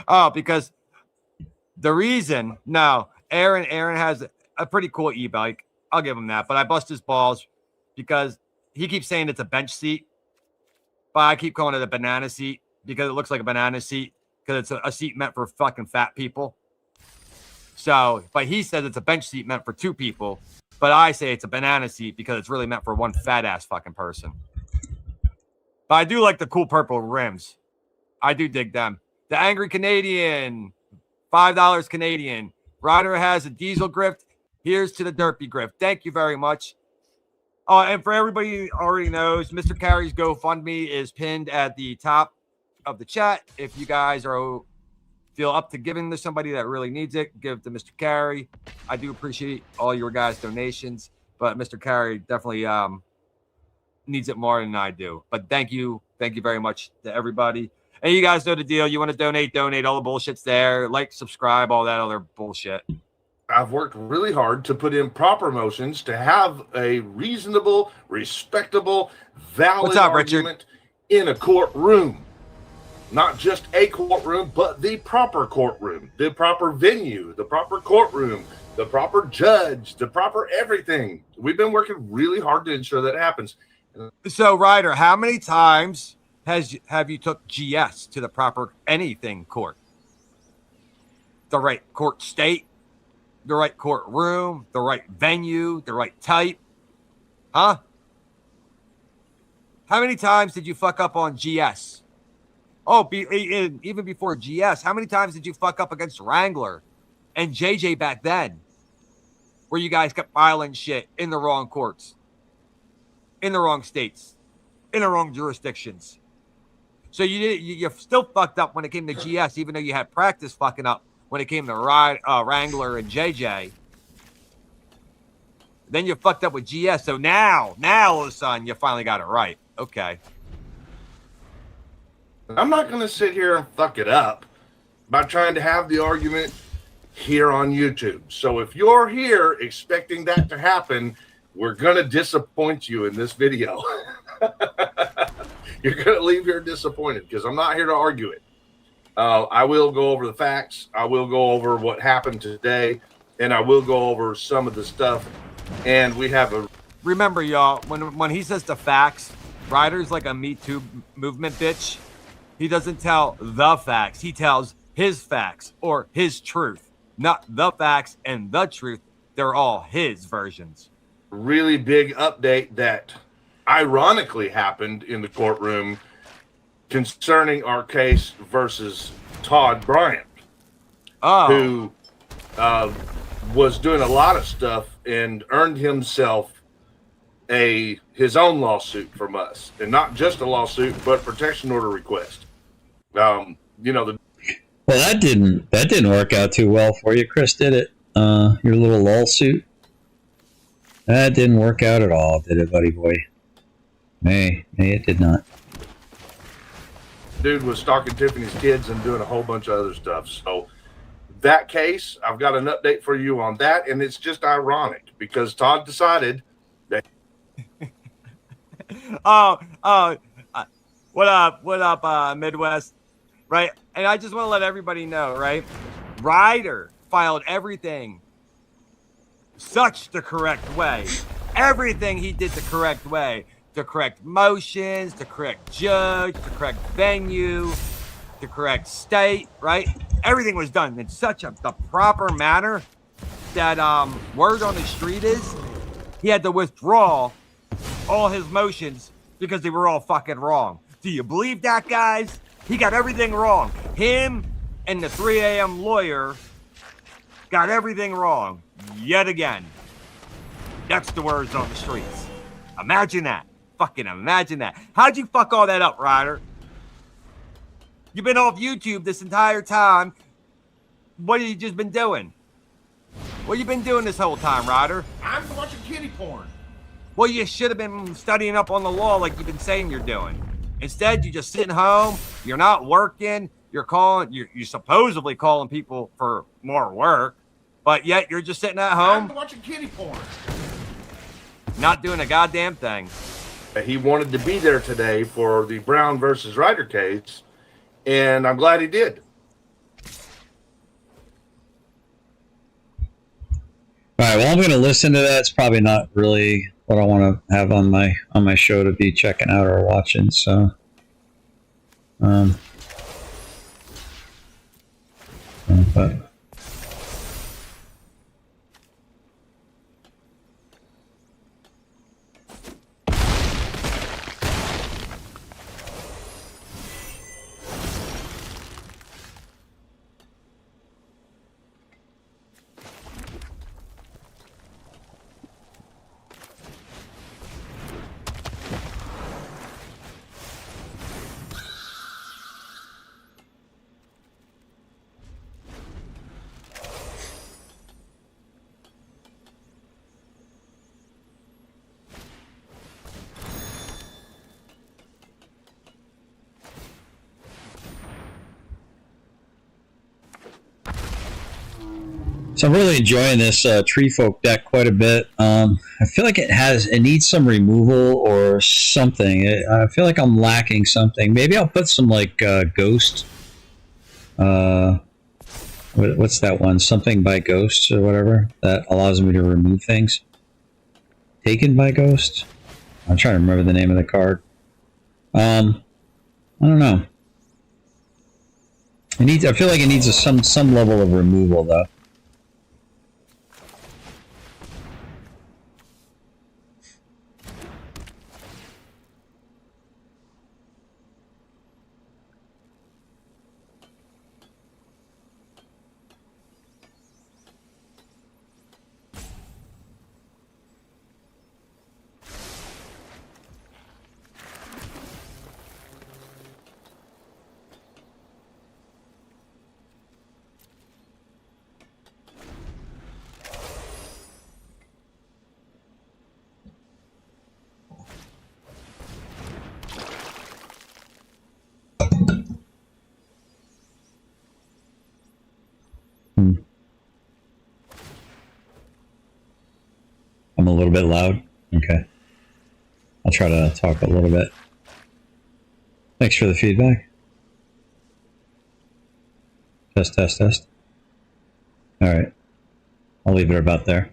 Oh, because the reason, no, Aaron has a pretty cool e-bike. I'll give him that. But I bust his balls because he keeps saying it's a bench seat. But I keep calling it a banana seat because it looks like a banana seat because it's a seat meant for fucking fat people. So, but he says it's a bench seat meant for two people. But I say it's a banana seat because it's really meant for one fat ass fucking person. But I do like the cool purple rims. I do dig them. The Angry Canadian, $5 Canadian. Ryder has a diesel grift. Here's to the derpy grift. Thank you very much. And for everybody who already knows, Mr. Carey's GoFundMe is pinned at the top of the chat. If you guys feel up to giving to somebody that really needs it, give to Mr. Carey. I do appreciate all your guys' donations, but Mr. Carey definitely needs it more than I do. But thank you very much to everybody. And you guys know the deal. You want to donate. All the bullshit's there. Like, subscribe, all that other bullshit. I've worked really hard to put in proper motions to have a reasonable, respectable, valid argument in a courtroom. Not just a courtroom, but the proper courtroom, the proper venue, the proper courtroom, the proper judge, the proper everything. We've been working really hard to ensure that happens. So, Ryder, how many times have you took GS to the proper anything court? The right court state? The right courtroom, the right venue, the right type. Huh? How many times did you fuck up on GS? Oh, even before GS, how many times did you fuck up against Wrangler and JJ back then? Where you guys kept filing shit in the wrong courts, in the wrong states, in the wrong jurisdictions. So you still fucked up when it came to GS, even though you had practice fucking up when it came to Wrangler and JJ. Then you fucked up with GS. So now all of a sudden you finally got it right. Okay. I'm not going to sit here and fuck it up by trying to have the argument here on YouTube. So if you're here expecting that to happen, we're going to disappoint you in this video. You're going to leave here disappointed because I'm not here to argue it. I will go over the facts. I will go over what happened today, and I will go over some of the stuff. And we have a... Remember, y'all, when he says the facts, Ryder's like a Me Too movement bitch. He doesn't tell the facts. He tells his facts or his truth, not the facts and the truth. They're all his versions. Really big update that ironically happened in the courtroom concerning our case versus Todd Bryant, who was doing a lot of stuff and earned himself his own lawsuit from us, and not just a lawsuit, but protection order request. Well, that didn't work out too well for you, Chris, did it? Your little lawsuit? That didn't work out at all, did it, buddy boy? Hey, it did not. Dude was stalking Tiffany's kids and doing a whole bunch of other stuff. So that case, I've got an update for you on that, and it's just ironic because Todd decided that. What up, Midwest? Right, and I just want to let everybody know, right? Ryder filed everything such the correct way. Everything he did the correct way. The correct motions, the correct judge, the correct venue, the correct state, right? Everything was done in such the proper manner that word on the street is he had to withdraw all his motions because they were all fucking wrong. Do you believe that, guys? He got everything wrong. Him and the 3 a.m. lawyer got everything wrong yet again. That's the words on the streets. Imagine that. Fucking imagine that. How'd you fuck all that up, Ryder? You've been off YouTube this entire time. What have you just been doing? What you been doing this whole time, Ryder? I'm watching kitty porn. Well, you should have been studying up on the law like you've been saying you're doing. Instead, you're just sitting home. You're not working. You're supposedly calling people for more work, but yet you're just sitting at home. I'm watching kitty porn. Not doing a goddamn thing. He wanted to be there today for the Brown versus Ryder case, and I'm glad he did. right. Well, I'm going to listen to that. It's probably not really what I want to have on my show to be checking out or watching. So, but. So I'm really enjoying this Tree Folk deck quite a bit. I feel like it needs some removal or something. I feel like I'm lacking something. Maybe I'll put some like Ghost. What's that one? Something by Ghost or whatever that allows me to remove things. Taken by Ghost. I'm trying to remember the name of the card. I don't know. I feel like it needs some level of removal though. I'm a little bit loud. Okay. I'll try to talk a little bit. Thanks for the feedback. Test, test, test. All right. I'll leave it about there.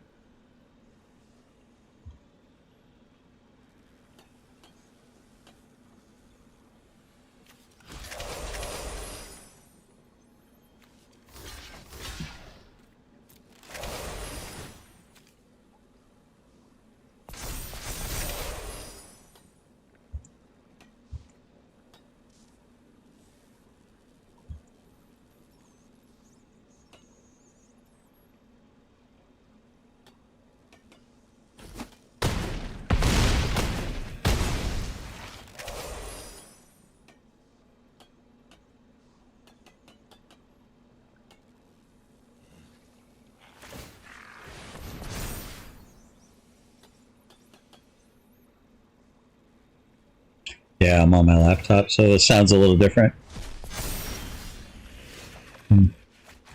Yeah, I'm on my laptop, so it sounds a little different.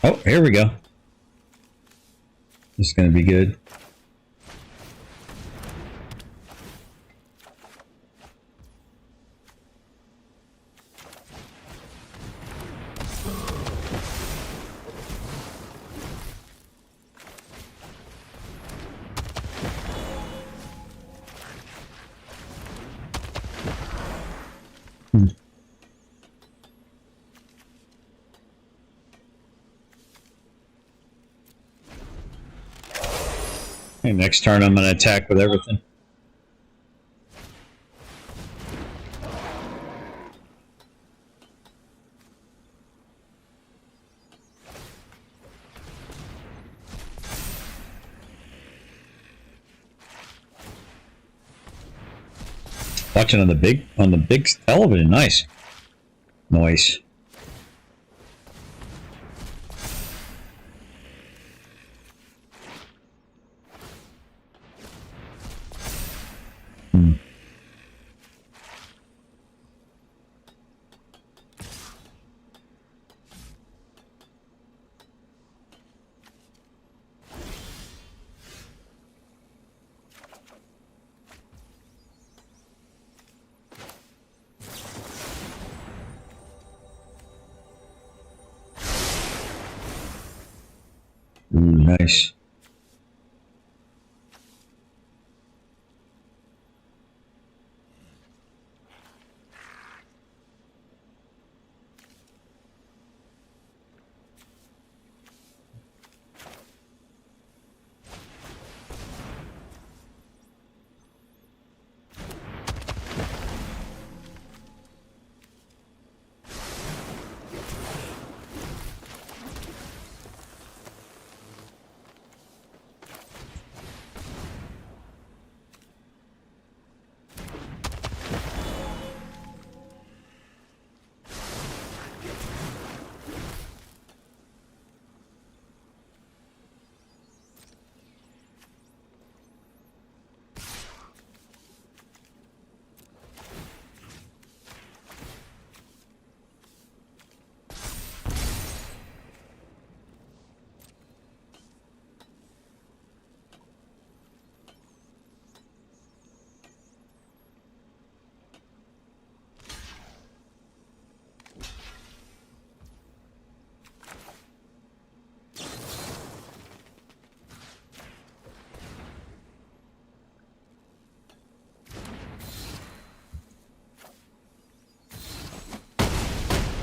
Oh, here we go. This is going to be good. Okay, next turn I'm going to attack with everything. Watching on the big television, nice. Nice. Ooh, nice.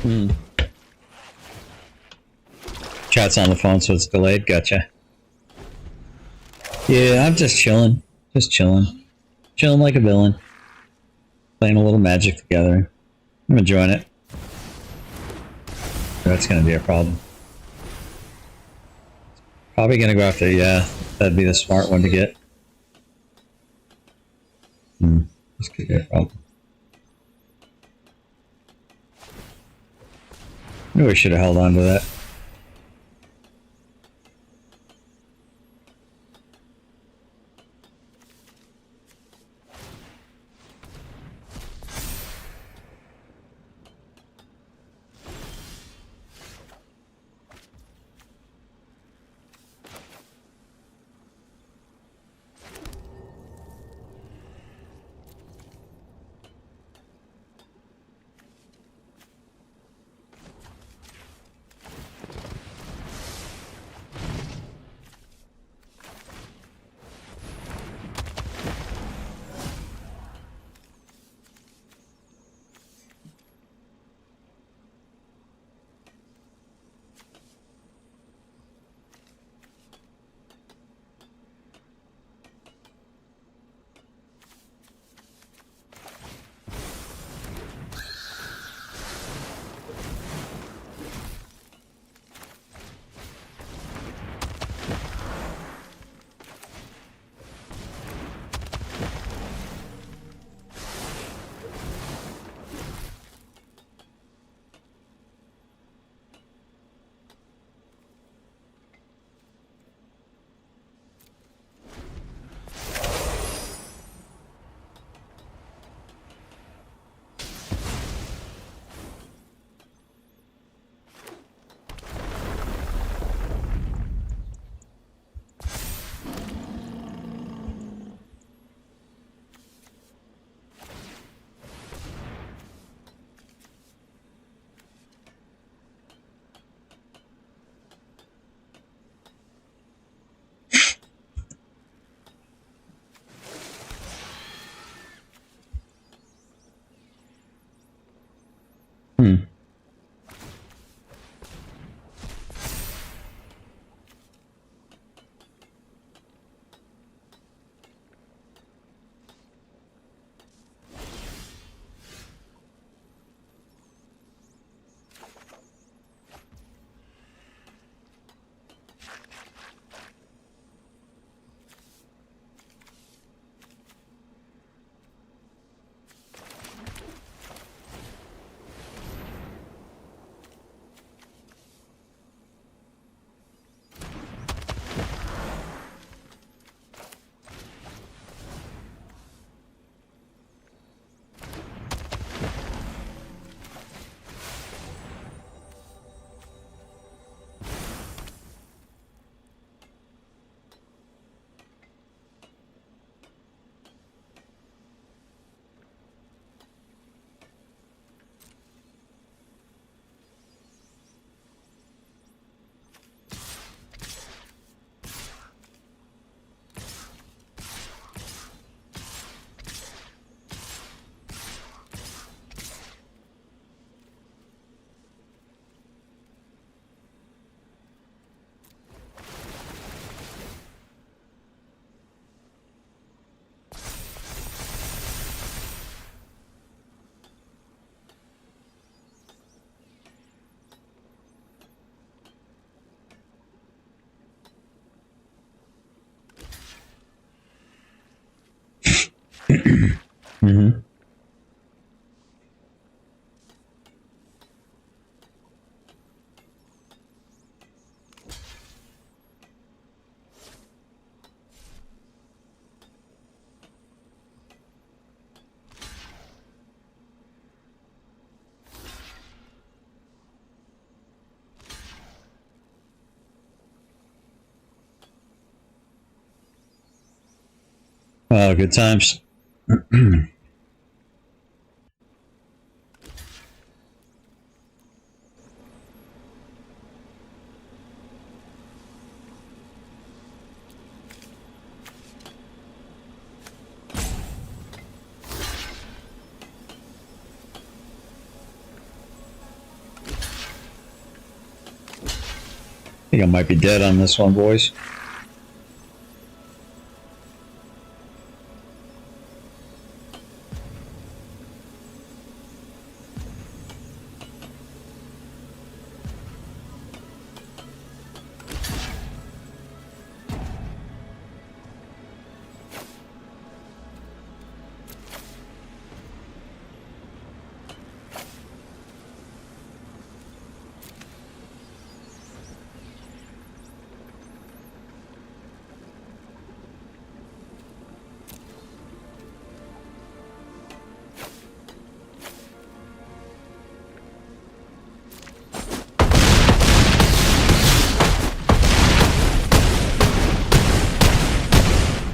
Hmm. Chat's on the phone, so it's delayed. Gotcha. Yeah, I'm just chilling. Just chilling. Chilling like a villain. Playing a little Magic together. I'm enjoying it. That's gonna be a problem. Probably gonna go after, yeah. That'd be the smart one to get. This could be a problem. Maybe we should have held on to that. Mm-hmm. Oh, good times. I think I might be dead on this one, boys.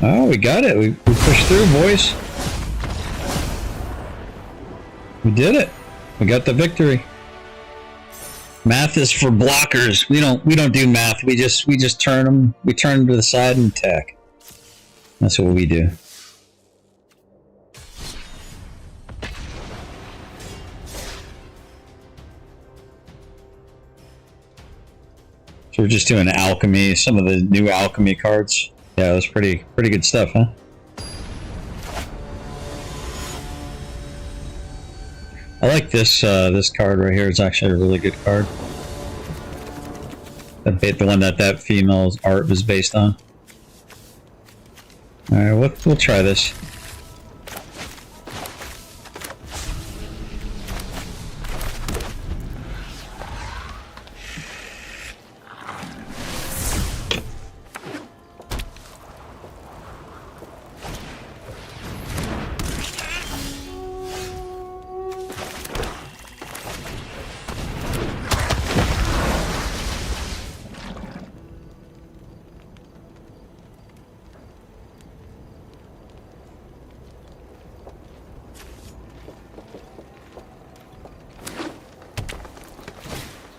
Oh, we got it. We pushed through, boys. We did it. We got the victory. Math is for blockers. We don't do math. We just turn them. We turn them to the side and attack. That's what we do. So we're just doing alchemy. Some of the new alchemy cards. Yeah, that's pretty good stuff, huh? I like this this card right here. It's actually a really good card. The one that female's art was based on. All right, we'll try this.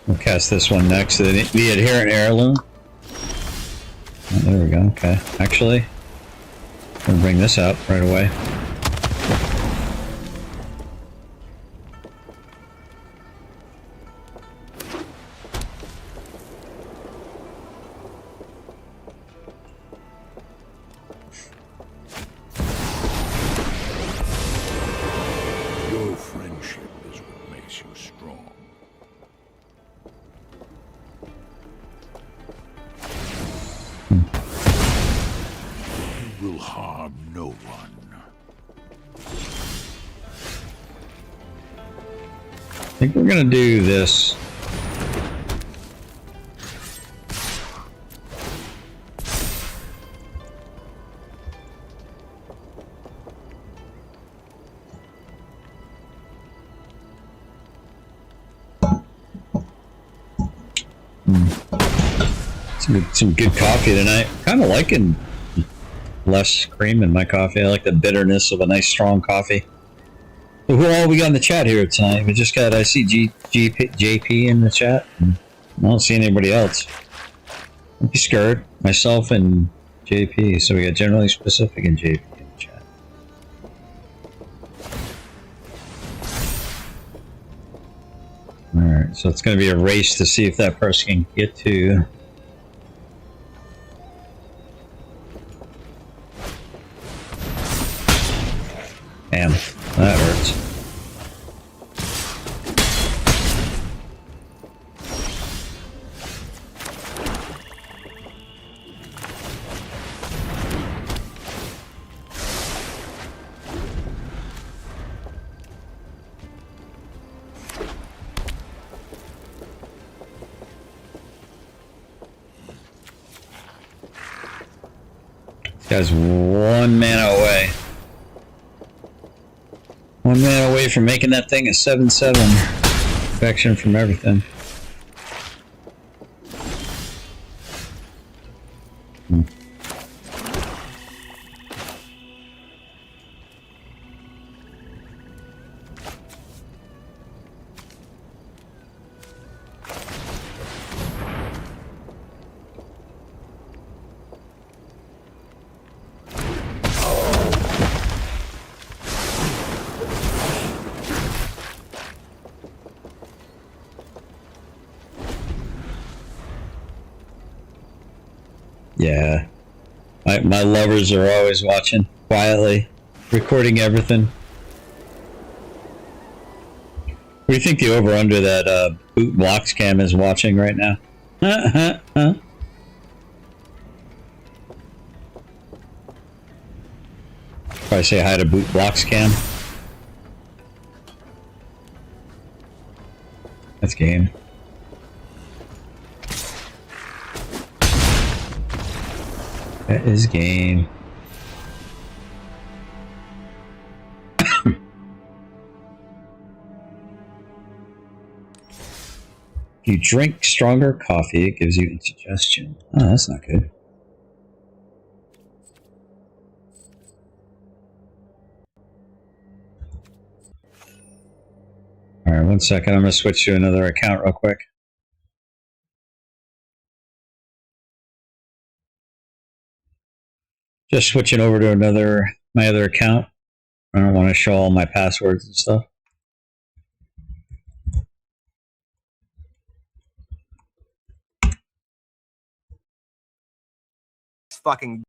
We'll cast this one next. The Adherent Heirloom. Oh, there we go. Okay. Actually, I'm going to bring this out right away. Your friendship is what makes you strong. You will harm no one. I think we're gonna do this. Some good coffee tonight. Kind of liking less cream in my coffee. I like the bitterness of a nice strong coffee. So who all we got in the chat here tonight? I see JP in the chat. I don't see anybody else. Don't be scared. Myself and JP. So we got Generally Specific and JP in the chat. Alright, so it's going to be a race to see if that person can get to... Damn, that hurts. This guy's 1 mana away. 1 mana away from making that thing a 7/7. Perfection from everything. Yeah. My lovers are always watching quietly, recording everything. What do you think the over-under that Boot Blocks Cam is watching right now? Probably say hi to Boot Blocks Cam. That's game. That is game. If you drink stronger coffee, it gives you indigestion. Oh, that's not good. Alright, 1 second. I'm going to switch to another account real quick. Just switching over to my other account. I don't want to show all my passwords and stuff. Fucking.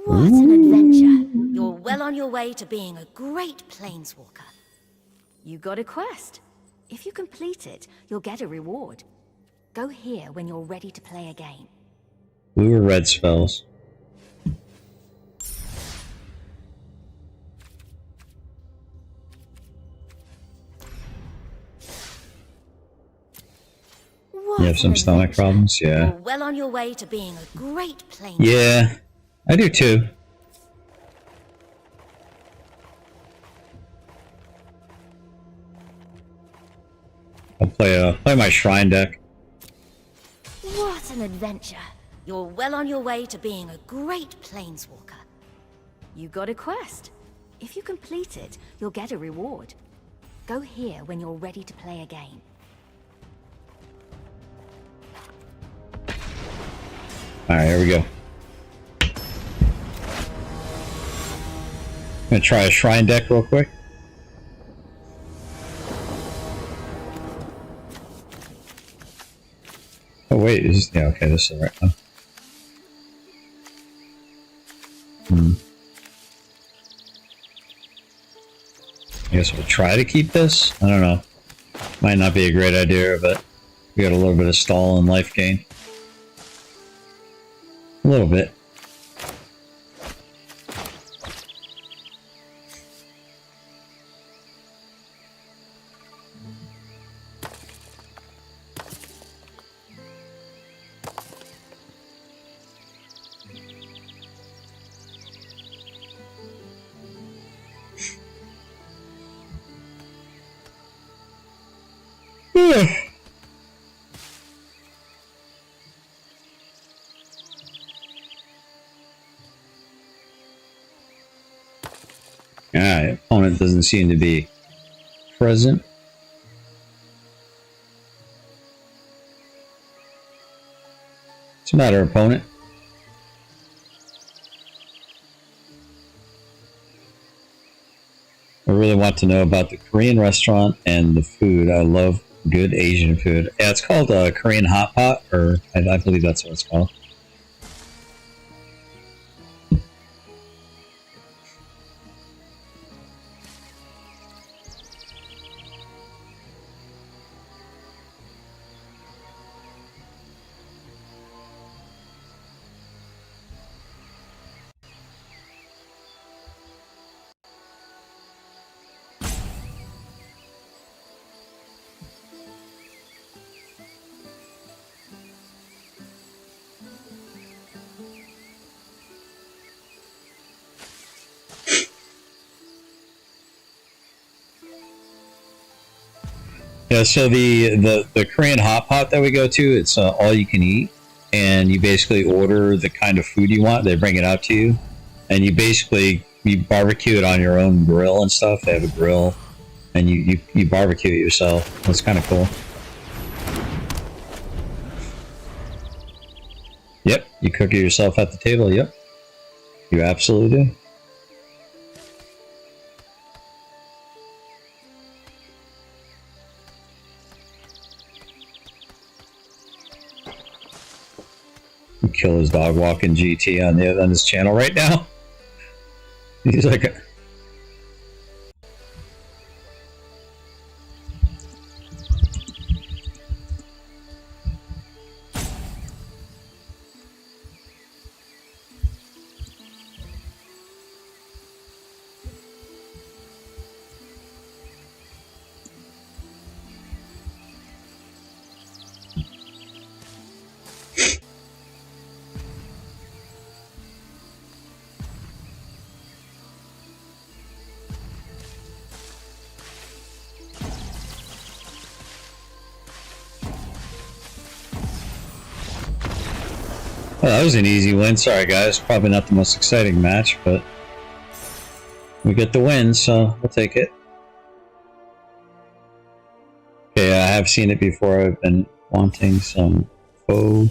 What an adventure. You're well on your way to being a great planeswalker. You got a quest. If you complete it, you'll get a reward. Go here when you're ready to play a game. Blue or red spells? You have some stomach problems? Yeah. You're well on your way to being a great planeswalker. Yeah, I do too. I'll play my shrine deck. What an adventure. You're well on your way to being a great planeswalker. You got a quest. If you complete it, you'll get a reward. Go here when you're ready to play a game. Alright, here we go. I'm gonna try a shrine deck real quick. Oh wait, yeah, okay, this is the right one. I guess we'll try to keep this? I don't know. Might not be a great idea, but we got a little bit of stall and life gain. A little bit. Alright, opponent doesn't seem to be present. What's the matter, opponent? I really want to know about the Korean restaurant and the food. I love good Asian food. Yeah, it's called Korean Hot Pot, or I believe that's what it's called. Yeah, so the Korean hot pot that we go to, it's all you can eat, and you basically order the kind of food you want. They bring it out to you, and you barbecue it on your own grill and stuff. They have a grill, and you barbecue it yourself. That's kind of cool. Yep, you cook it yourself at the table. Yep, you absolutely do. kill his dog walking GT on this channel right now. He's like, well, that was an easy win. Sorry, guys. Probably not the most exciting match, but we get the win, so we'll take it. Okay, I have seen it before. I've been wanting some faux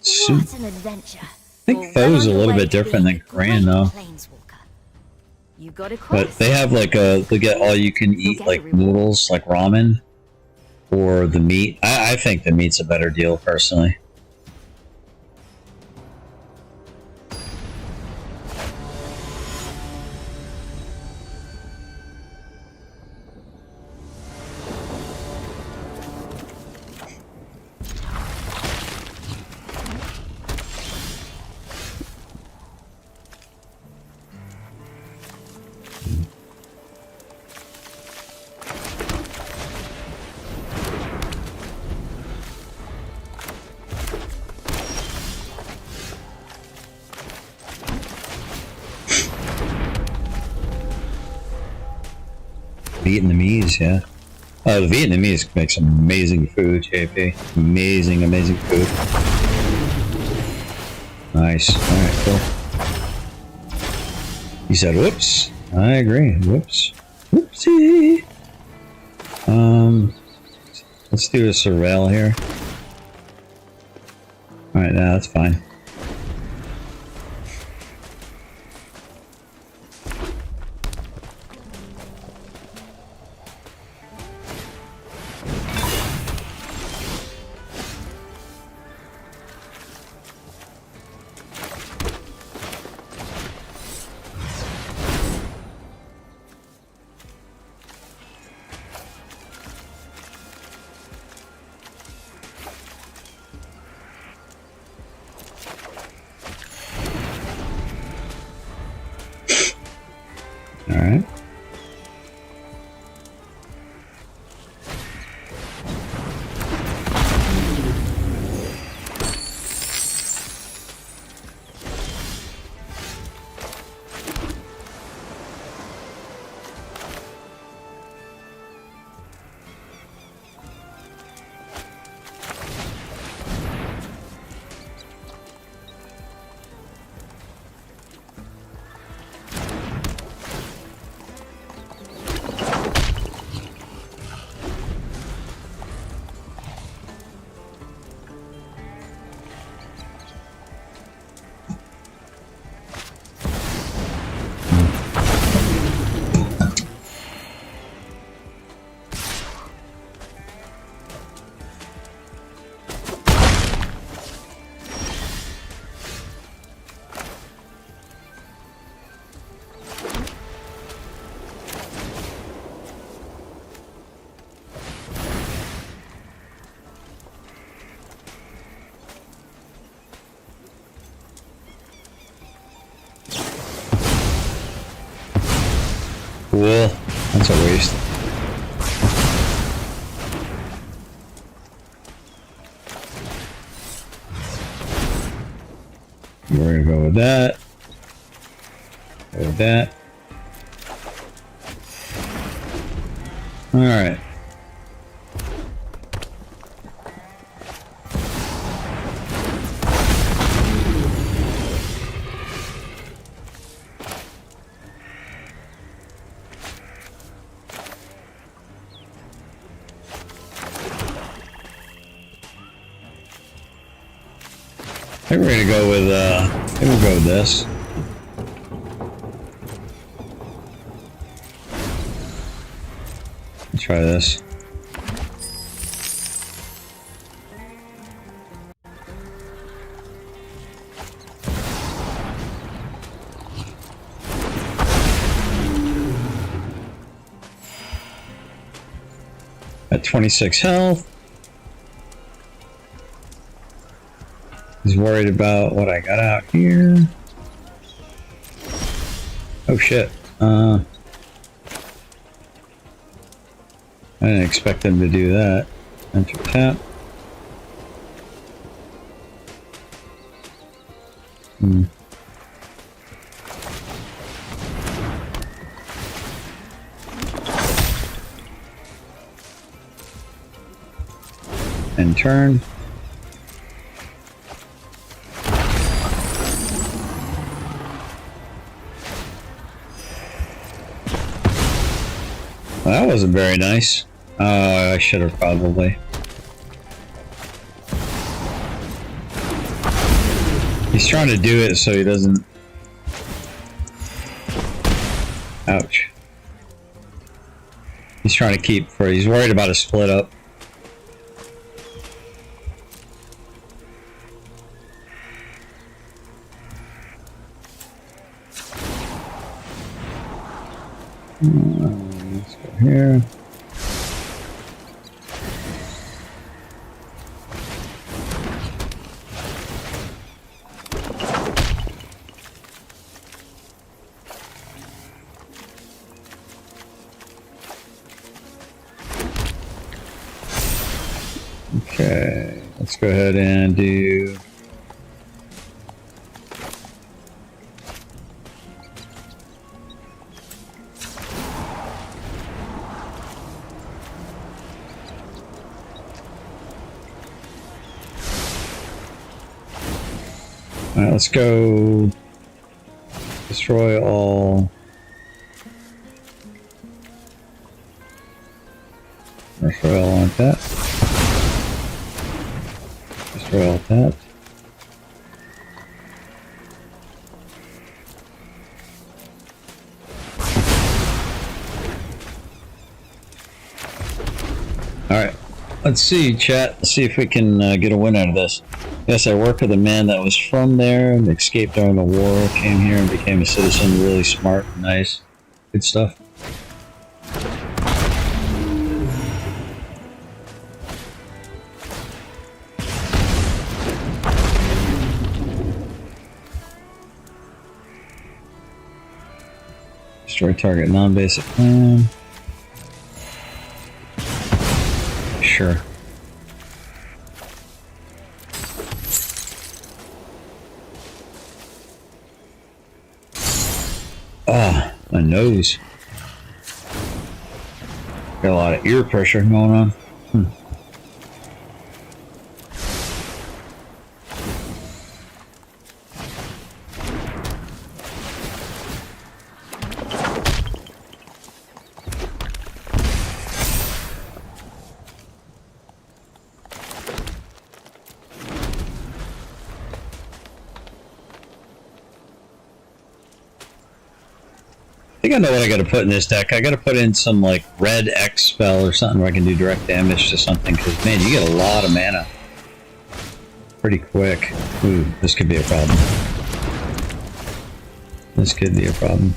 soup. What an adventure. I think faux is a little bit different than Korean, though. You got a But they have like they get all you can eat like noodles, like ramen, or the meat. I think the meat's a better deal, personally. Vietnamese, yeah. The Vietnamese make some amazing food, JP. Amazing, amazing food. Nice. Alright, cool. He said, whoops. I agree. Whoops. Whoopsie. Let's do a surveil here. Alright, now that's fine. Alright. Cool. That's a waste. We're gonna go with that. Go with that. Alright. I think we're gonna go with, I think we'll go with this. Let's try this. 26 health. He's worried about what I got out here. Oh shit. I didn't expect him to do that. Enter tap. And turn. Well, that wasn't very nice. Oh, I should have probably. He's trying to do it so he doesn't. Ouch. He's trying to keep for. He's worried about a split up. Let's go here. Okay, let's go ahead and do. Alright, let's go destroy all. Destroy all like that. Destroy all that. Alright, let's see, chat. Let's see if we can get a win out of this. Yes, I work with a man that was from there and escaped during the war, came here and became a citizen. Really smart, nice, good stuff. Destroy target non-basic plan. Sure. Oh, my nose. Got a lot of ear pressure going on. I think I know what I gotta put in this deck. I gotta put in some like red X spell or something where I can do direct damage to something, because man, you get a lot of mana pretty quick. Ooh, this could be a problem. This could be a problem.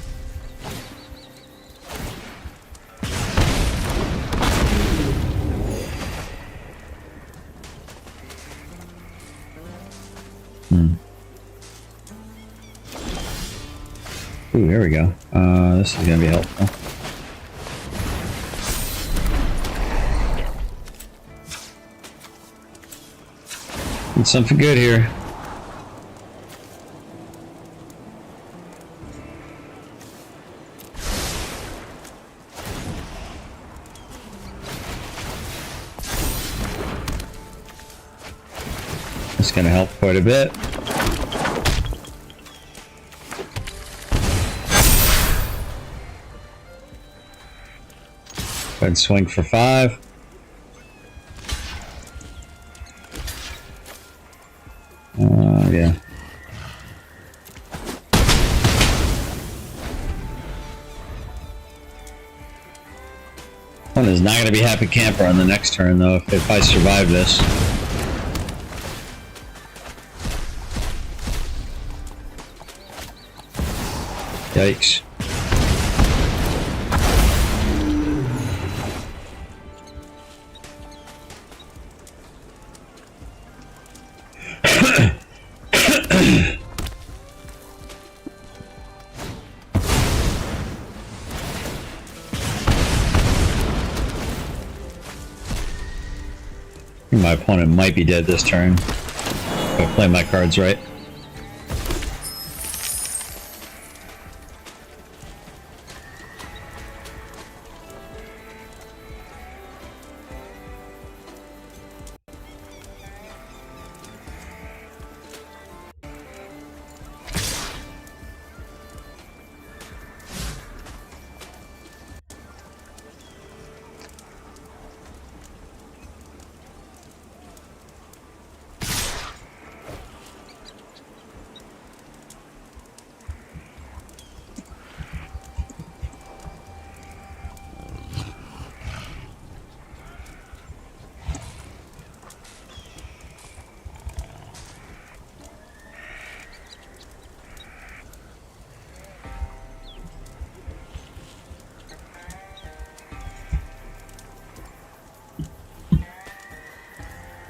Ooh, there we go. This is gonna be helpful. Need something good here. It's gonna help quite a bit. Go ahead and swing for 5. Yeah. One is not going to be happy camper on the next turn, though, if I survive this. Yikes. think my opponent might be dead this turn. If I play my cards right.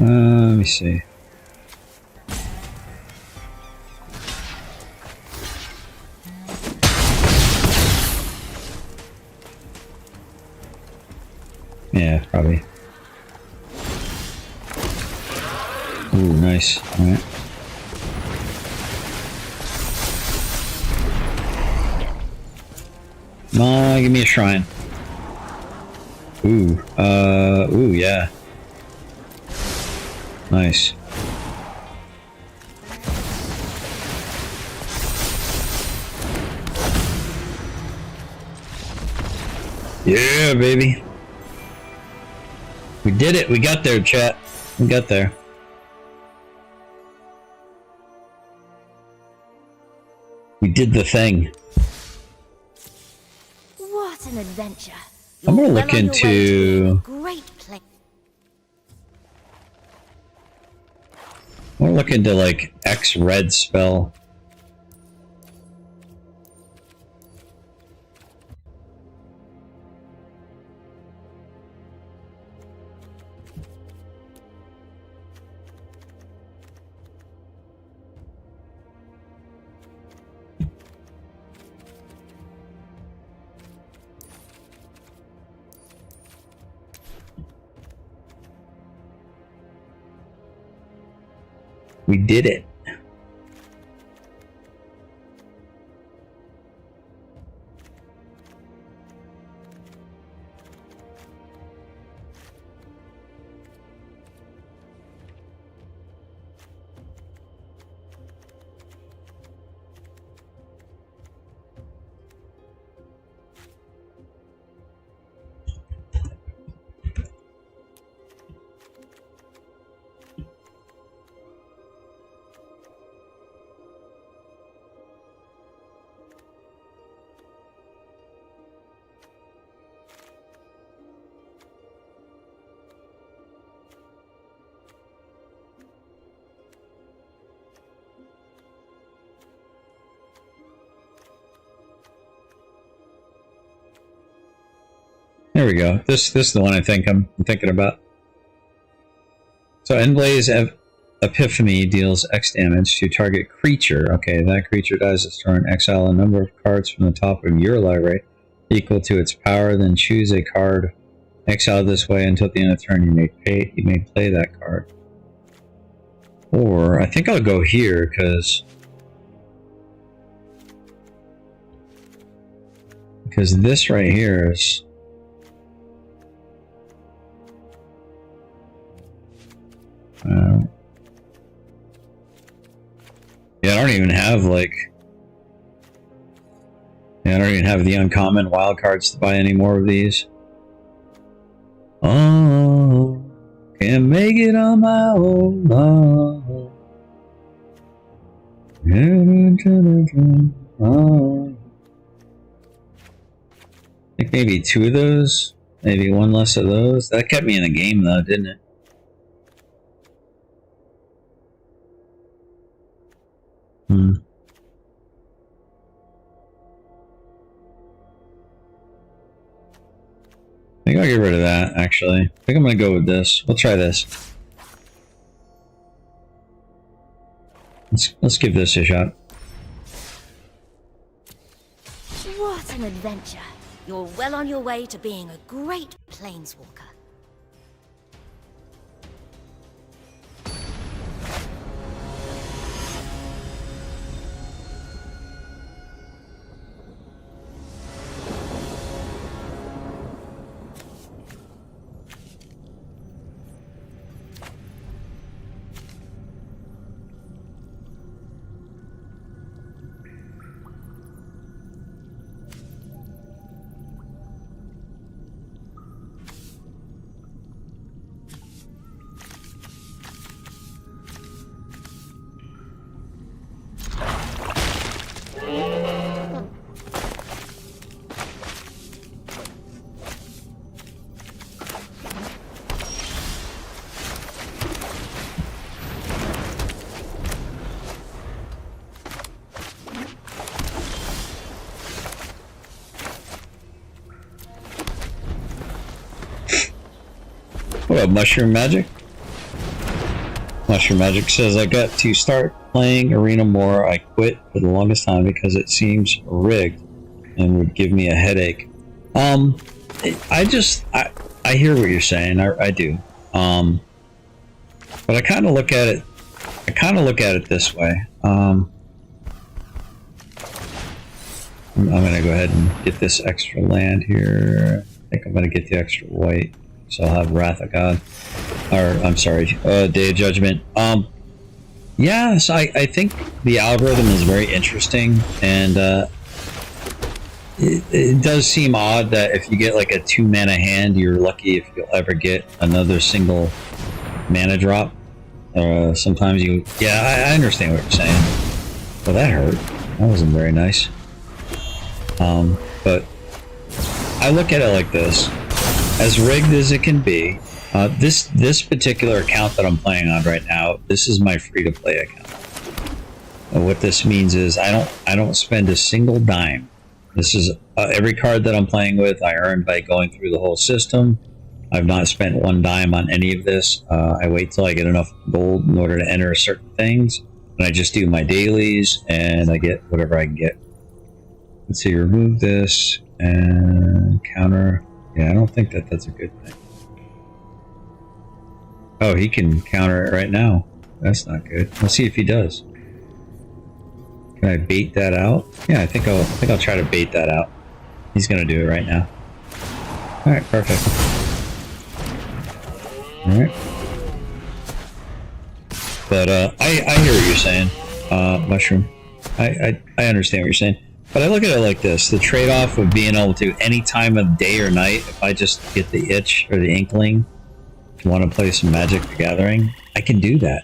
Let me see. Yeah, probably. Ooh, nice. All right. Give me a shrine. Ooh, ooh, yeah. Nice. Yeah, baby. We did it. We got there, chat. We got there. We did the thing. What an adventure. I'm gonna You're look well on your way to being a into... great place. I'm gonna look into, like, X-Red spell. We did it. There we go. This is the one I'm thinking about. So Endblaze Epiphany deals X damage to target creature. Okay, that creature dies its turn. Exile a number of cards from the top of your library equal to its power. Then choose a card. Exile this way until the end of the turn. You may play that card. Or I think I'll go here because this right here is. Yeah, I don't even have I don't even have the uncommon wild cards to buy any more of these. Oh, can't make it on my own. Oh. I think maybe 2 of those, maybe 1 less of those. That kept me in the game though, didn't it? I think I'll get rid of that, actually. I think I'm gonna go with this. We'll try this. Let's give this a shot. What an adventure. You're well on your way to being a great planeswalker. What up, Mushroom Magic? Mushroom Magic says, I got to start playing Arena more. I quit for the longest time because it seems rigged and would give me a headache. I hear what you're saying. I do. But I kind of look at it. This way. I'm gonna go ahead and get this extra land here. I think I'm gonna get the extra white, so I'll have Wrath of God. Or I'm sorry, Day of Judgment. Yeah, so I think the algorithm is very interesting, and it does seem odd that if you get like a 2-mana hand, you're lucky if you'll ever get another single mana drop. Sometimes you... Yeah, I understand what you're saying. Well, that hurt. That wasn't very nice. But I look at it like this. As rigged as it can be, this particular account that I'm playing on right now, this is my free-to-play account. What this means is I don't spend a single dime. This is every card that I'm playing with, I earned by going through the whole system. I've not spent one dime on any of this. I wait till I get enough gold in order to enter certain things, and I just do my dailies, and I get whatever I can get. Let's see, remove this, and counter. Yeah, I don't think that's a good thing. Oh, he can counter it right now. That's not good. Let's see if he does. Can I bait that out? Yeah, I think I'll try to bait that out. He's gonna do it right now. All right, perfect. All right. But I hear what you're saying, Mushroom. I understand what you're saying. But I look at it like this: the trade-off of being able to any time of day or night, if I just get the itch or the inkling to want to play some Magic the Gathering, I can do that.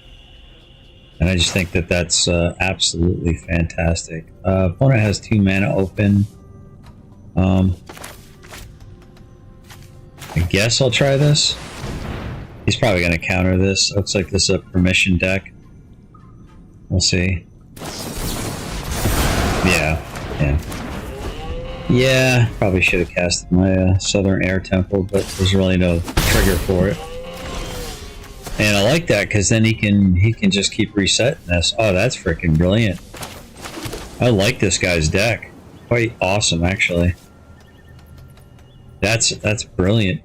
And I just think that that's absolutely fantastic. Opponent has 2 mana open. I guess I'll try this. He's probably going to counter this. Looks like this is a permission deck. We'll see. Yeah, probably should have casted my Southern Air Temple, but there's really no trigger for it. And I like that because then he can just keep resetting this. Oh, that's freaking brilliant. I like this guy's deck. Quite awesome, actually. That's brilliant.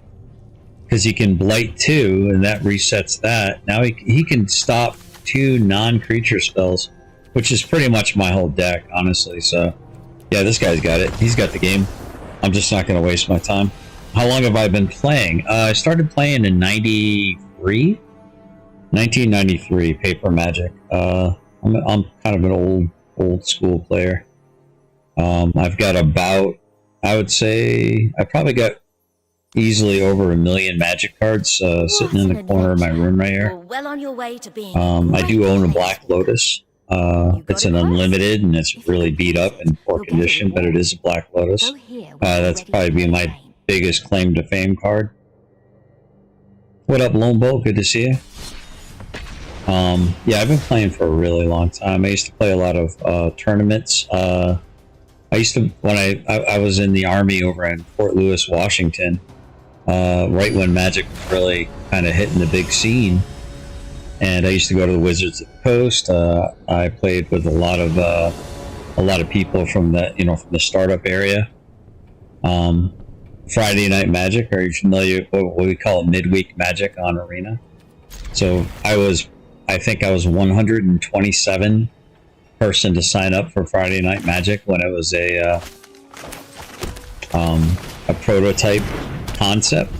Because he can Blight 2, and that resets that. Now he can stop 2 non-creature spells, which is pretty much my whole deck, honestly. So, yeah, this guy's got it. He's got the game. I'm just not going to waste my time. How long have I been playing? I started playing in 1993, Paper Magic. I'm kind of an old school player. I've got about, I would say, I probably got easily over 1 million Magic cards sitting in the corner of my room right here. Well on your way to being I do own a Black Lotus. It's an unlimited, and it's really beat up in poor condition, but it is a Black Lotus. That's probably my biggest claim to fame card. What up, Lone Bolt? Good to see you. Yeah, I've been playing for a really long time. I used to play a lot of tournaments. I used to, when I was in the Army over in Fort Lewis, Washington, right when Magic was really kind of hitting the big scene. And I used to go to the Wizards of the Coast. I played with a lot of people from from the startup area. Friday Night Magic. Are you familiar with what we call midweek Magic on Arena? So I think I was 127 person to sign up for Friday Night Magic when it was a prototype concept.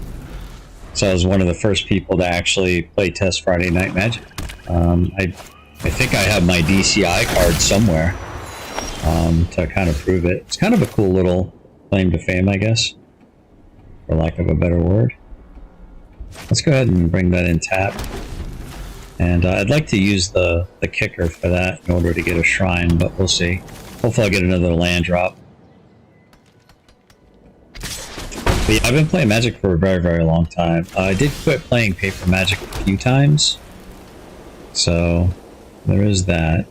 So I was one of the first people to actually play test Friday Night Magic. I think I have my DCI card somewhere to kind of prove it. It's kind of a cool little claim to fame, I guess, for lack of a better word. Let's go ahead and bring that in tap. And I'd like to use the kicker for that in order to get a shrine, but we'll see. Hopefully I'll get another land drop. But yeah, I've been playing Magic for a very, very long time. I did quit playing Paper Magic a few times. So, there is that.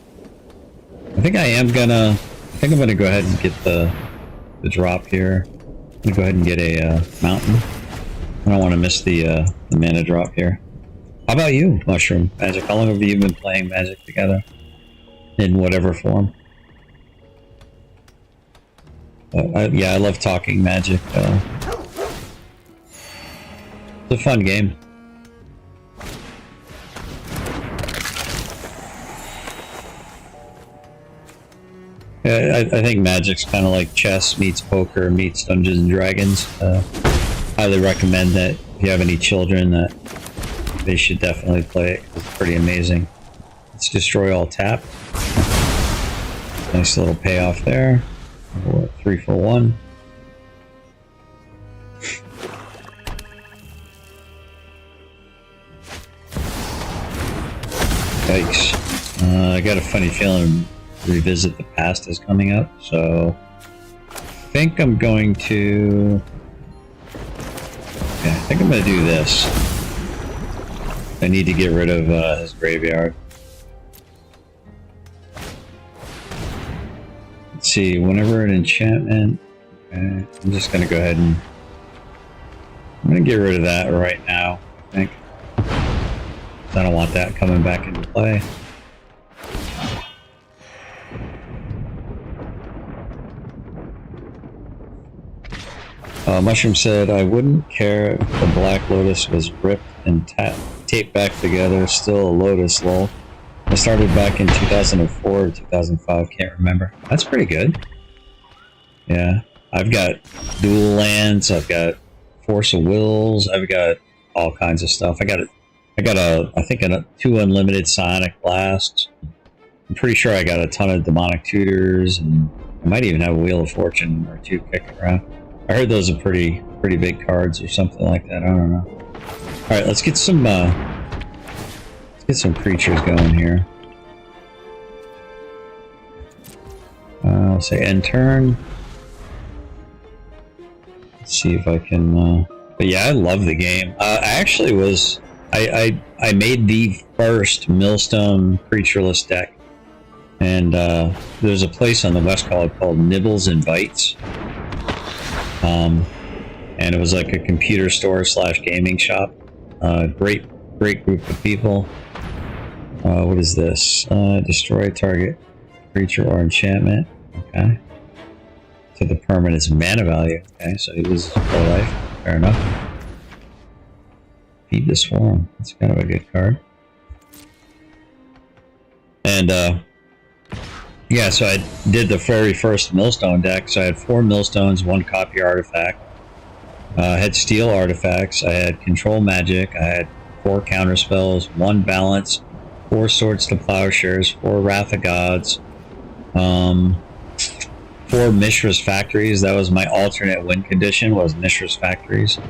I think I'm gonna go ahead and get the drop here. I'm gonna go ahead and get a mountain. I don't want to miss the mana drop here. How about you, Mushroom Magic? How long have you been playing Magic together? In whatever form? Yeah, I love talking Magic. It's a fun game. Yeah, I think Magic's kind of like chess meets poker meets Dungeons and Dragons. Highly recommend that if you have any children that they should definitely play it. It's pretty amazing. Let's destroy all tap. Nice little payoff there. 3 for 1. Yikes. I got a funny feeling Revisit the Past is coming up, so I think I'm going to... Yeah, I think I'm going to do this. I need to get rid of his graveyard. Let's see, whenever an enchantment... Okay, I'm just going to go ahead and... I'm going to get rid of that right now, I think. I don't want that coming back into play. Mushroom said, I wouldn't care if the Black Lotus was ripped and taped back together. Still a Lotus, lol. I started back in 2004 or 2005, can't remember. That's pretty good. Yeah. I've got dual lands, I've got Force of Wills, I've got all kinds of stuff. I think a 2 unlimited Psionic Blasts. I'm pretty sure I got a ton of Demonic Tutors, and I might even have a Wheel of Fortune or 2 kicking around. I heard those are pretty big cards or something like that. I don't know. All right, let's get some creatures going here. I'll say end turn. Let's see if I can. But yeah, I love the game. I actually was. I made the first Millstone creatureless deck, and there's a place on the West called Nibbles and Bites. And it was like a computer store / gaming shop. Great group of people. What is this? Destroy target creature or enchantment. Okay. To the permanent's mana value. Okay, so he was for life. Fair enough. Feed the Swarm. That's kind of a good card. And yeah, so I did the very first Millstone deck. So I had 4 Millstones, 1 Copy Artifact. I had Steel Artifacts. I had Control Magic. I had 4 Counterspells, 1 Balance, 4 Swords to Plowshares, 4 Wrath of Gods, 4 Mishra's Factories. That was my alternate win condition, was Mishra's Factories.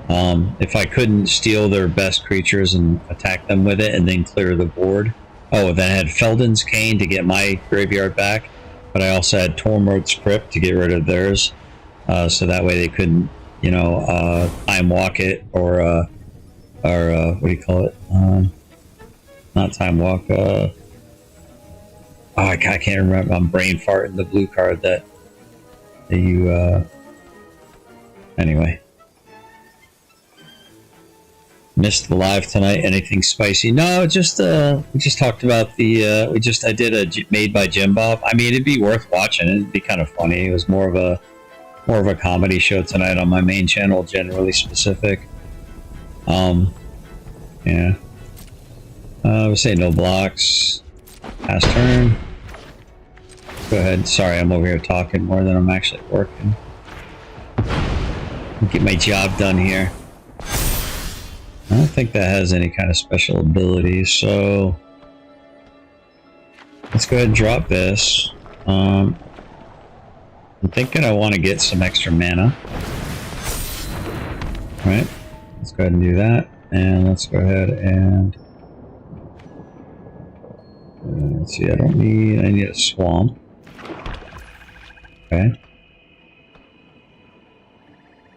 If I couldn't steal their best creatures and attack them with it and then clear the board. Oh, then I had Felden's Cane to get my graveyard back, but I also had Tormod's Crypt to get rid of theirs, so that way they couldn't, you know, time walk it or what do you call it? Not time walk. I can't remember. I'm brain farting the blue card that you. Anyway. Missed the live tonight. Anything spicy? No, just we just talked about the I did a Made by Jim Bob. I mean, it'd be worth watching. It'd be kind of funny. It was more of a comedy show tonight on my main channel, generally specific. Yeah. I would say no blocks. Pass turn. Go ahead. Sorry, I'm over here talking more than I'm actually working. Get my job done here. I don't think that has any kind of special abilities, so let's go ahead and drop this. I'm thinking I want to get some extra mana. All right, let's go ahead and do that, and let's go ahead and let's see. I need a swamp. Okay.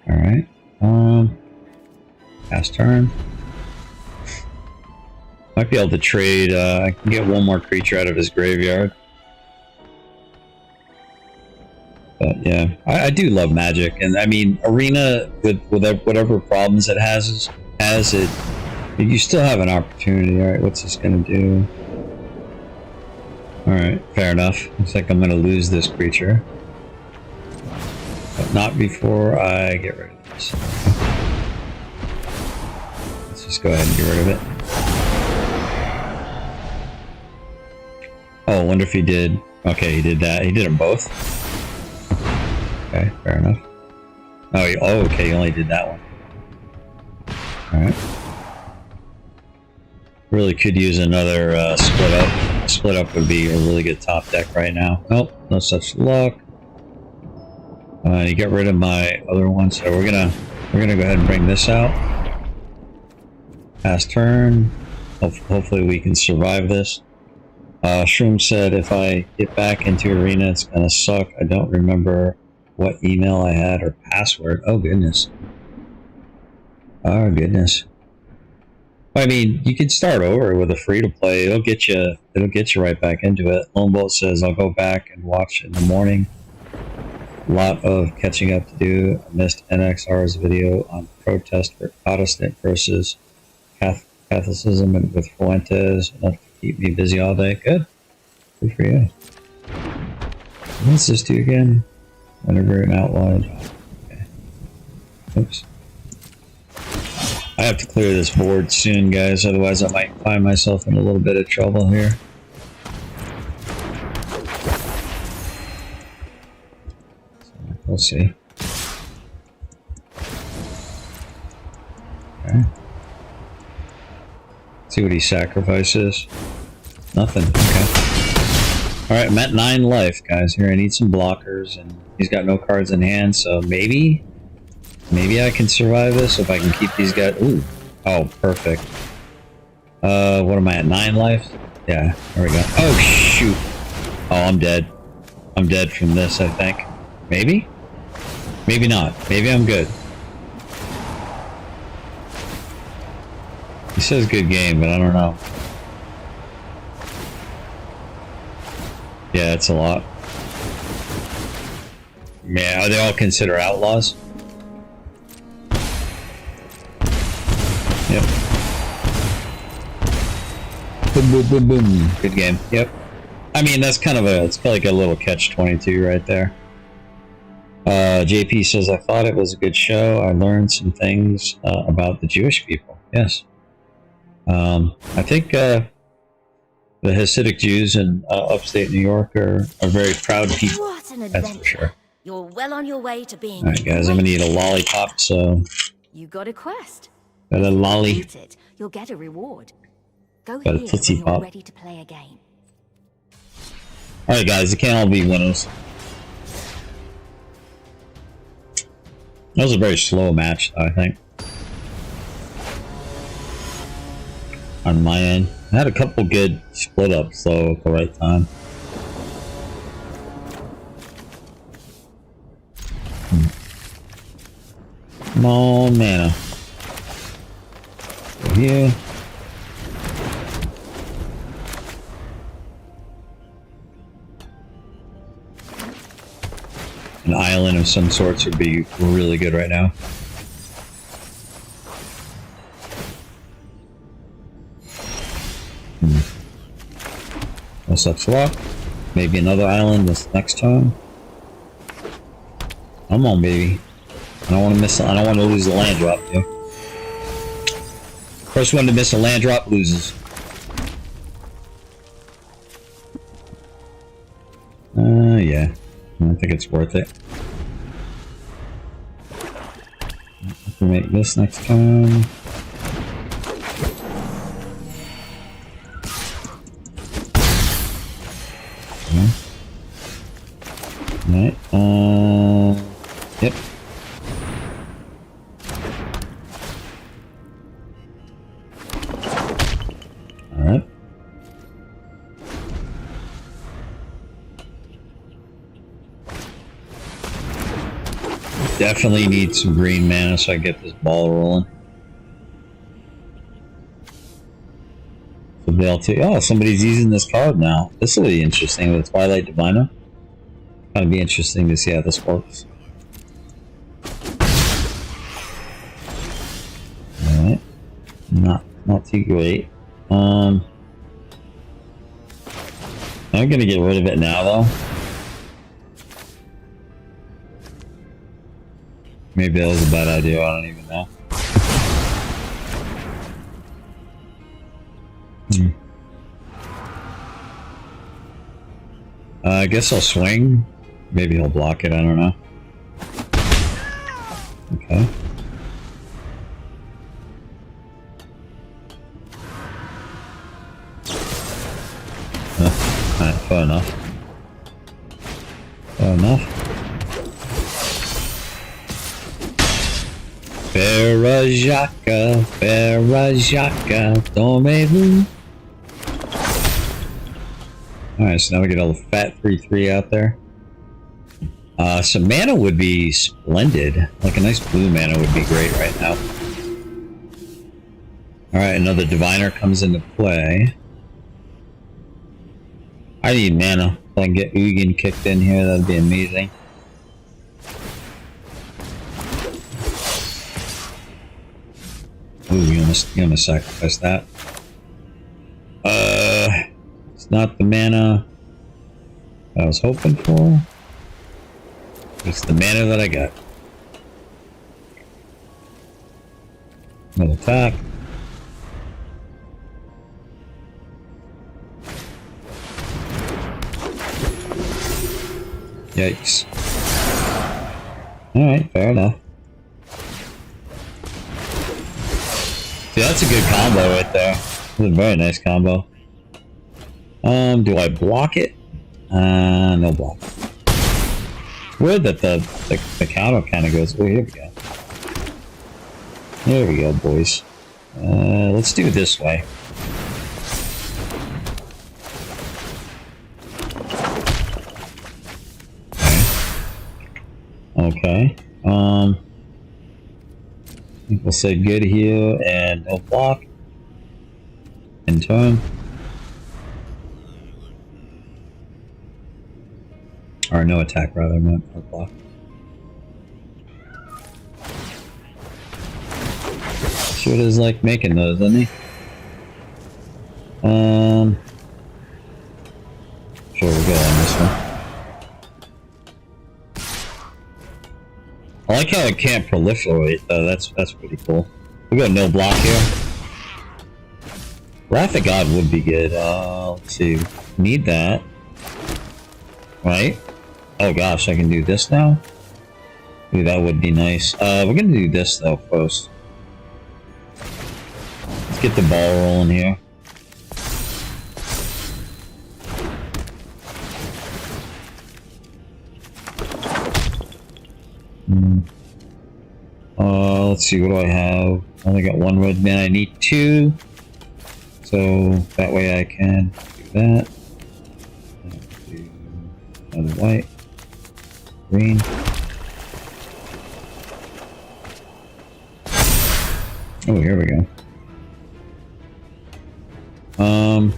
All right. Pass turn. Might be able to trade. I can get 1 more creature out of his graveyard. But yeah, I do love Magic, and I mean Arena with whatever problems it has it. You still have an opportunity. All right, what's this gonna do? All right, fair enough. Looks like I'm gonna lose this creature, but not before I get rid of this. Let's just go ahead and get rid of it. Oh, I wonder if he did. Okay, he did that. He did them both. Okay, fair enough. Oh, okay, he only did that one. Alright. Really could use another split up. Split up would be a really good top deck right now. Nope, no such luck. You get rid of my other one, so we're gonna go ahead and bring this out. Pass turn. Hopefully we can survive this. Shroom said if I get back into Arena, it's gonna suck. I don't remember what email I had or password. Oh goodness. Oh goodness. I mean, you could start over with a free-to-play. It'll get you right back into it. Lone Bolt says I'll go back and watch in the morning. A lot of catching up to do. I missed NXR's video on protest for Protestant versus Catholicism and with Fuentes. Enough to keep me busy all day. Good for you. What's this do again? Whenever an outlaw. Okay. Oops. I have to clear this board soon, guys. Otherwise, I might find myself in a little bit of trouble here. So, we'll see. Okay. See what he sacrifices. Nothing. Okay. Alright, I'm at 9 life, guys. Here, I need some blockers, and he's got no cards in hand, so maybe I can survive this if I can keep these guys. Ooh. Oh, perfect. What am I at? 9 life? Yeah, there we go. Oh, shoot. Oh, I'm dead. I'm dead from this, I think. Maybe? Maybe not. Maybe I'm good. He says good game, but I don't know. Yeah, it's a lot. Yeah, are they all considered outlaws? Yep. Boom, boom, boom, boom. Good game. Yep. I mean, that's kind of it's like a little catch-22 right there. JP says, I thought it was a good show. I learned some things about the Jewish people. Yes. I think the Hasidic Jews in upstate New York are very proud people. What an That's adventure. for sure. You're well on your way to being Alright, guys, I'm gonna eat a lollipop, so. You got a quest. Got a lolly. Complete it, you'll get a reward. Go Got a here Tootsie when you're Pop. ready to play a game. Alright, guys, it can't all be winners. That was a very slow match, I think. On my end. I had a couple good split ups, though, at the right time. Come on, mana. Go here. An island of some sorts would be really good right now. No such luck. Maybe another island this next time. Come on, baby. I don't want to miss. I don't want to lose the land drop, dude. First one to miss a land drop loses. Yeah. I don't think it's worth it. Have to make this next time. Alright, yep. Alright. Definitely need some green mana so I get this ball rolling. So they'll oh, somebody's using this card now. This will be interesting with Twilight Diviner. Kind of be interesting to see how this works. Alright. Not too great. I'm gonna get rid of it now though. Maybe that was a bad idea, I don't even know. I guess I'll swing. Maybe he'll block it, I don't know. Okay. Alright, fair enough. Fair enough. Ferrajaka, dormez-vous. Alright, so now we get all the fat 3-3 out there. Some mana would be splendid. Like a nice blue mana would be great right now. Alright, another diviner comes into play. I need mana. If I can get Ugin kicked in here, that'd be amazing. Ooh, you almost sacrifice that. It's not the mana I was hoping for. It's the mana that I got. No attack. Yikes. Alright, fair enough. See, that's a good combo right there. That's a very nice combo. Do I block it? No block. It's weird that the counter kind of goes. Oh, here we go. There we go, boys. Let's do it this way. Okay. I think we'll say good here and no block. In turn. Or no attack rather, not no block. Sure does like making those, doesn't he? Sure, we'll go on this one. I like how it can't proliferate though, that's pretty cool. We got no block here. Wrath of God would be good. Let's see. Need that. Right? Oh gosh, I can do this now? Ooh, that would be nice. We're gonna do this though first. Let's get the ball rolling here. Let's see, what do I have? I only got one red man, I need two. So that way I can do that. Do another white. Green. Oh, here we go. I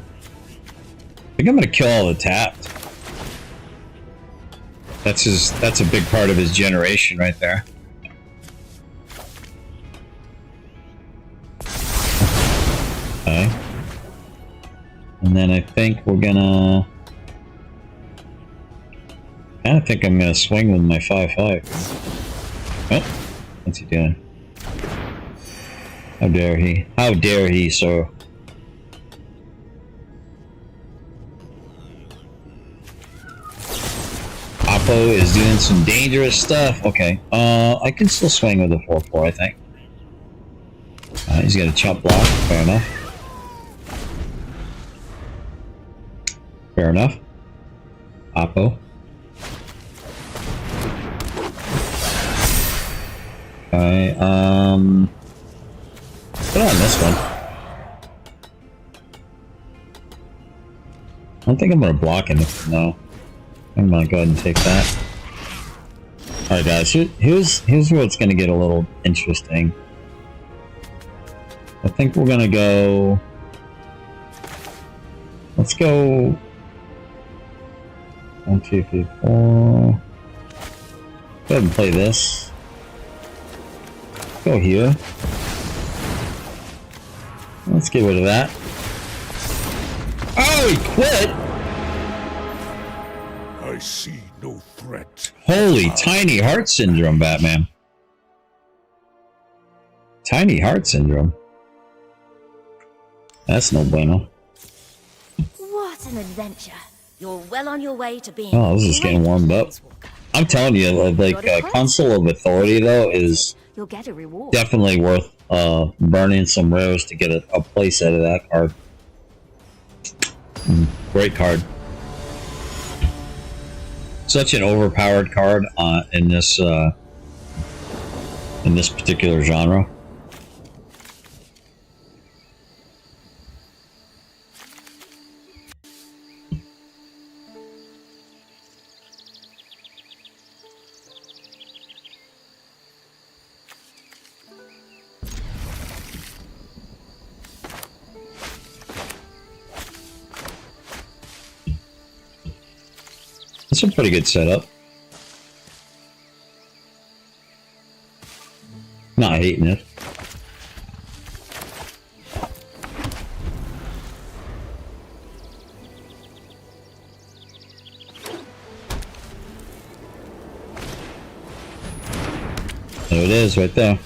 think I'm gonna kill all the tapped. That's a big part of his generation right there. Okay. And then I think we're gonna... I think I'm gonna swing with my 5/5. Oh, what's he doing? How dare he? How dare he, sir? Oppo is doing some dangerous stuff. Okay, I can still swing with the 4/4, I think. He's got a chump block. Fair enough. Fair enough. Oppo. Okay, put on this one. I don't think I'm gonna block anything, no. I'm gonna go ahead and take that. Alright guys, here's where it's gonna get a little interesting. I think we're gonna go... Let's go... 1, 2, 3, 4. Go ahead and play this. Go here. Let's get rid of that. Oh, he quit! I see no threat. Holy tiny heart syndrome, Batman. Tiny heart syndrome. That's no bueno. What an adventure. You're well on your way to being Oh, this is getting warmed up. I'm telling you, like, Console of Authority, though, is You'll get a reward. definitely worth burning some rares to get a place out of that card. Great card. Such an overpowered card in this particular genre. It's a pretty good setup. Not hating it. There it is, right there.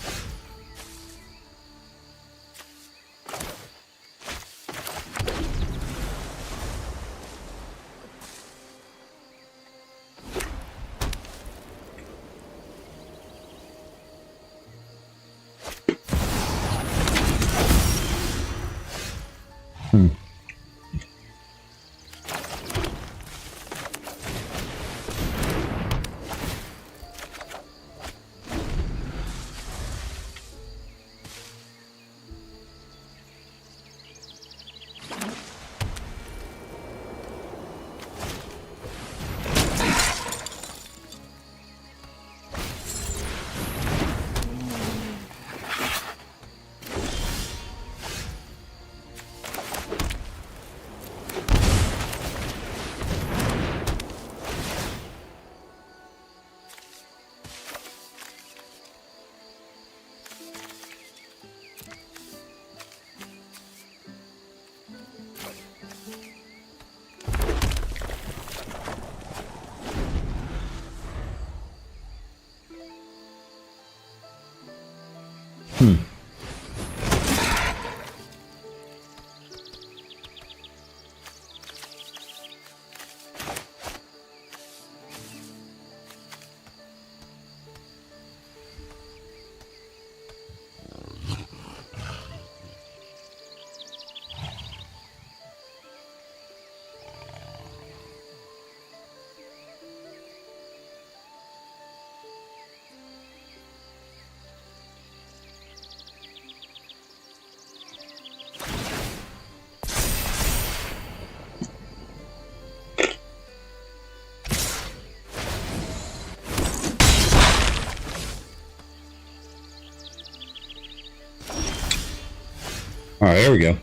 Alright, here we go.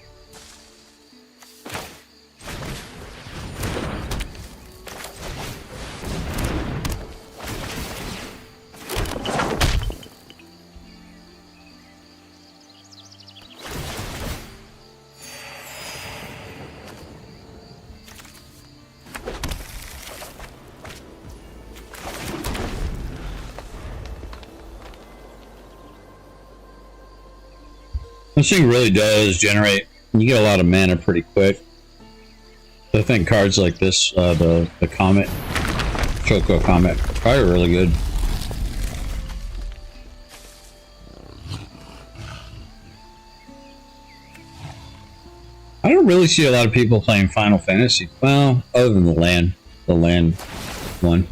This thing really does generate, you get a lot of mana pretty quick. I think cards like this, the Comet, Choco Comet, probably really good. I don't really see a lot of people playing Final Fantasy. Well, other than the land one.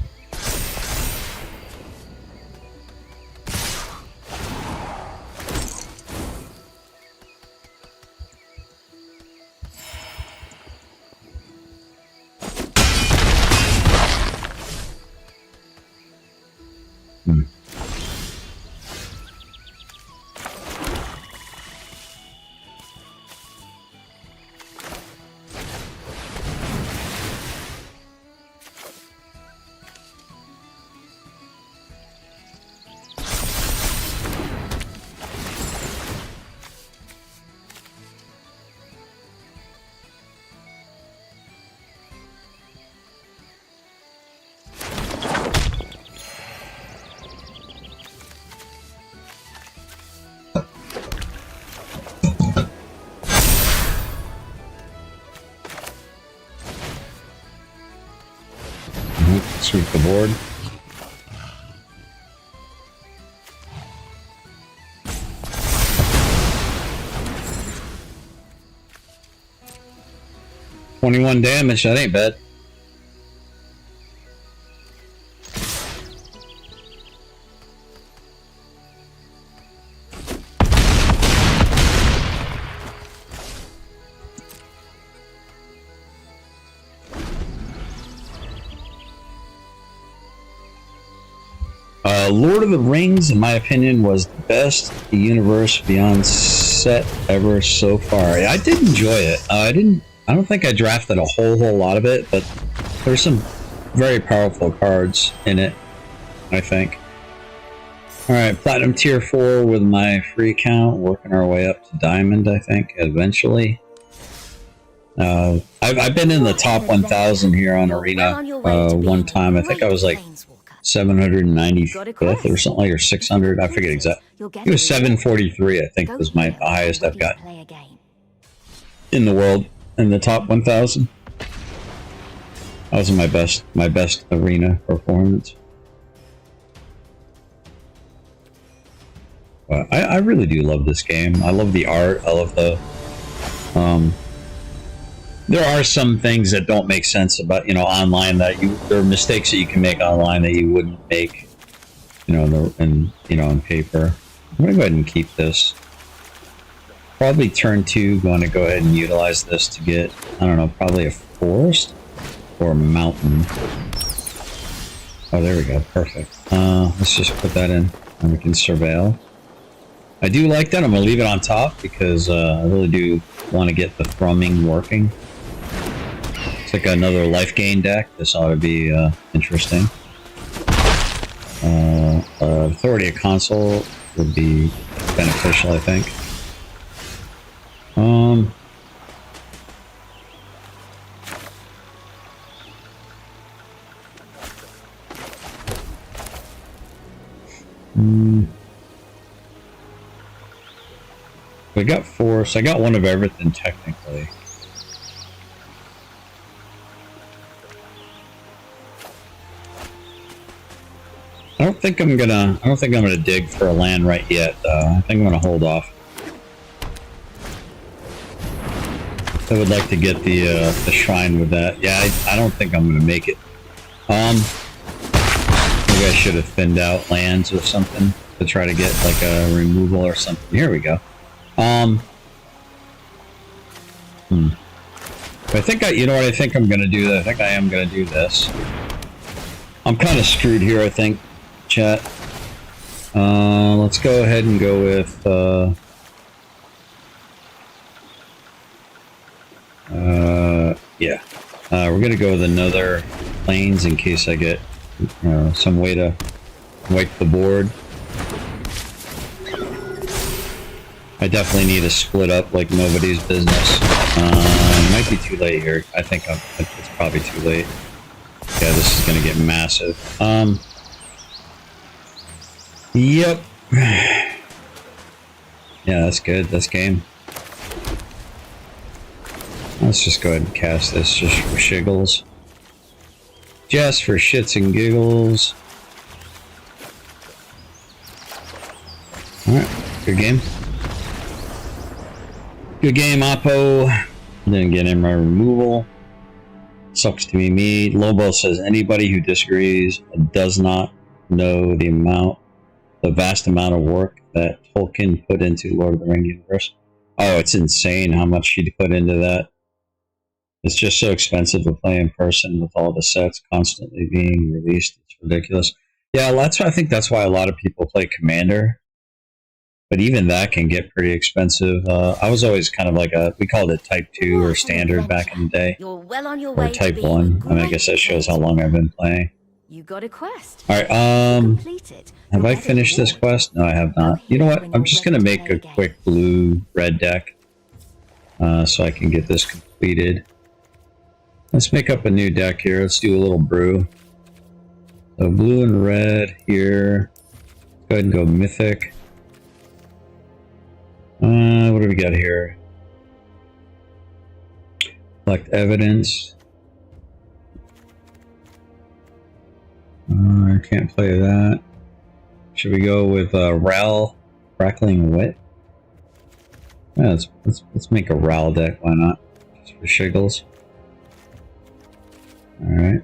Sweep the board. $21 damage, that ain't bad. Lord of the Rings, in my opinion, was the best Universe Beyond set ever so far. I did enjoy it. I don't think I drafted a whole lot of it, but there's some very powerful cards in it, I think. Alright, Platinum Tier 4 with my free account, working our way up to Diamond, I think, eventually. I've been in the top 1,000 here on Arena one time. I think I was like 795th or something, or 600. I forget exactly. It was 743. I think was the highest I've got in the world in the top 1,000. That was my best arena performance. But I really do love this game. I love the art. I love the there are some things that don't make sense about, online there are mistakes that you can make online that you wouldn't make, in paper. I'm gonna go ahead and keep this. Probably turn 2, going to go ahead and utilize this to get, I don't know, probably a forest or a mountain. Oh, there we go. Perfect. Let's just put that in and we can surveil. I do like that. I'm gonna leave it on top because I really do want to get the thrumming working. It's like another life gain deck. This ought to be interesting. Authority of Console would be beneficial, I think. We got force. I got one of everything technically. I don't think I'm gonna dig for a land right yet, though. I think I'm gonna hold off. I would like to get the shrine with that. Yeah, I don't think I'm gonna make it. Maybe I should have thinned out lands or something to try to get like a removal or something. Here we go. I think you know what I think I'm gonna do? I think I am gonna do this. I'm kind of screwed here, I think, chat. Let's go ahead and go with, yeah. We're gonna go with another plains in case I get, some way to wipe the board. I definitely need to split up like nobody's business. It might be too late here. I think it's probably too late. Yeah, this is gonna get massive. Yep. Yeah, that's good. That's game. Let's just go ahead and cast this just for shiggles. Just for shits and giggles. Alright, good game. Good game, Oppo. Didn't get in my removal. Sucks to be me. Lobo says anybody who disagrees does not know the vast amount of work that Tolkien put into Lord of the Rings universe. Oh, it's insane how much he put into that. It's just so expensive to play in person with all the sets constantly being released. It's ridiculous. Yeah, I think that's why a lot of people play Commander. But even that can get pretty expensive. I was always kind of like we called it Type 2 or Standard back in the day. You're well on your or way Type to 1. I mean, I guess that shows how long I've been playing. You got a quest. Alright, have I finished this quest? No, I have not. You know what? I'm just going to make a quick blue-red deck. So I can get this completed. Let's make up a new deck here. Let's do a little brew. So blue and red here. Go ahead and go Mythic. What do we got here? Collect evidence. I can't play that. Should we go with Ral Crackling Wit? Yeah, let's make a Ral deck. Why not? Just for shiggles. All right.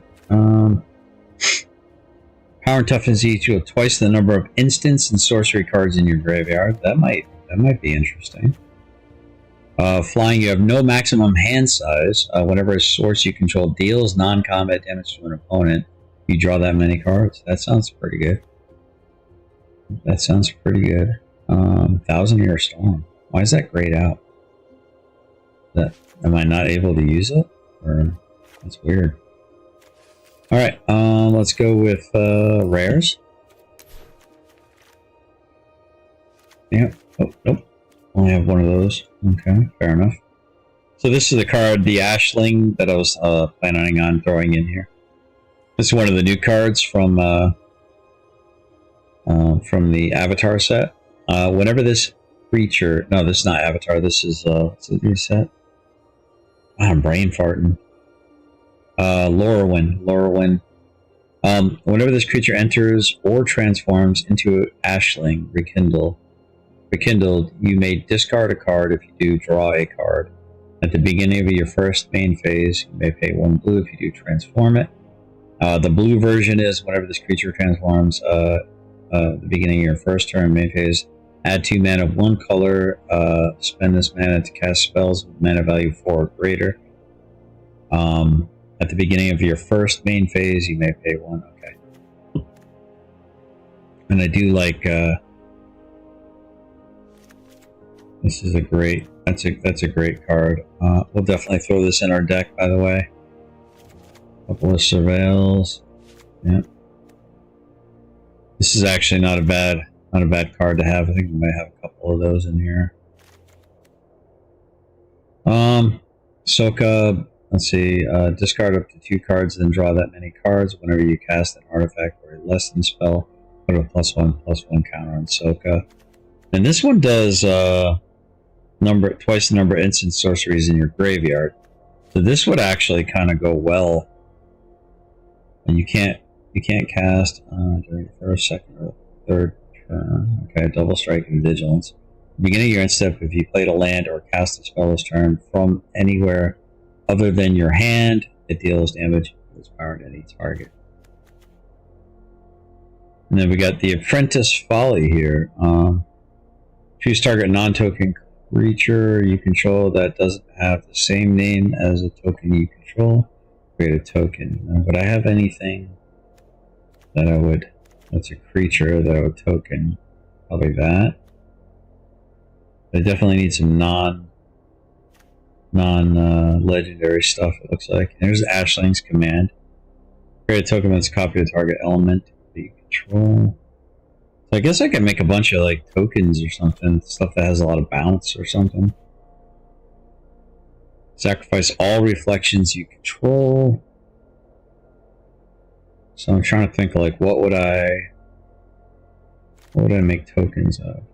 Power and toughness equal twice the number of instants and sorcery cards in your graveyard. That might be interesting. Flying, you have no maximum hand size. Whenever a source you control deals non-combat damage to an opponent, you draw that many cards. That sounds pretty good. That sounds pretty good. 1,000-Year Storm. Why is that grayed out? Am I not able to use it? Or that's weird. All right, let's go with rares. Yep. Oh, nope. Only have one of those. Okay, fair enough. So this is the card, the Ashling, that I was planning on throwing in here. This is one of the new cards from the Avatar set. Whenever this creature, no, this is not Avatar. This is what's the new set? I'm brain farting. Lorwyn. Whenever this creature enters or transforms into Ashling, rekindled, you may discard a card. If you do, draw a card. At the beginning of your first main phase, you may pay 1 blue. If you do, transform it. The blue version is whenever this creature transforms, the beginning of your first turn, main phase, add 2 mana of 1 color, spend this mana to cast spells with mana value 4 or greater. At the beginning of your first main phase, you may pay 1. Okay. And I do like, this is a great, that's a great card. We'll definitely throw this in our deck, by the way. Couple of surveils. Yep. This is actually not a bad card to have. I think we might have a couple of those in here. Soka, let's see, discard up to 2 cards, then draw that many cards. Whenever you cast an artifact or a lesson spell, put a +1/+1 counter on Soka. And this one does twice the number of instant sorceries in your graveyard. So this would actually kind of go well. And you can't cast during the first, second, or third turn. Okay, double strike and vigilance. Beginning of your end step, if you played a land or cast a spell this turn from anywhere other than your hand, it deals damage with its power to any target. And then we got the Apprentice Folly here. Choose target non-token creature you control that doesn't have the same name as a token you control. Create a token. Would I have anything that I would, that's a creature that I would token? Probably that. I definitely need some non-legendary stuff, it looks like. And there's Ashling's Command. Create a token that's a copy of the target element that you control. So I guess I can make a bunch of like tokens or something, stuff that has a lot of bounce or something. Sacrifice all reflections you control. So I'm trying to think of like what would I make tokens of?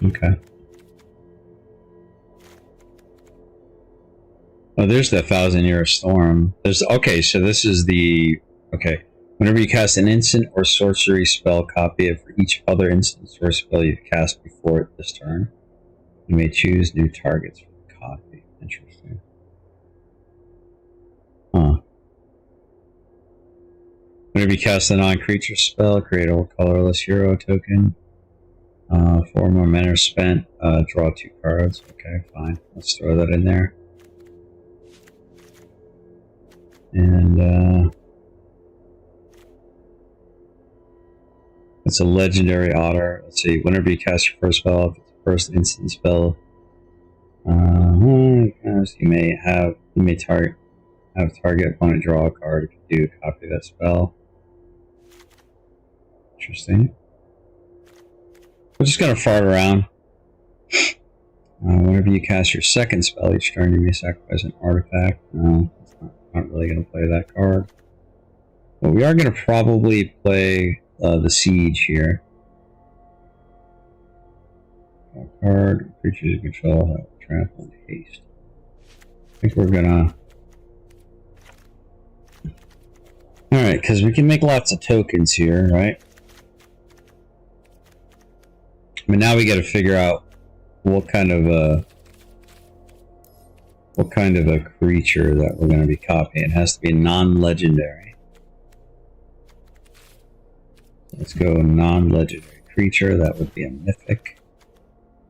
Okay. Oh, there's the 1,000-Year Storm. Okay, so this is the, okay. Whenever you cast an instant or sorcery spell, copy it for each other instant or spell you've cast before it this turn. You may choose new targets for the copy. Interesting. Huh. Whenever you cast a non-creature spell, create a colorless hero token. 4 more mana spent. Draw 2 cards. Okay, fine. Let's throw that in there. And it's a legendary otter. Let's see. Whenever you cast your first spell, if it's the first instant spell, you may target opponent draw a card. If you do, copy that spell. Interesting. We're just gonna fart around. Whenever you cast your second spell each turn, you may sacrifice an artifact. No, it's not really gonna play that card. But we are gonna probably play the Siege here. Card, creatures you control have trample, and haste. I think we're gonna... Alright, because we can make lots of tokens here, right? I mean, now we gotta figure out what kind of a creature that we're gonna be copying. It has to be non-legendary. Let's go non-legendary creature. That would be a mythic. I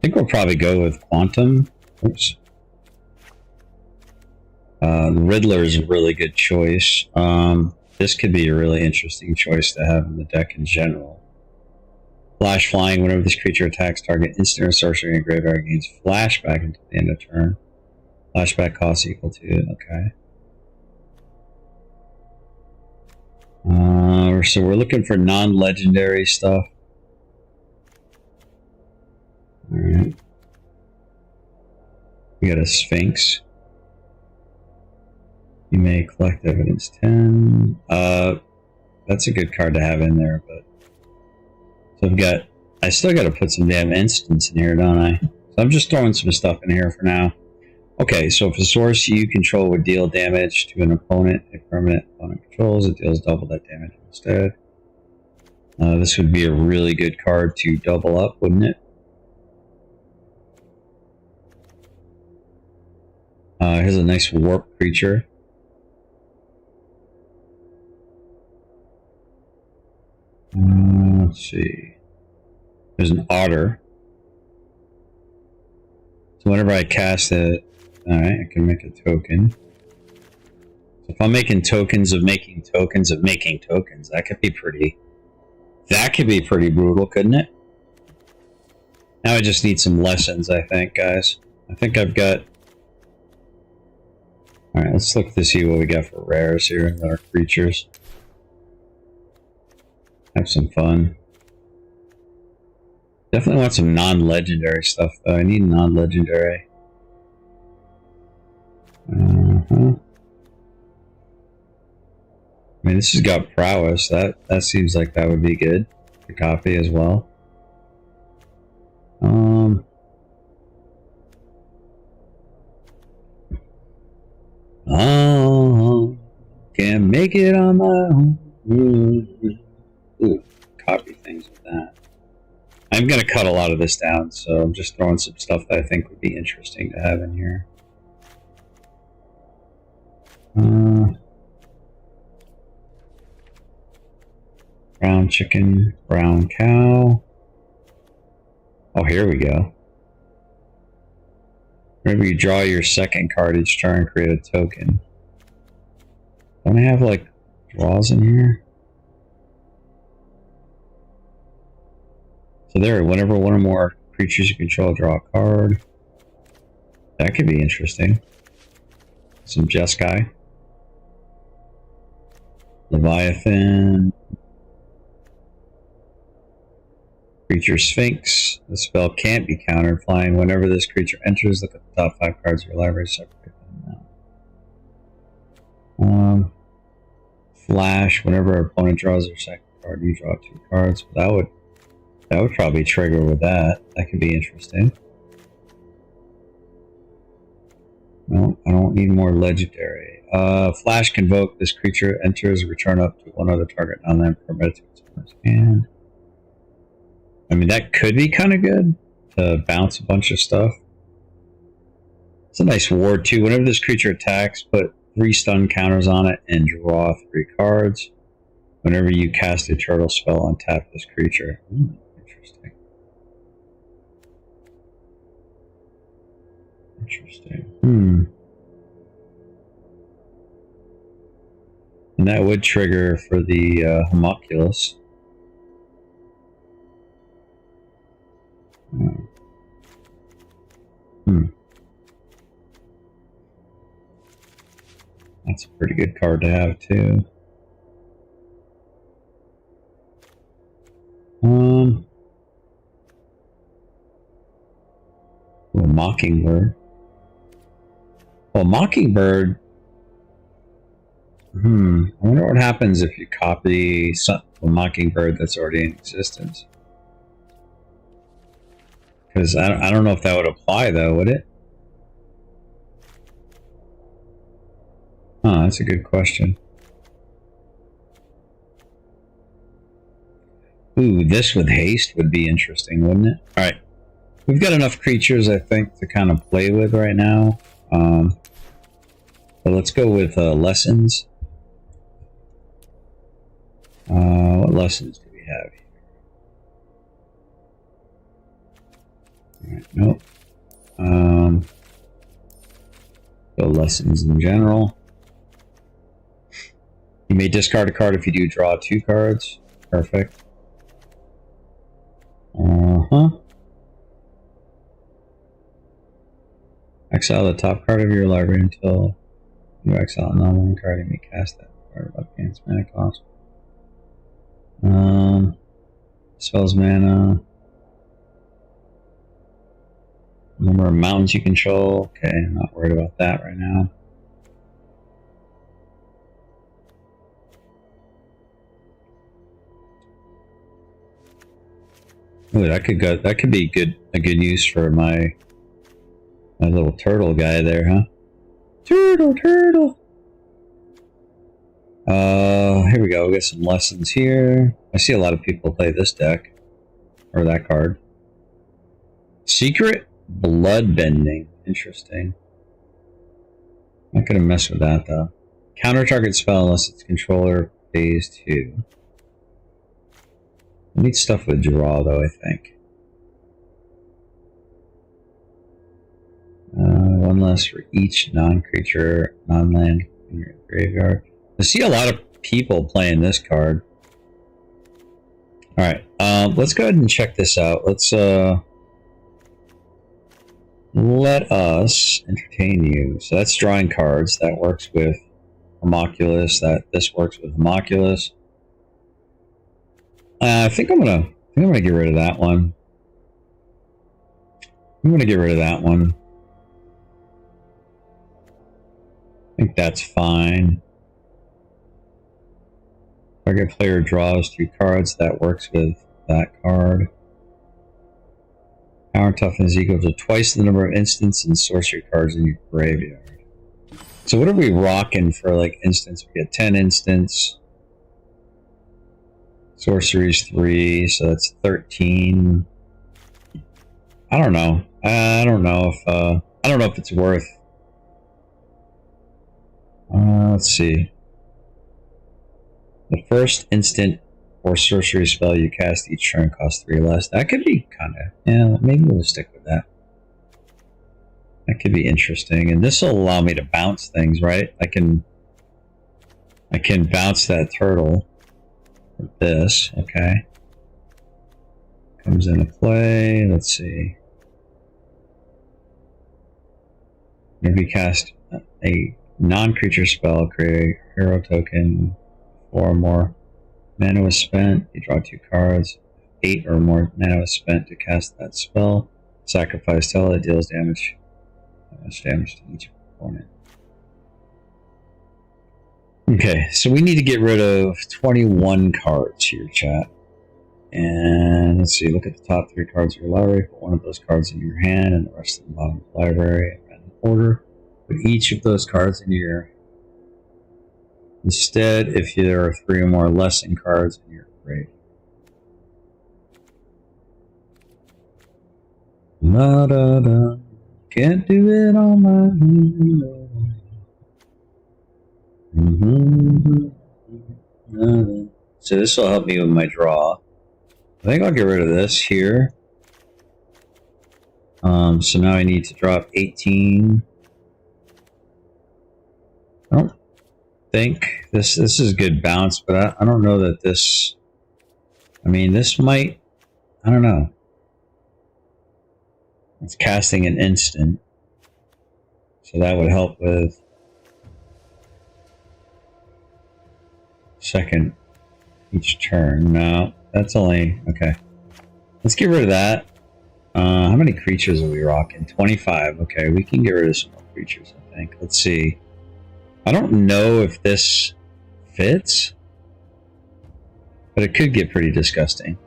think we'll probably go with Quantum. Oops. The Riddler is a really good choice. This could be a really interesting choice to have in the deck in general. Flash flying. Whenever this creature attacks target, instant or sorcery in graveyard gains flashback until the end of turn. Flashback cost equal to it. Okay. So we're looking for non-legendary stuff. Alright. We got a Sphinx. You may collect evidence 10. That's a good card to have in there, but so I still got to put some damn instants in here, don't I? So I'm just throwing some stuff in here for now. Okay, so if a source you control would deal damage to an opponent, a permanent opponent controls, it deals double that damage instead. This would be a really good card to double up, wouldn't it? Here's a nice warp creature. Let's see. There's an otter. So whenever I cast it, alright, I can make a token. So if I'm making tokens of making tokens of making tokens, that could be pretty brutal, couldn't it? Now I just need some lessons, I think, guys. I think I've got... Alright, let's look to see what we got for rares here in our creatures. Have some fun. Definitely want some non-legendary stuff, though. I need non-legendary. I mean, this has got prowess. That seems like that would be good to copy as well. Oh, can't make it on my own. Ooh, copy things with that. I'm going to cut a lot of this down, so I'm just throwing some stuff that I think would be interesting to have in here. Brown chicken, brown cow. Oh, here we go. Remember, you draw your second card each turn, create a token. Don't I have, like, draws in here? So there, whenever one or more creatures you control draw a card. That could be interesting. Some Jeskai. Leviathan. Creature Sphinx. The spell can't be countered. Flying. Whenever this creature enters, look at the top 5 cards of your library. Separate them now. Flash. Whenever an opponent draws their second card, you draw 2 cards. That would probably trigger with that. That could be interesting. No, I don't need more legendary. Flash Convoke. This creature enters, return up to one other target non-land permitted to its owner's hand. I mean, that could be kind of good to bounce a bunch of stuff. It's a nice ward too. Whenever this creature attacks, put 3 stun counters on it and draw 3 cards. Whenever you cast a turtle spell, untap this creature. Interesting. Interesting. And that would trigger for the homunculus. That's a pretty good card to have too. A Mockingbird. Well, Mockingbird. I wonder what happens if you copy a Mockingbird that's already in existence. Because I don't know if that would apply though, would it? that's a good question. Ooh, this with haste would be interesting, wouldn't it? Alright. We've got enough creatures, I think, to kind of play with right now. But let's go with lessons. What lessons do we have here? Alright, nope. So lessons in general. You may discard a card if you do draw 2 cards. Perfect. Exile the top card of your library until you exile a non-one card. You may cast that card up against mana cost. Spells mana. Number of mountains you control. Okay, I'm not worried about that right now. Ooh, that could be a good use for my little turtle guy there, huh? Turtle. Here we go. We got some lessons here. I see a lot of people play this deck or that card. Secret Bloodbending. Interesting. Not gonna mess with that though. Counter target spell unless it's controller phase 2. I need stuff with draw though, I think. One less for each non-creature, non-land in your graveyard. I see a lot of people playing this card. Alright, let's go ahead and check this out. Let us entertain you. So that's drawing cards. That works with Homunculus. This works with Homunculus. I think I'm gonna get rid of that one. I'm gonna get rid of that one. I think that's fine. Target player draws 2 cards. That works with that card. Power toughness equal to twice the number of instants and sorcery cards in your graveyard. So what are we rocking for like instants? We get 10 instants. Sorcery's 3, so that's 13. I don't know. I don't know if it's worth. Let's see. The first instant or sorcery spell you cast each turn costs 3 less. That could be kind of, yeah, maybe we'll stick with that. That could be interesting. And this will allow me to bounce things, right? I can bounce that turtle with this, okay. Comes into play, let's see. Maybe cast a non-creature spell, create a hero token, 4 or more. Mana was spent, you draw 2 cards. 8 or more mana was spent to cast that spell. Sacrifice till it deals damage. Damage to each opponent. Okay, so we need to get rid of 21 cards here, chat. And let's see, look at the top 3 cards of your library. Put one of those cards in your hand and the rest in the bottom of the library in random order. Put each of those cards into your. Instead, if there are 3 or more lesson cards in your grave. La da da. Can't do it on my own. So this will help me with my draw. I think I'll get rid of this here. So now I need to drop 18. I don't think this is good bounce, but I don't know that this. I mean, this might. I don't know. It's casting an instant, so that would help with second each turn. No, that's only okay. Let's get rid of that. How many creatures are we rocking? 25. Okay, we can get rid of some more creatures, I think. Let's see. I don't know if this fits, but it could get pretty disgusting.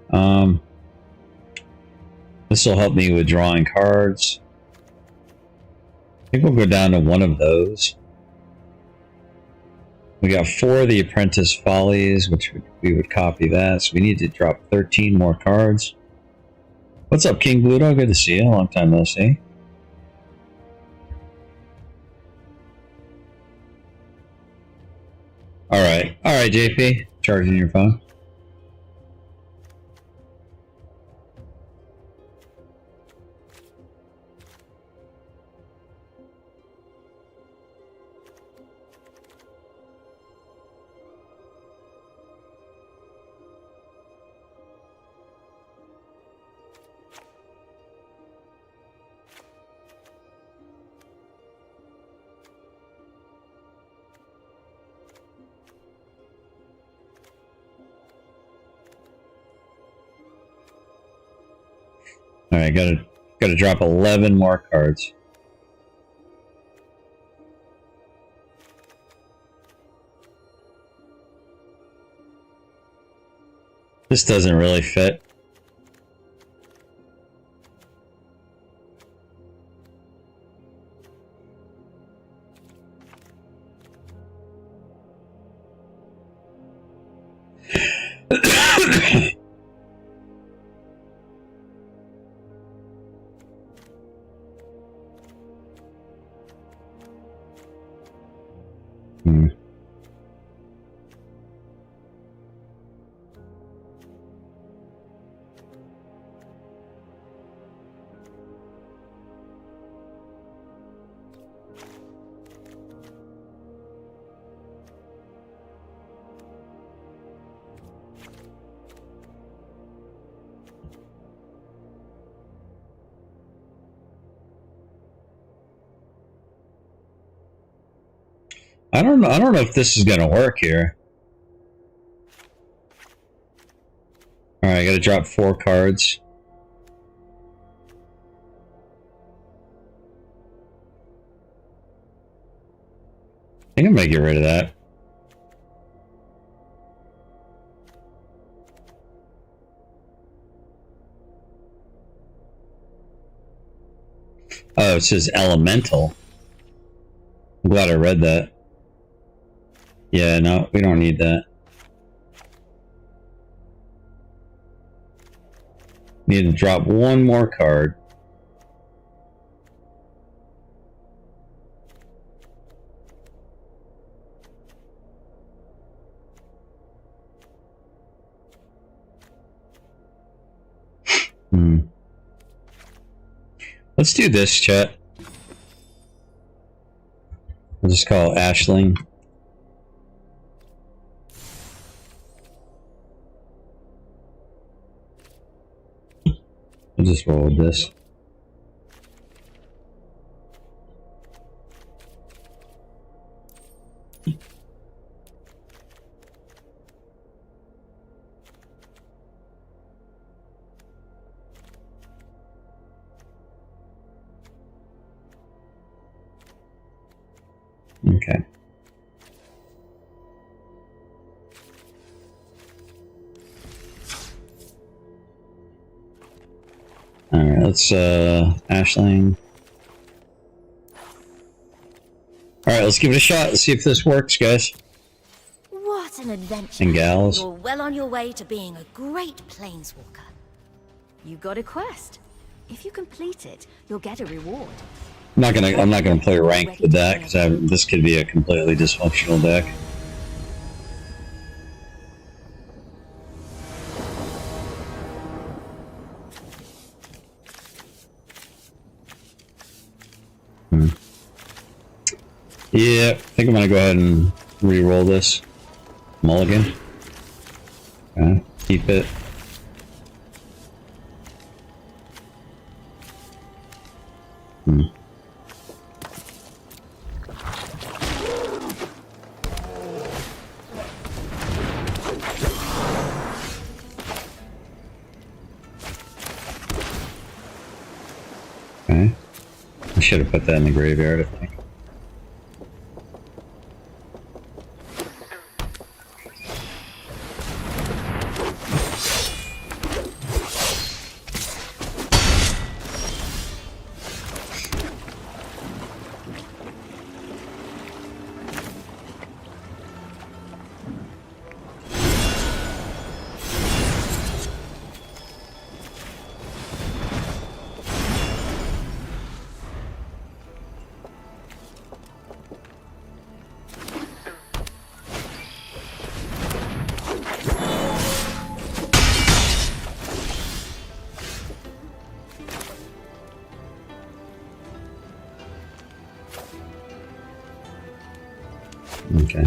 This will help me with drawing cards. I think we'll go down to one of those. We got 4 of the Apprentice Follies, which we would copy that. So we need to drop 13 more cards. What's up, King Bluto? Good to see you. Long time no see. Alright, JP. Charging your phone. Alright, gotta drop 11 more cards. This doesn't really fit. I don't know if this is gonna work here. Alright, I gotta drop 4 cards. I think I'm gonna get rid of that. Oh, it says elemental. I'm glad I read that. Yeah, no, we don't need that. Need to drop 1 more card. Let's do this, chat. We'll just call it Ashling. I'll just roll with this. Okay. Alright, let's Ashling. Alright, let's give it a shot. Let's see if this works, guys. What an adventure. And gals. You're well on your way to being a great planeswalker. You got a quest. If you complete it, you'll get a reward. I'm not gonna play ranked with that because this could be a completely dysfunctional deck. Yeah, I think I'm gonna go ahead and re-roll this. Mulligan. Okay, keep it. Okay. I should have put that in the graveyard, I think. Okay.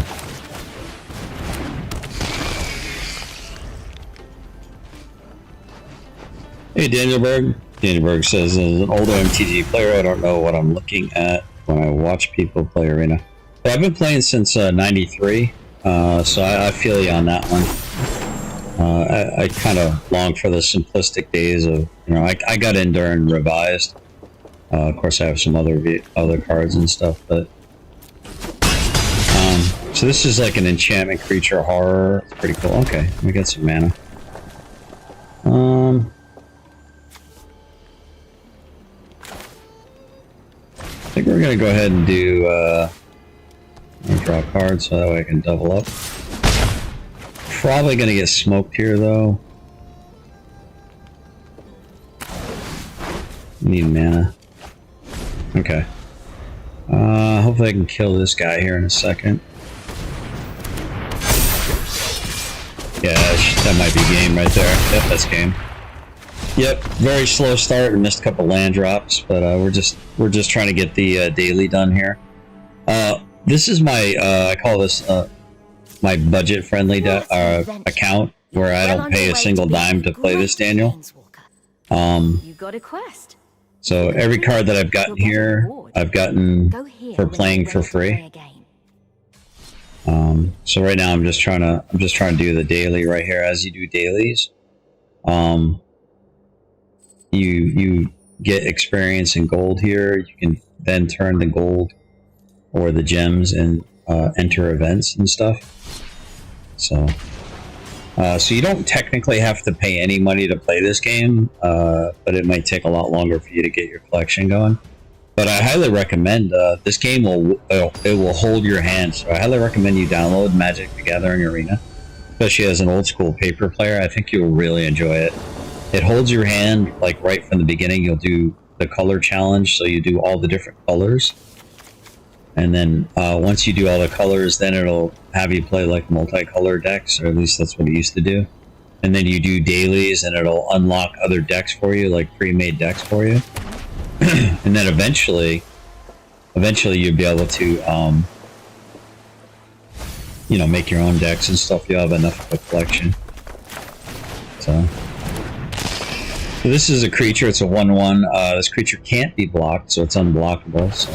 Hey, Daniel Berg. Daniel Berg says, as an older MTG player, I don't know what I'm looking at when I watch people play Arena. But I've been playing since 93, so I feel you on that one. I kind of long for the simplistic days of, I got in during Revised. Of course, I have some other cards and stuff, but so this is like an enchantment creature horror. It's pretty cool. Okay, we got some mana. I think we're gonna go ahead and do draw a card so that way I can double up. Probably gonna get smoked here though. Need mana. Okay. Hopefully I can kill this guy here in a second. Yeah, that might be game right there. Yep, that's game. Yep, very slow start and missed a couple land drops, but we're just trying to get the daily done here. This is my I call this my budget-friendly account where I don't pay a single dime to play this, Daniel. You got a quest. So every card that I've gotten here, I've gotten for playing for free. So right now I'm just trying to do the daily right here. As you do dailies, you get experience in gold here. You can then turn the gold or the gems and enter events and stuff. So you don't technically have to pay any money to play this game, but it might take a lot longer for you to get your collection going. But I highly recommend this game will hold your hand. So I highly recommend you download Magic the Gathering Arena, especially as an old school paper player. I think you'll really enjoy it. It holds your hand like right from the beginning. You'll do the color challenge, so you do all the different colors, and then once you do all the colors, then it'll have you play like multicolor decks, or at least that's what it used to do. And then you do dailies, and it'll unlock other decks for you, like pre-made decks for you. And then eventually you'll be able to, make your own decks and stuff. You'll have enough of a collection. So this is a creature. It's a 1/1. This creature can't be blocked, so it's unblockable. So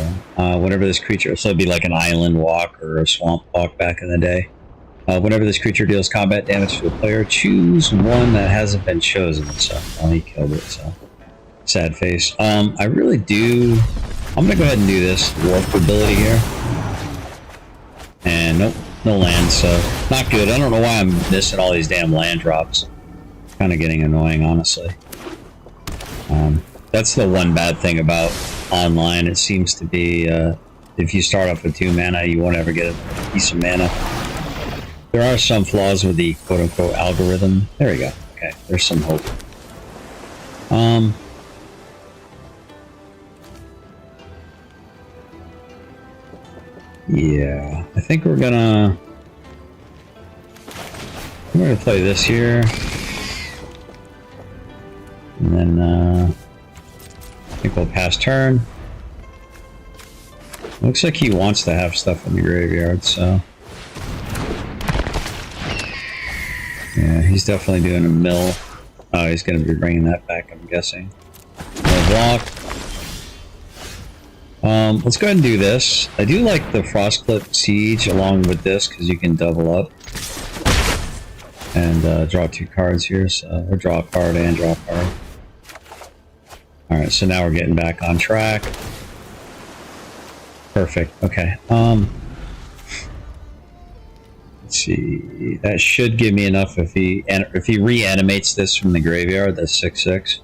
whenever this creature, so it'd be like an island walk or a swamp walk back in the day. Whenever this creature deals combat damage to a player, choose one that hasn't been chosen. So he killed it. So. Sad face. I really do. I'm gonna go ahead and do this warp ability here. And nope, no land, so not good. I don't know why I'm missing all these damn land drops. Kind of getting annoying, honestly. That's the one bad thing about online. It seems to be if you start off with 2 mana, you won't ever get a piece of mana. There are some flaws with the quote-unquote algorithm. There we go. Okay, there's some hope. Yeah, I think we're gonna play this here, and then I think we'll pass turn. Looks like he wants to have stuff in the graveyard, so yeah, he's definitely doing a mill. Oh, he's gonna be bringing that back, I'm guessing. No block. Let's go ahead and do this. I do like the Frostclip Siege along with this because you can double up and draw 2 cards here. So we'll draw a card and draw a card. Alright, so now we're getting back on track. Perfect. Okay. Let's see. That should give me enough if he reanimates this from the graveyard. That's 6/6.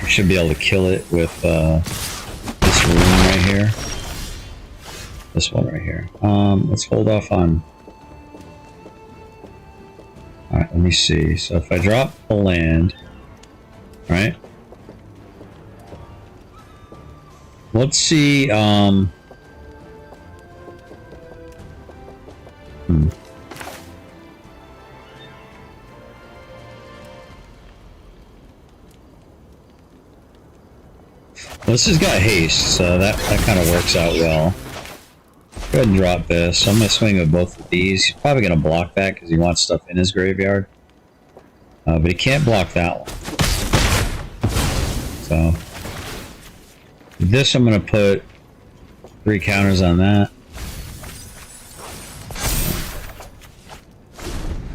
Should be able to kill it with this rune right here. This one right here. Let's hold off on. Alright, let me see. So if I drop a land, right? Let's see. This has got haste, so that kind of works out well. Go ahead and drop this. I'm going to swing with both of these. He's probably going to block that because he wants stuff in his graveyard. But he can't block that one. So, this I'm going to put 3 counters on that.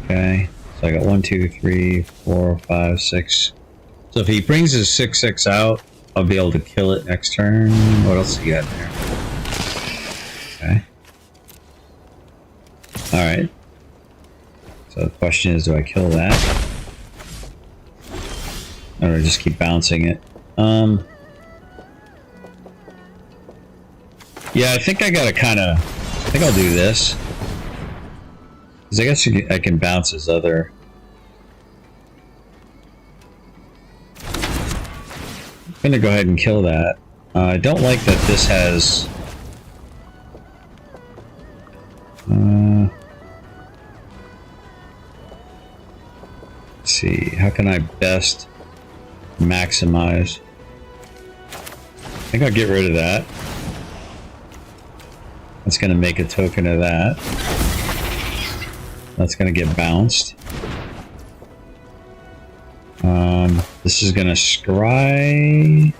Okay, so I got 1, 2, 3, 4, 5, 6. So if he brings his 6/6 out, I'll be able to kill it next turn. What else do you got there? Okay. Alright. So the question is, do I kill that? Or do I just keep bouncing it? Yeah, I think I gotta kinda... I think I'll do this. Because I guess I can bounce his other... I'm gonna go ahead and kill that. I don't like that this has... let's see, how can I best maximize? I think I'll get rid of that. That's gonna make a token of that. That's gonna get bounced. This is gonna scry.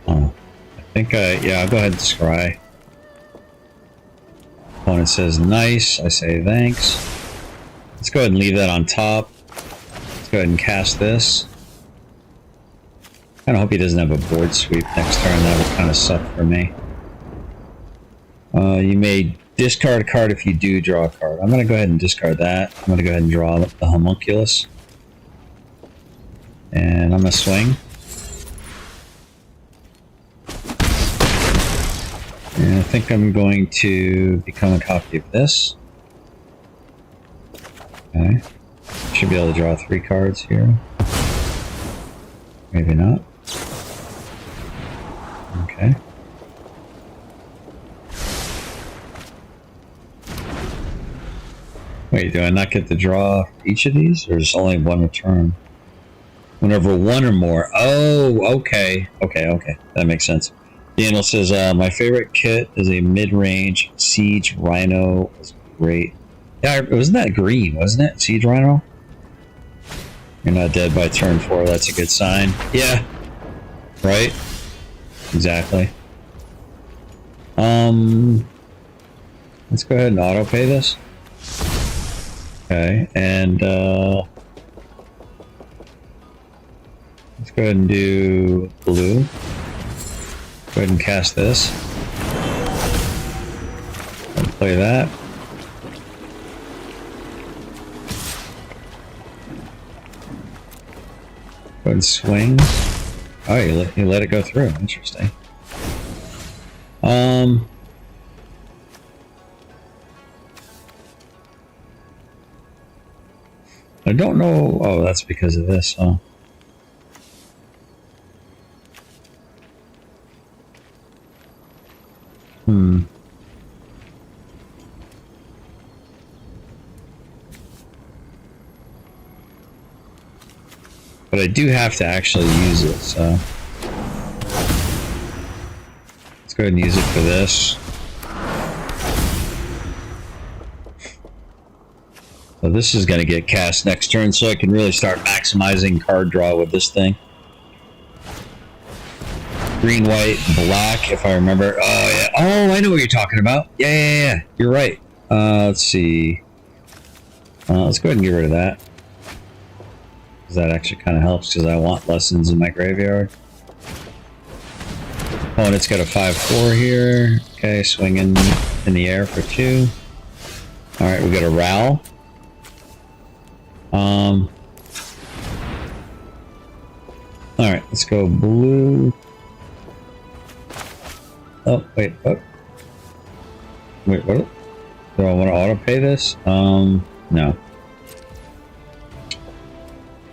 Oh, I think yeah, I'll go ahead and scry. Opponent says nice, I say thanks. Let's go ahead and leave that on top. Let's go ahead and cast this. Kinda hope he doesn't have a board sweep next turn, that would kinda suck for me. You may discard a card if you do draw a card. I'm gonna go ahead and discard that. I'm gonna go ahead and draw the homunculus. And I'm gonna swing. And I think I'm going to become a copy of this. Okay. Should be able to draw 3 cards here. Maybe not. Okay. Wait, do I not get to draw each of these? Or is only one return? Whenever one or more. Oh, okay. Okay. That makes sense. Daniel says, my favorite kit is a mid-range Siege Rhino. It was great. Yeah, wasn't that green, wasn't it? Siege Rhino? You're not dead by turn 4. That's a good sign. Yeah. Right? Exactly. Let's go ahead and auto-pay this. Okay, and let's go ahead and do blue. Go ahead and cast this. And play that. Go ahead and swing. Oh, you let it go through. Interesting. I don't know. Oh, that's because of this, huh? But I do have to actually use it, so let's go ahead and use it for this. So this is going to get cast next turn, so I can really start maximizing card draw with this thing. Green, white, black, if I remember. Oh, yeah. Oh, I know what you're talking about. Yeah. You're right. Let's see. Let's go ahead and get rid of that. Because that actually kind of helps, because I want lessons in my graveyard. Opponent's got a 5/4 here. Okay, swinging in the air for 2. Alright, we got a Ral. Alright, let's go blue. Oh, wait, what? Wait, what? Do I want to auto-pay this? No.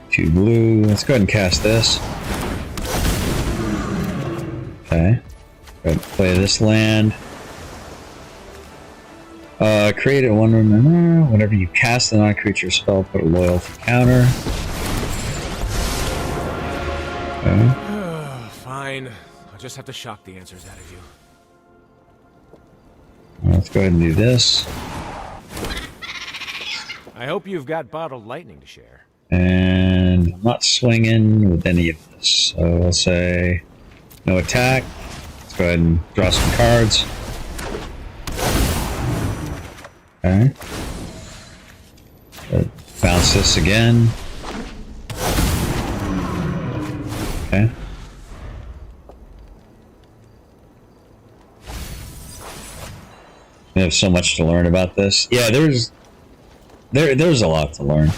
2 blue. Let's go ahead and cast this. Okay. Go ahead and play this land. Create a 1/1. Whenever you cast a non-creature spell, put a loyalty counter. Fine. I'll just have to shock the answers out of you. Let's go ahead and do this. I hope you've got bottled lightning to share. And I'm not swinging with any of this. So we'll say no attack. Let's go ahead and draw some cards. Okay. Bounce this again. Okay. We have so much to learn about this. Yeah, there's a lot to learn.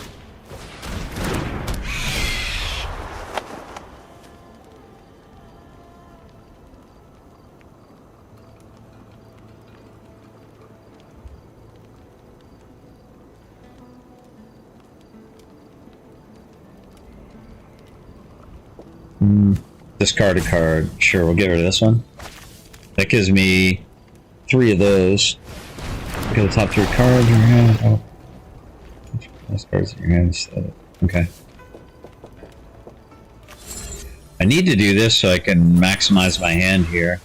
Discard a card. Sure, we'll get rid of this one. That gives me 3 of those. Look at the top 3 cards in your hand. Oh. Those cards in your hand instead. Okay. I need to do this so I can maximize my hand here.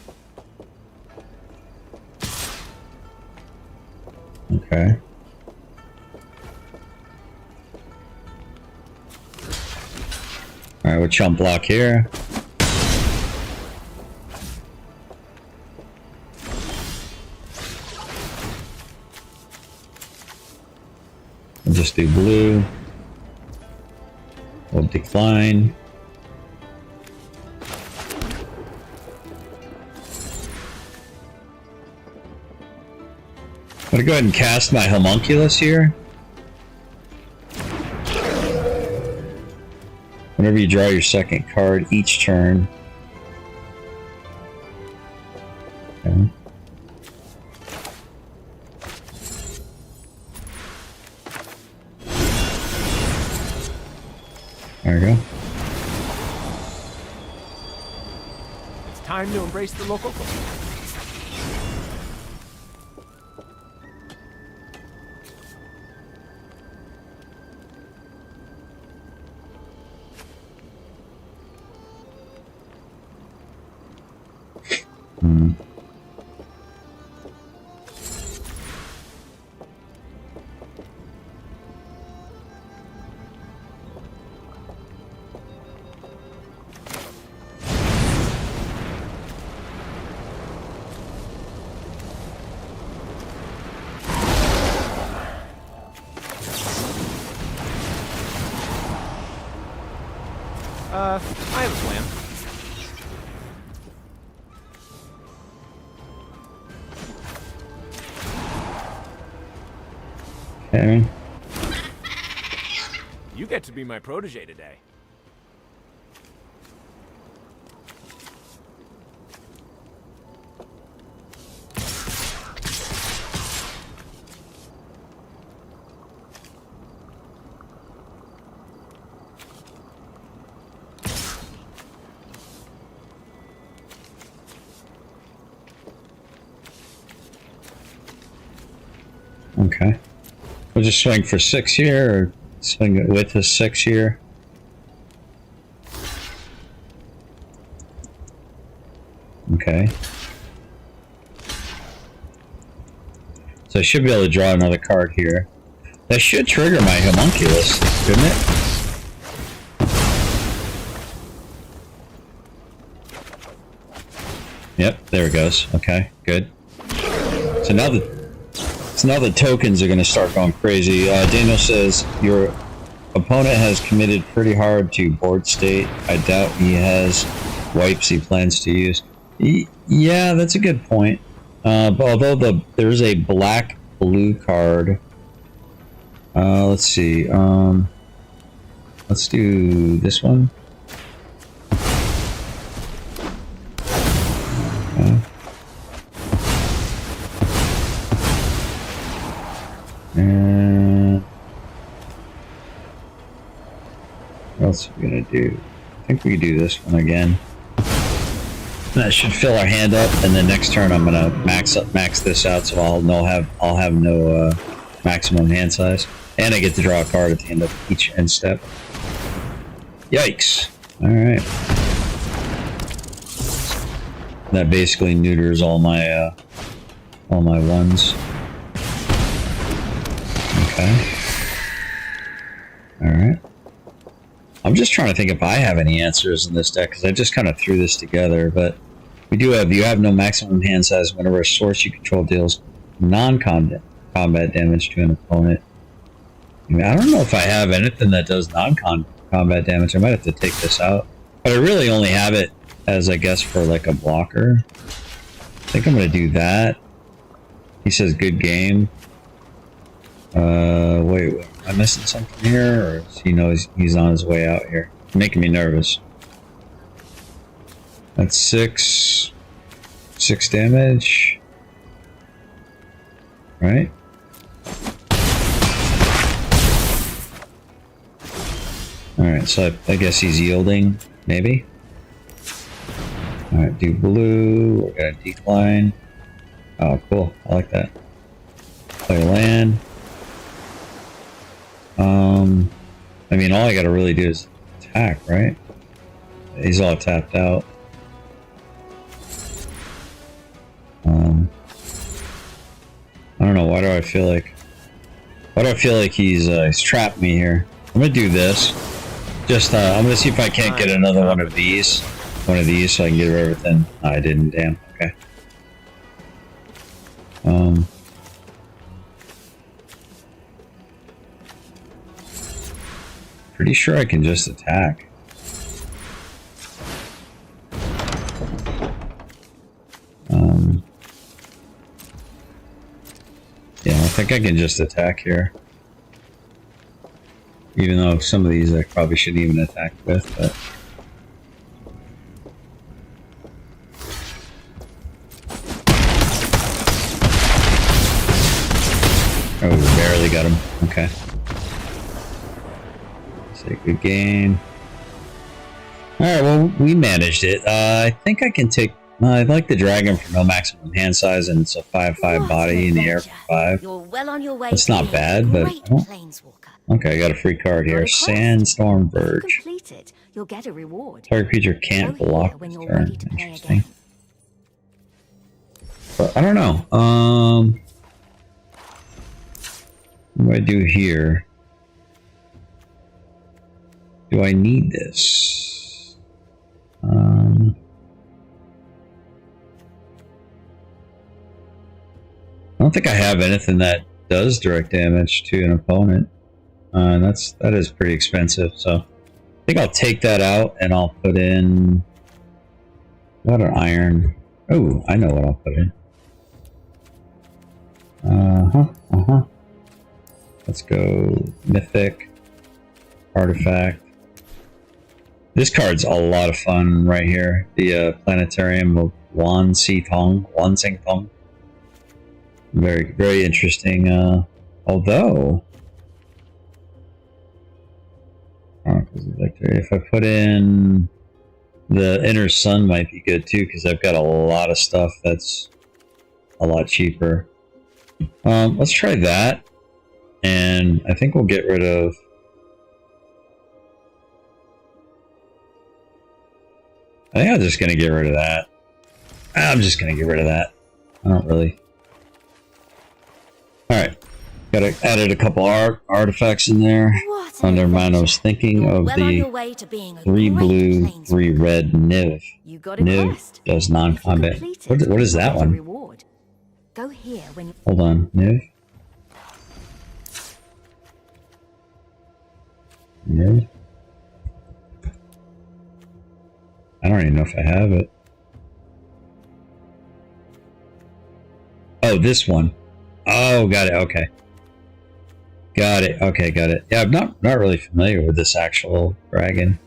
Okay. Alright, we'll chump block here. We'll just do blue. We'll decline. I'm gonna go ahead and cast my homunculus here. Whenever you draw your second card each turn. Okay. There we go. It's time to embrace the local culture. I have a plan. Okay. You get to be my protege today. Okay. We'll just swing for 6 here, or swing it with a 6 here. Okay. So I should be able to draw another card here. That should trigger my homunculus, shouldn't it? Yep, there it goes. Okay, good. So now the tokens are going to start going crazy. Daniel says, your opponent has committed pretty hard to board state. I doubt he has wipes he plans to use. Yeah, that's a good point. But although there's a black-blue card. Let's see. Let's do this one. Okay. And what else are we gonna do? I think we can do this one again. That should fill our hand up, and then next turn I'm gonna max this out, so I'll have no maximum hand size, and I get to draw a card at the end of each end step. Yikes! All right. That basically neuters all my ones. Okay. Alright. I'm just trying to think if I have any answers in this deck, because I just kind of threw this together, but we do have, you have no maximum hand size whenever a source you control deals non-combat damage to an opponent. I mean, I don't know if I have anything that does non-combat damage. I might have to take this out. But I really only have it as, I guess, for like a blocker. I think I'm going to do that. He says good game. Wait, am I missing something here? Or does he know he's on his way out here? Making me nervous. That's 6 damage. Right? Alright, so I guess he's yielding, maybe? Alright, do blue, we're gonna decline. Oh, cool, I like that. Play land. I mean, all I gotta really do is attack, right? He's all tapped out. I don't know, why do I feel like he's trapped me here? I'm gonna do this. Just, I'm gonna see if I can't get another one of these. So I can get rid of everything. Oh, I didn't, damn, okay. Pretty sure I can just attack. Yeah, I think I can just attack here. Even though some of these I probably shouldn't even attack with, but... Oh, we barely got him. Okay. Say good game. Alright, well, we managed it. I think I can take... I like the dragon for no maximum hand size, and it's a 5/5 body in the air for 5. You're well on your way. It's not bad, but... Okay, I got a free card here. Sandstorm Verge. Complete it, you'll get a reward. Target creature can't block this turn. Interesting. But I don't know. What do I do here? Do I need this? I don't think I have anything that does direct damage to an opponent. That is pretty expensive, so I think I'll take that out and I'll put in... What an iron. Oh, I know what I'll put in. Let's go Mythic Artifact. This card's a lot of fun right here. The Planetarium of Wan Sing Tong. Very, very interesting. Although, if I put in the Inner Sun, might be good too, because I've got a lot of stuff that's a lot cheaper. Let's try that, and I think we'll get rid of. I think I'm just gonna get rid of that. I don't really. Alright, added a couple artifacts in there. Under mine, I was thinking of the 3 blue, 3 red Niv. Niv does non-combat. What is that one? Hold on, Niv? Niv? I don't even know if I have it. Oh, this one. Oh, got it. Okay. Got it. Okay, got it. Yeah, I'm not really familiar with this actual dragon.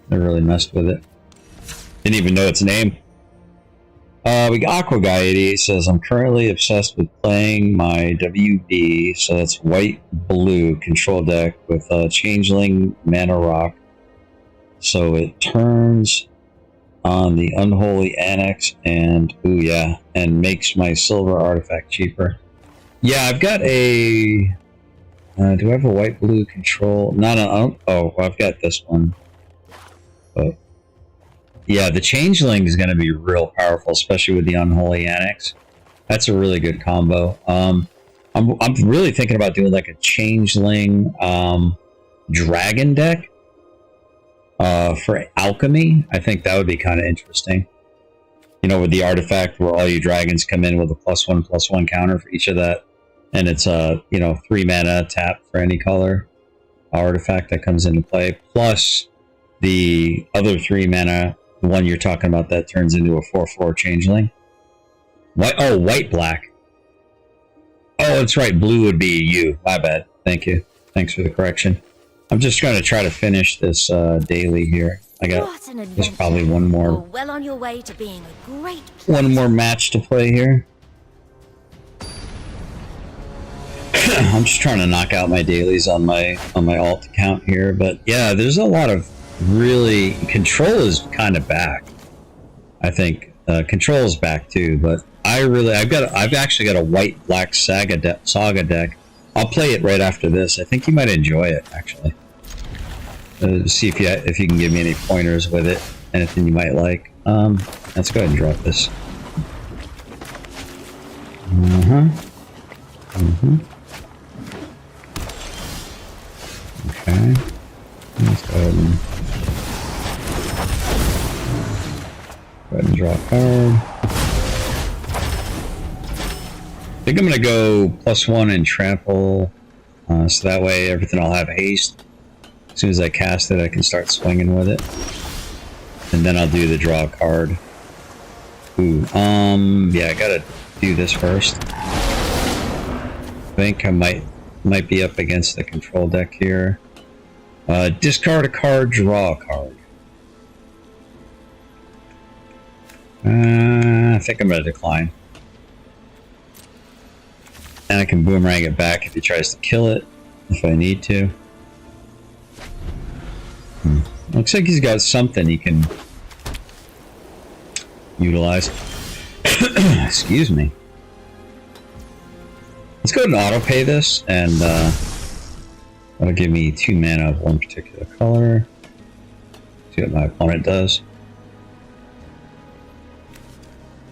Never really messed with it. Didn't even know its name. We got Aqua Guy 88 says, I'm currently obsessed with playing my WB, so that's white-blue control deck with Changeling Mana Rock. So it turns on the Unholy Annex and, ooh yeah, and makes my silver artifact cheaper. Yeah, I've got a... do I have a white-blue control? Oh, I've got this one. But Yeah, the Changeling is going to be real powerful, especially with the Unholy Annex. That's a really good combo. I'm really thinking about doing like a Changeling Dragon deck for Alchemy. I think that would be kind of interesting. You know, with the artifact where all your dragons come in with a +1/+1 counter for each of that. And it's a, 3 mana tap for any color artifact that comes into play. Plus the other 3 mana, the one you're talking about that turns into a 4/4 Changeling. White-black. Oh, that's right. Blue would be you. My bad. Thank you. Thanks for the correction. I'm just going to try to finish this daily here. There's probably one more. You're well on your way to being a great One more match to play here. I'm just trying to knock out my dailies on my alt account here, but yeah, there's a lot of really Control is kind of back. I think Control is back too, but I've actually got a white-black saga deck. I'll play it right after this. I think you might enjoy it actually. See if you can give me any pointers with it, anything you might like. Let's go ahead and drop this. Okay. Let's go ahead and draw a card. I think I'm going to go +1 and trample, so that way everything will have haste. As soon as I cast it, I can start swinging with it. And then I'll do the draw card. Ooh, yeah, I gotta do this first. I think I might be up against the Control deck here. Discard a card, draw a card. I think I'm going to decline. And I can boomerang it back if he tries to kill it, if I need to. Looks like he's got something he can utilize. Excuse me. Let's go ahead and auto-pay this, and that'll give me 2 mana of one particular color. See what my opponent does.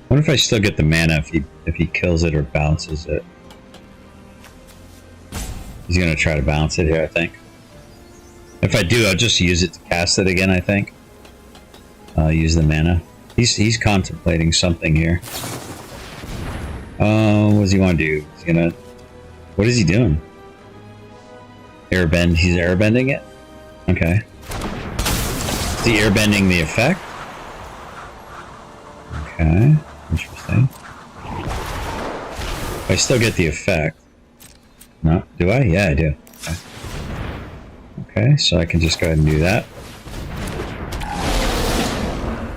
I wonder if I still get the mana if he kills it or bounces it. He's gonna try to bounce it here, I think. If I do, I'll just use it to cast it again, I think. Use the mana. He's contemplating something here. What does he want to do? He's gonna... What is he doing? Airbend. He's airbending it? Okay. Is he airbending the effect? Okay. Interesting. I still get the effect. No? Do I? Yeah, I do. Okay. Okay, so I can just go ahead and do that.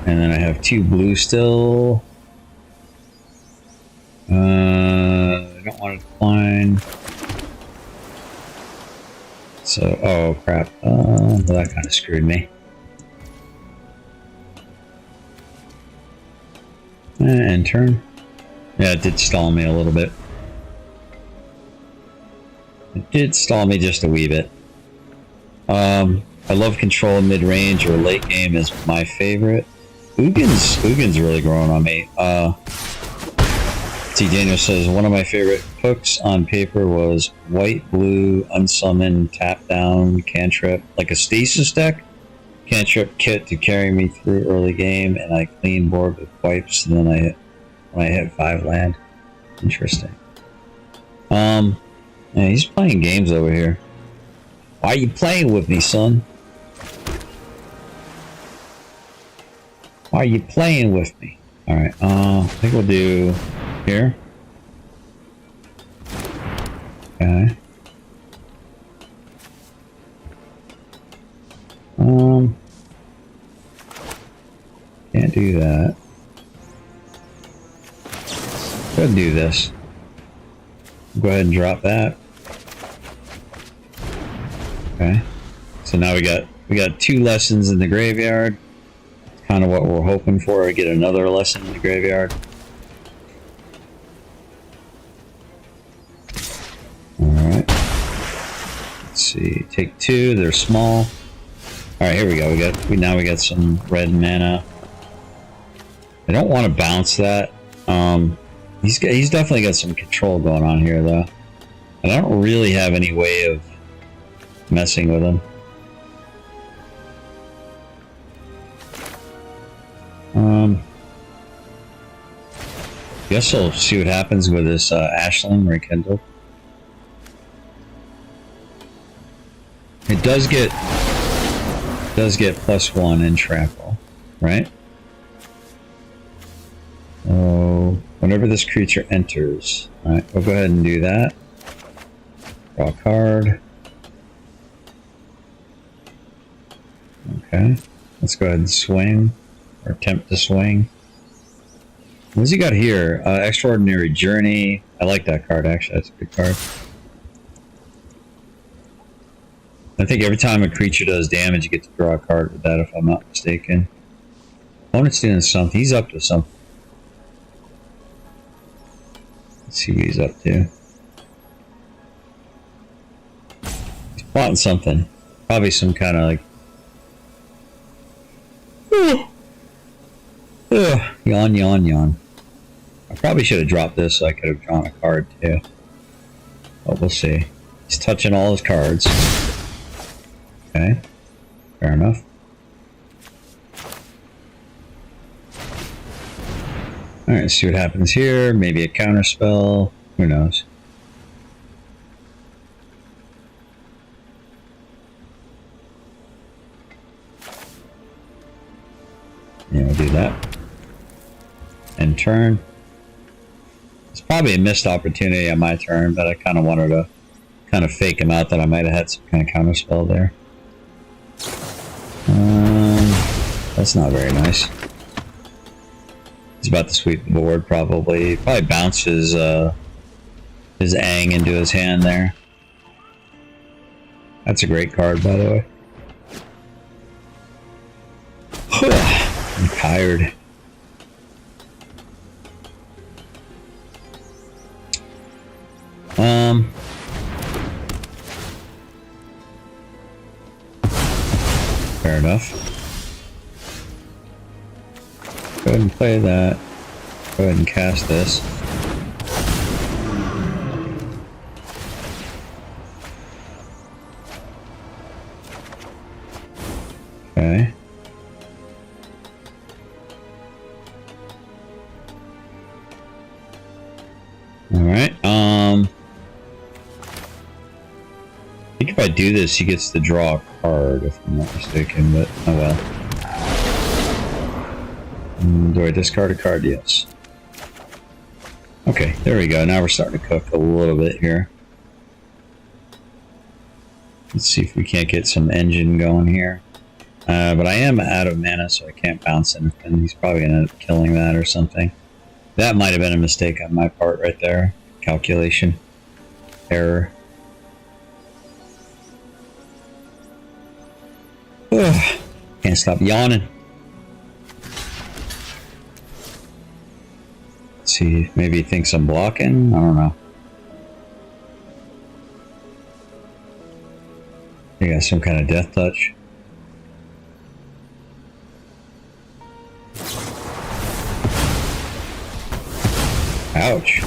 And then I have 2 blue still. I don't want to decline. So, oh crap. Well, that kind of screwed me. And turn. Yeah, it did stall me a little bit. It did stall me just a wee bit. I love Control mid-range or late game is my favorite. Ugin's really growing on me. T. Daniel says, one of my favorite hooks on paper was white, blue, unsummoned, tap down, cantrip, like a stasis deck. Cantrip kit to carry me through early game, and I clean board with wipes, and then when I hit 5 land. Interesting. Yeah, he's playing games over here. Why are you playing with me, son? Why are you playing with me? Alright, I think we'll do here. Okay. Can't do that. Go ahead and do this. Go ahead and drop that. Okay. So now we got 2 lessons in the graveyard. Kind of what we're hoping for. We get another lesson in the graveyard. Alright. Let's see. Take 2, they're small. Alright, here we go. We got some red mana. I don't want to bounce that. He's definitely got some control going on here, though. And I don't really have any way of messing with him. Guess we'll see what happens with this Ashling rekindled. It does get +1 in trample, right? So whenever this creature enters, alright, we'll go ahead and do that. Draw a card. Okay, let's go ahead and swing, or attempt to swing. What's he got here? Extraordinary Journey. I like that card, actually. That's a good card. I think every time a creature does damage, you get to draw a card with that, if I'm not mistaken. Opponent's doing something. He's up to something. Let's see what he's up to. He's plotting something. Probably some kind of like... Yawn, yawn, yawn. I probably should have dropped this so I could have drawn a card too. But we'll see. He's touching all his cards. Okay. Fair enough. Alright, see what happens here. Maybe a counter spell. Who knows? Yeah, we'll do that. And turn. It's probably a missed opportunity on my turn, but I kind of wanted to kind of fake him out that I might have had some kind of counter spell there. That's not very nice. He's about to sweep the board, probably. Probably bounces his Aang into his hand there. That's a great card, by the way. I'm tired. Fair enough. Go ahead and play that. Go ahead and cast this. Okay. Alright, I think if I do this, he gets to draw a card, if I'm not mistaken, but oh well. Do I discard a card? Yes. Okay, there we go. Now we're starting to cook a little bit here. Let's see if we can't get some engine going here. But I am out of mana, so I can't bounce anything. He's probably going to end up killing that or something. That might have been a mistake on my part right there. Calculation. Error. Ugh. Can't stop yawning. Let's see, maybe he thinks I'm blocking? I don't know. He got some kind of death touch. Ouch.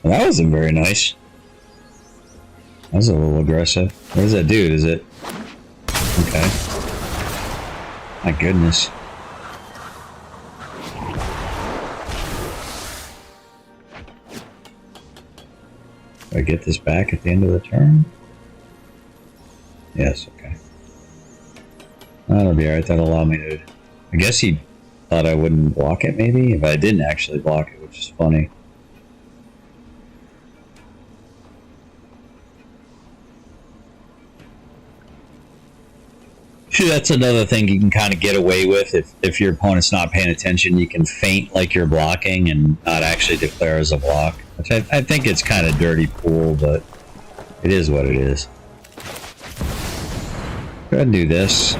Well, that wasn't very nice. That was a little aggressive. What does that do? Is it... Okay. My goodness. Do I get this back at the end of the turn? Yes, okay. That'll be alright. That'll allow me to... I guess he thought I wouldn't block it, maybe? If I didn't actually block it, which is funny. That's another thing you can kind of get away with. If your opponent's not paying attention, you can feint like you're blocking and not actually declare as a block. Which I think it's kind of dirty pool, but it is what it is. Go ahead and do this.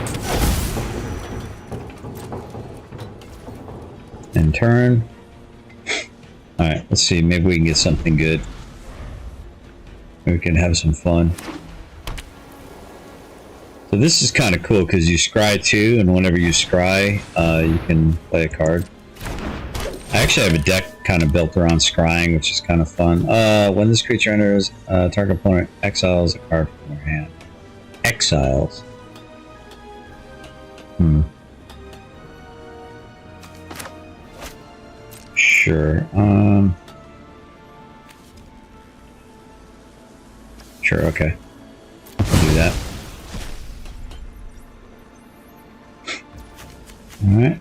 And turn. Alright, let's see. Maybe we can get something good. Maybe we can have some fun. So this is kind of cool because you scry 2, and whenever you scry, you can play a card. actually have a deck kind of built around scrying, which is kind of fun. When this creature enters, target opponent exiles a card from their hand. Exiles. Sure. Sure, okay. I'll do that. Alright.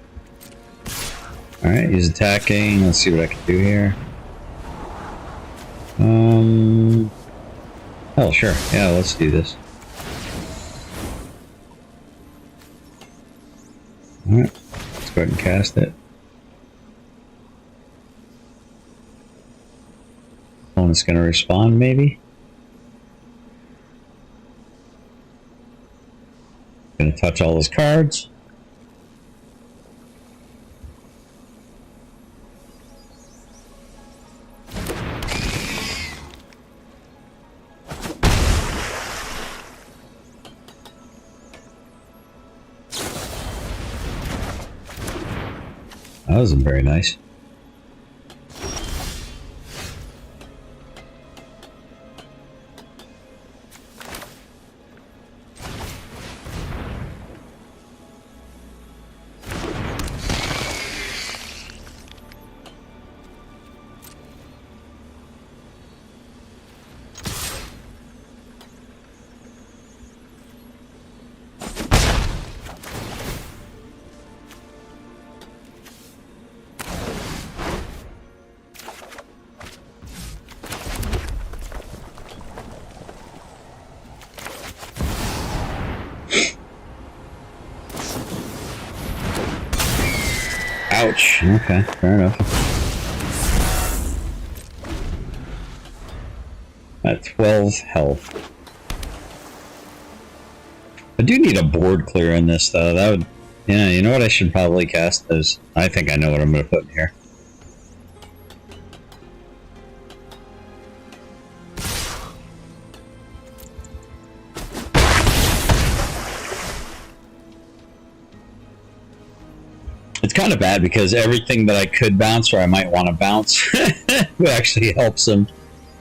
Alright, he's attacking. Let's see what I can do here. Oh, sure. Yeah, let's do this. Alright. Let's go ahead and cast it. Opponent's gonna respond, maybe? Gonna touch all his cards. That wasn't very nice. Ouch. Okay, fair enough. At 12 health. I do need a board clear in this, though. That would... Yeah, you know what I should probably cast those? I think I know what I'm going to put in here. It's kind of bad because everything that I could bounce or I might want to bounce actually helps him.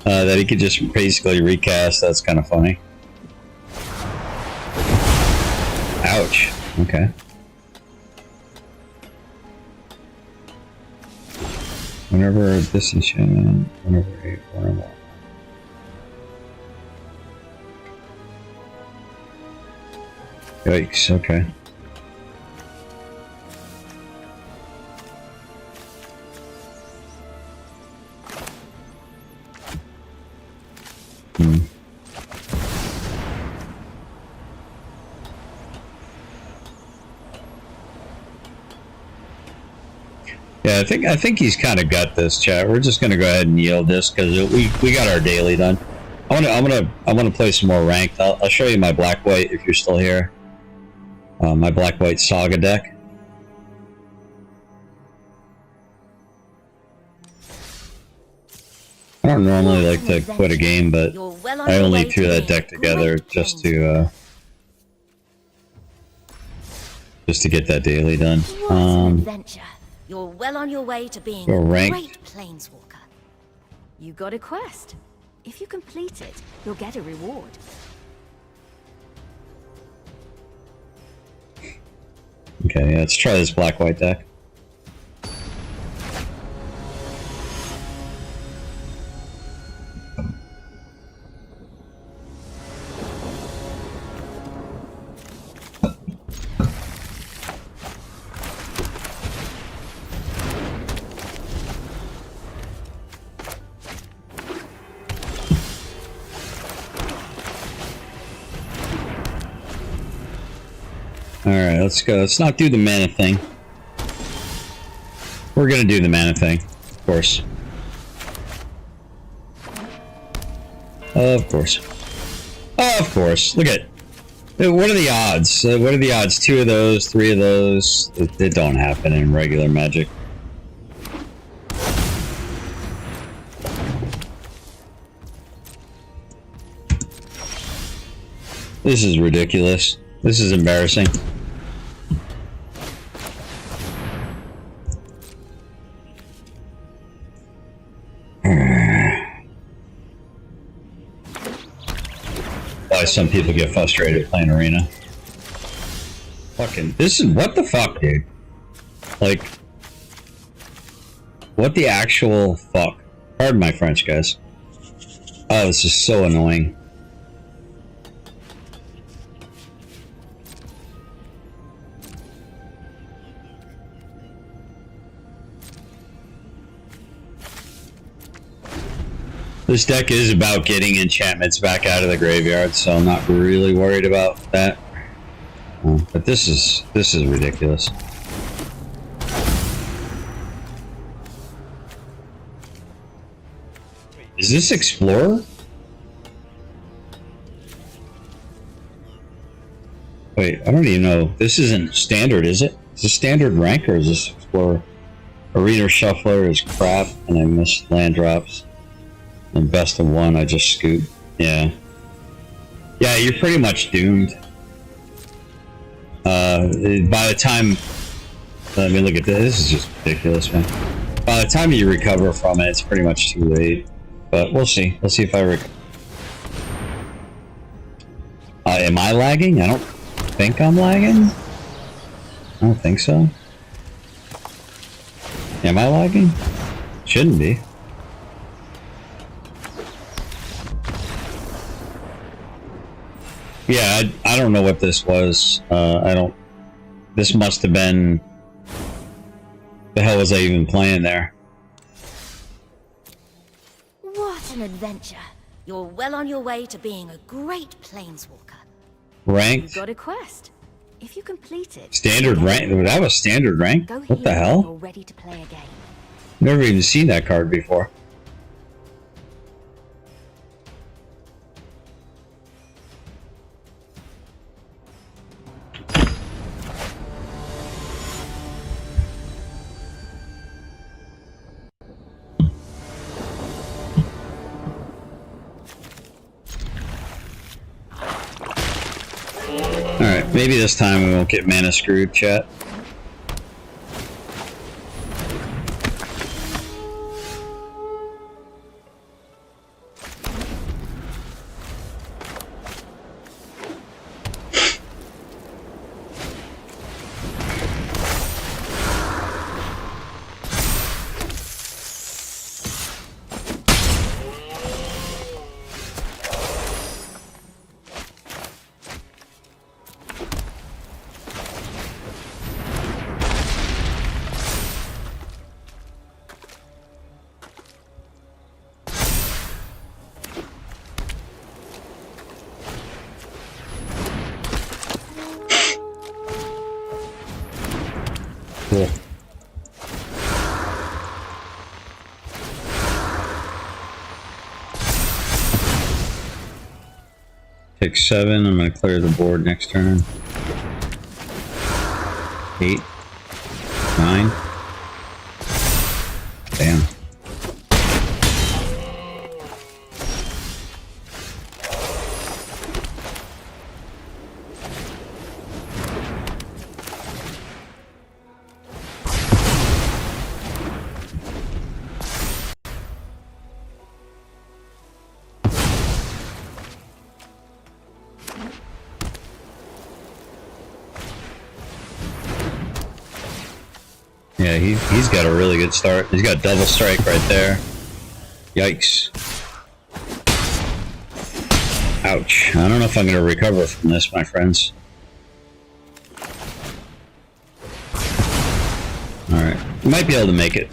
That he could just basically recast. That's kind of funny. Ouch. Okay. Whenever disenchantment, whenever a more. Yikes, okay. Yeah, I think he's kind of got this, chat. We're just gonna go ahead and yield this because we got our daily done. I want to play some more ranked. I'll show you my black white if you're still here. My black white saga deck. I don't normally like to quit a game, but I only threw that deck together just to get that daily done. What an adventure. You're well on your way to being a great planeswalker. You got a quest. If you complete it, you'll get a reward. Okay, yeah, let's try this black-white deck. Alright, let's go. Let's not do the mana thing. We're gonna do the mana thing, of course. Of course. Of course. Look at... What are the odds? What are the odds? 2 of those, 3 of those. It don't happen in regular Magic. This is ridiculous. This is embarrassing. why some people get frustrated playing arena. Fucking, this is, what the fuck, dude? Like, what the actual fuck? Pardon my French, guys. Oh, this is so annoying. This deck is about getting enchantments back out of the graveyard, so I'm not really worried about that. But this is ridiculous. Is this Explorer? Wait, I don't even know. This isn't standard, is it? Is this standard rank or is this Explorer? Arena Shuffler is crap, and I missed land drops. And best of one, I just scooped. Yeah. Yeah, you're pretty much doomed. By the time... Let me look at this. This is just ridiculous, man. By the time you recover from it, it's pretty much too late. But we'll see. We'll see if I recover. Am I lagging? I don't think I'm lagging. I don't think so. Am I lagging? Shouldn't be. Yeah, I don't know what this was. I don't... This must have been... The hell was I even playing there? What an adventure. You're well on your way to being a great planeswalker. Ranked? You've got a quest. If you complete it... Standard rank? That was standard rank? Go What the here hell? when you're ready to play a game. Never even seen that card before. Alright, maybe this time we won't get mana screwed, chat. Cool. Pick 7, I'm going to clear the board next turn. 8. 9. Damn. Yeah, he's got a really good start. He's got double strike right there. Yikes. Ouch. I don't know if I'm going to recover from this, my friends. Alright. Might be able to make it.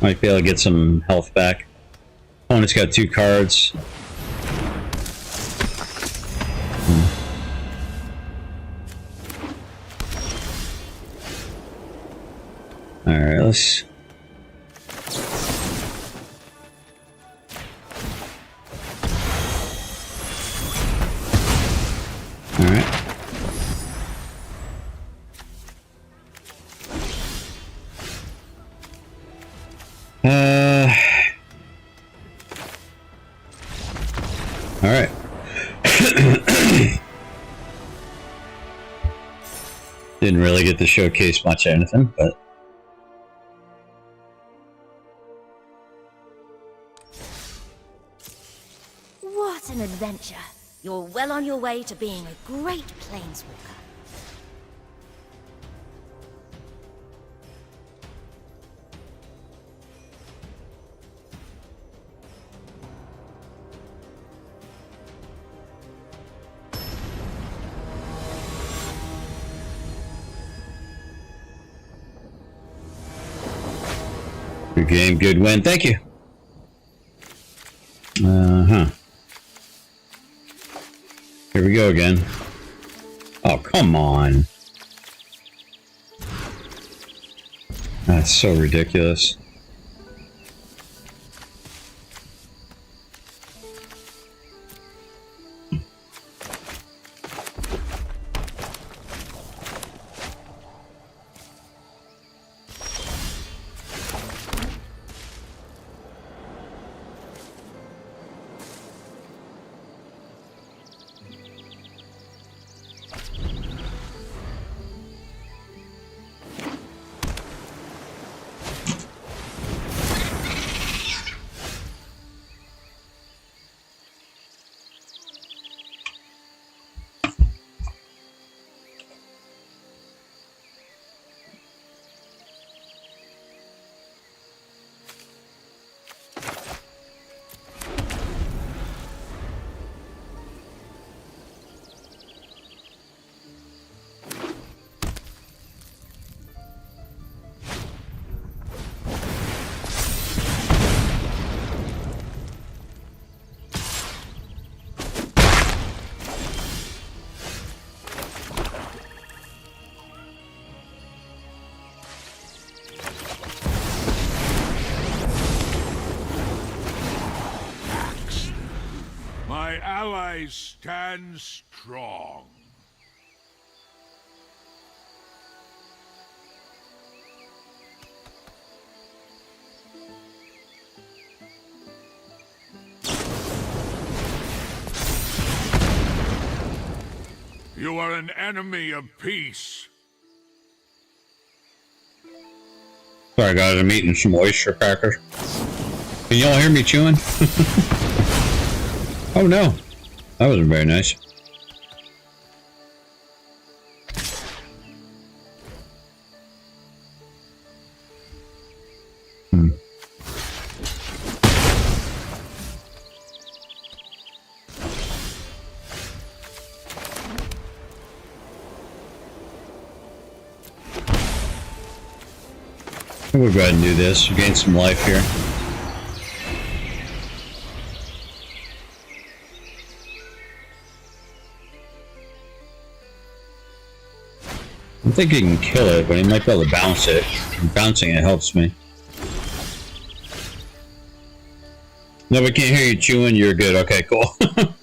Might be able to get some health back. Opponent's got 2 cards. Alright, let's... Alright. Alright. Didn't really get to showcase much of anything, but... What an adventure. You're well on your way to being a great planeswalker. Good game, good win. Thank you. Uh-huh. Here we go again. Oh, come on. That's so ridiculous. My allies stand strong. You are an enemy of peace. Sorry guys, I'm eating some oyster crackers. Can y'all hear me chewing? Oh no, that wasn't very nice. We'll go ahead and do this, gain some life here. I think he can kill it, but he might be able to bounce it. And bouncing it helps me. No, we can't hear you chewing. You're good. Okay, cool. I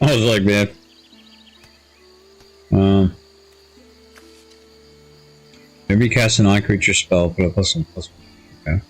was like, man. Maybe cast a non-creature spell, put a +1/+1. Okay.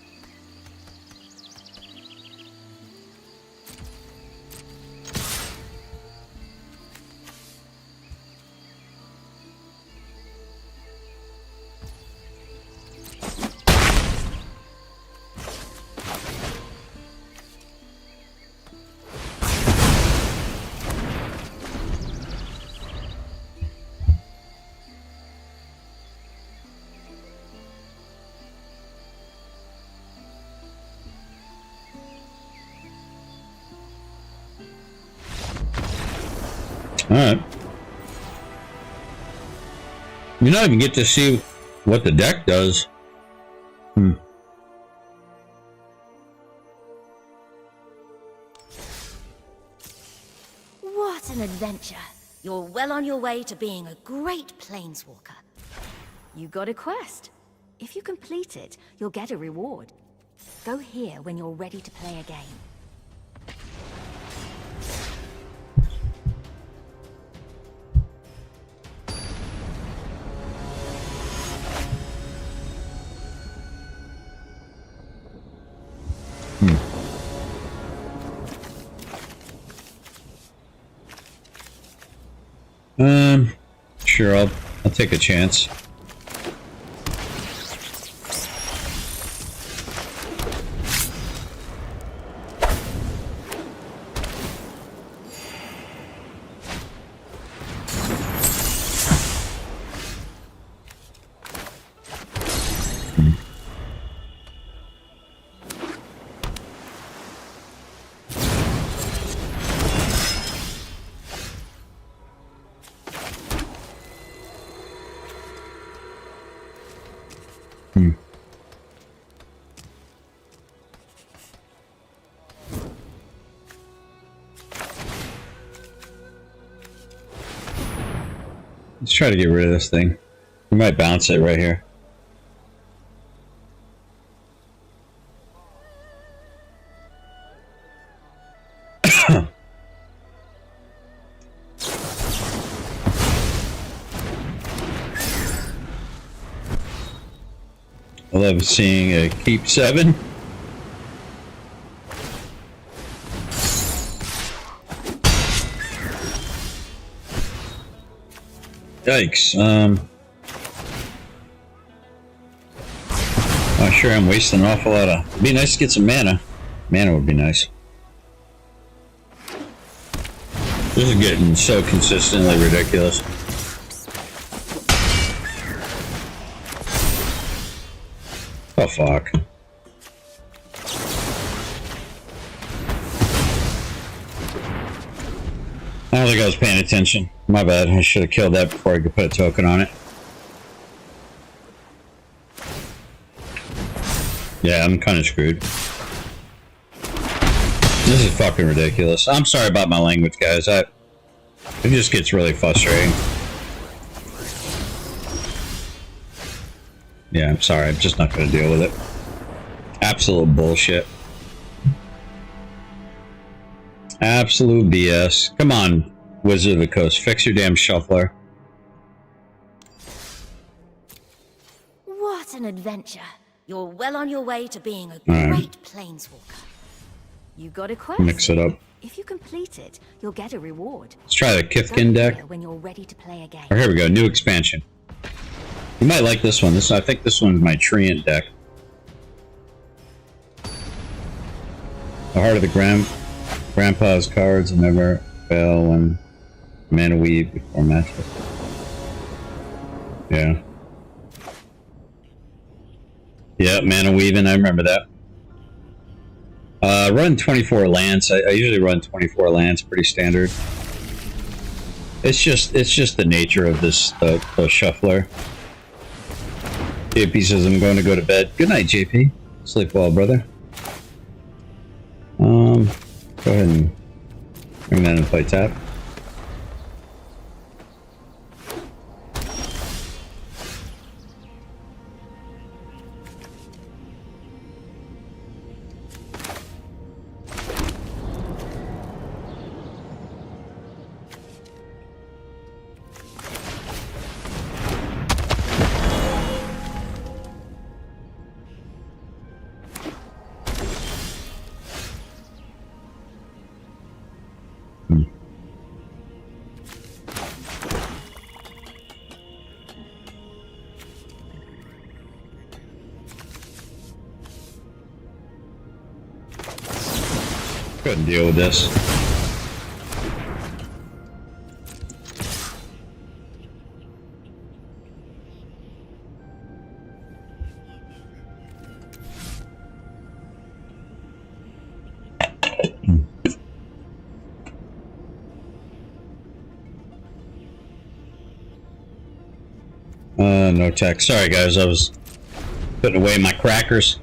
Alright. You don't even get to see what the deck does. What an adventure. You're well on your way to being a great planeswalker. You got a quest. If you complete it, you'll get a reward. Go here when you're ready to play a game. Sure, I'll take a chance. Let's try to get rid of this thing. We might bounce it right here. I love seeing a keep 7. Yikes. I'm sure I'm wasting an awful lot of... It'd be nice to get some mana. Mana would be nice. This is getting so consistently ridiculous. Oh, fuck. I don't think I was paying attention. My bad. I should have killed that before I could put a token on it. Yeah, I'm kind of screwed. This is fucking ridiculous. I'm sorry about my language, guys. It just gets really frustrating. Yeah, I'm sorry. I'm just not going to deal with it. Absolute bullshit. Absolute BS. Come on, Wizard of the Coast. Fix your damn shuffler. What an adventure. You're well on your way to being a great planeswalker. You got a quest. Mix it up. If you complete it, you'll get a reward. Let's try the Kithkin deck. When you're ready to play again. Oh, here we go. New expansion. You might like this one. I think this one's my Treant deck. The Heart of the Grandpa's cards never fail when Mana Weave before matchup. Yeah. Yeah, Mana Weaving, I remember that. Run 24 lands. I usually run 24 lands, pretty standard. It's just the nature of this the shuffler. JP says I'm going to go to bed. Good night, JP. Sleep well, brother. Go ahead and bring that in and play tap. Couldn't deal with this. No text. Sorry guys, I was putting away my crackers.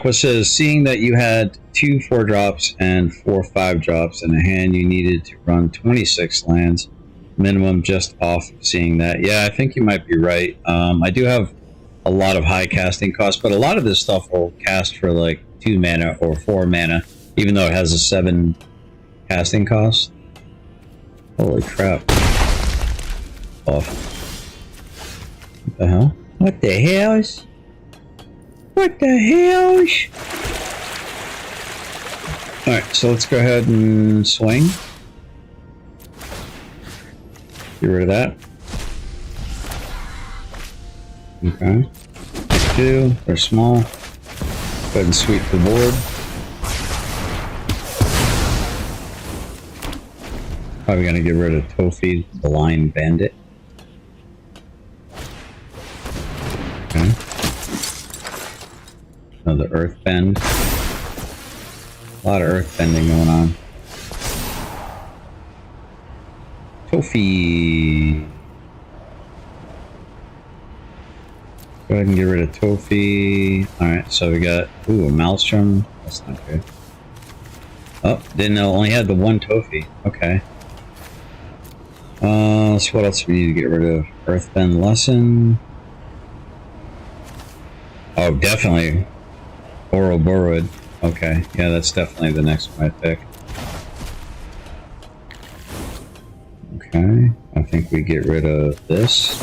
Aqua says, seeing that you had 2 4-drops and 4 5-drops in a hand, you needed to run 26 lands minimum. Just off seeing that. Yeah, I think you might be right. I do have a lot of high casting costs, but a lot of this stuff will cast for like 2 mana or 4 mana, even though it has a 7 casting cost. Holy crap. Off. What the hell? What the hells? What the hells? Alright, so let's go ahead and swing. Get rid of that. Okay. Two, they're small. Go ahead and sweep the board. Probably gonna get rid of Tofi, the Blind Bandit. Okay. Another Earth Bend. A lot of Earth Bending going on. Tofi. Go ahead and get rid of Tofi. Alright, so we got, ooh, a Maelstrom. That's not good. Oh, didn't know, only had the one Tofi. Okay. So what else we need to get rid of? Earthbend Lesson. Oh, definitely. Ouroboros. Okay, yeah, that's definitely the next one I pick. Okay, I think we get rid of this.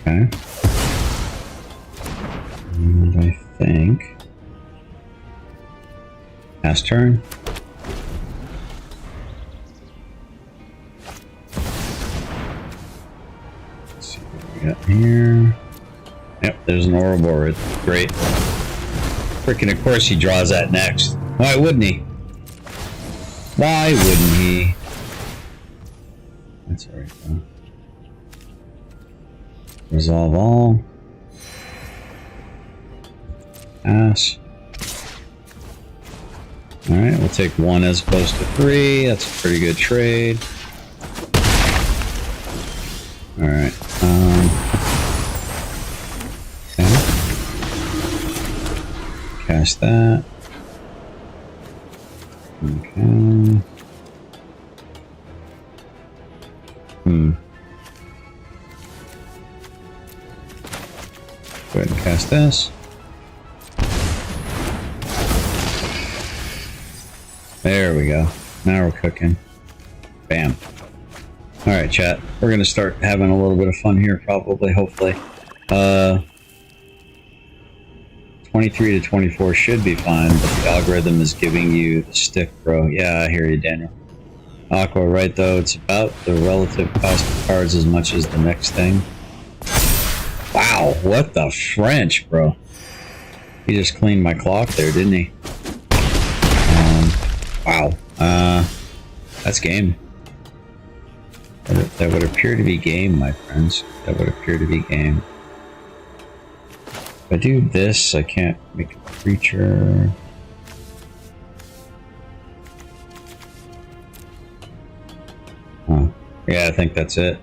Okay. And I think... Pass turn. Let's see what we got here. Yep, there's an Ouroboros. Great. Freaking, of course he draws that next. Why wouldn't he? Why wouldn't he? That's alright though. Resolve all. Pass. Alright, we'll take 1 as opposed to 3. That's a pretty good trade. Alright, okay. Cast that. Okay. Go ahead and cast this. There we go. Now we're cooking. Bam. Alright, chat. We're gonna start having a little bit of fun here, probably, hopefully. 23 to 24 should be fine, but the algorithm is giving you the stick, bro. Yeah, I hear you, Daniel. Aqua, right though, it's about the relative cost of cards as much as the next thing. Wow, what the French, bro? He just cleaned my clock there, didn't he? Wow. That's game. That would appear to be game, my friends. That would appear to be game. If I do this, I can't make a creature. Huh. Yeah, I think that's it.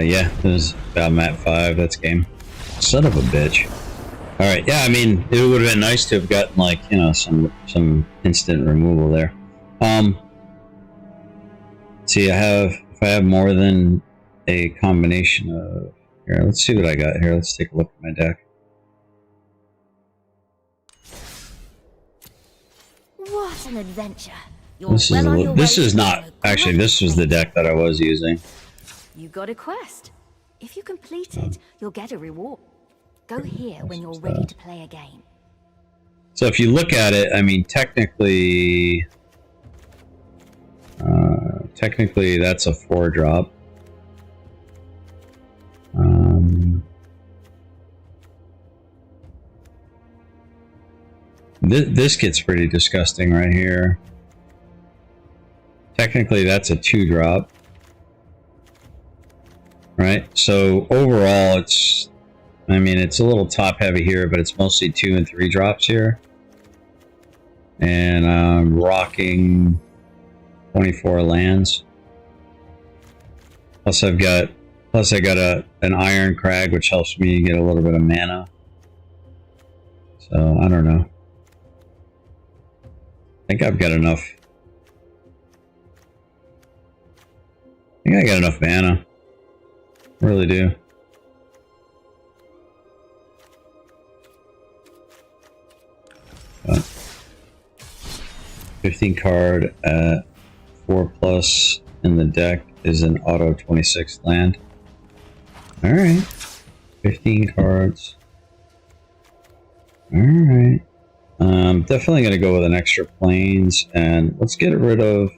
Yeah, I'm at 5, that's game. Son of a bitch. Alright, yeah, I mean, it would have been nice to have gotten, like, you know, some instant removal there. See, if I have more than a combination of... Here, let's see what I got here. Let's take a look at my deck. What an adventure. This is not... Actually, this was the deck that I was using. You got a quest. If you complete it, you'll get a reward. Go here when you're ready to play a game. So if you look at it, I mean, technically that's a 4-drop. This gets pretty disgusting right here. Technically that's a 2-drop. Right, so overall it's, I mean, it's a little top heavy here, but it's mostly 2 and 3 drops here. And I'm rocking 24 lands. Plus I got an Iron Crag, which helps me get a little bit of mana. So I don't know. I think I've got enough. I think I got enough mana. Really do. 15 card at 4+ in the deck is an auto 26 land. Alright. 15 cards. Alright. Definitely gonna go with an extra planes, and let's get rid of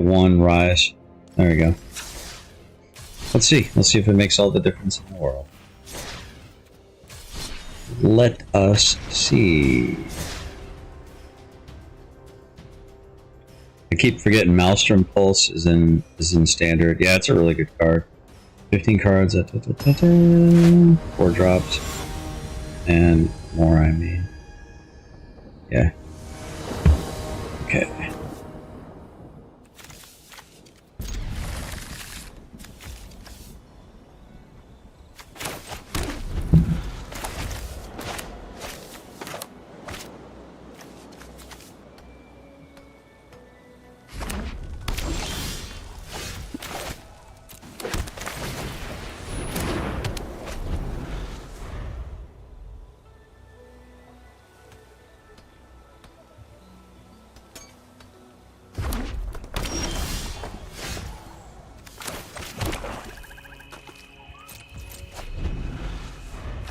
one rise. There we go. Let's see. Let's see if it makes all the difference in the world. Let us see. I keep forgetting Maelstrom Pulse is in standard. Yeah, it's a really good card. 15 cards at 4 drops. And more, I mean. Yeah. Okay.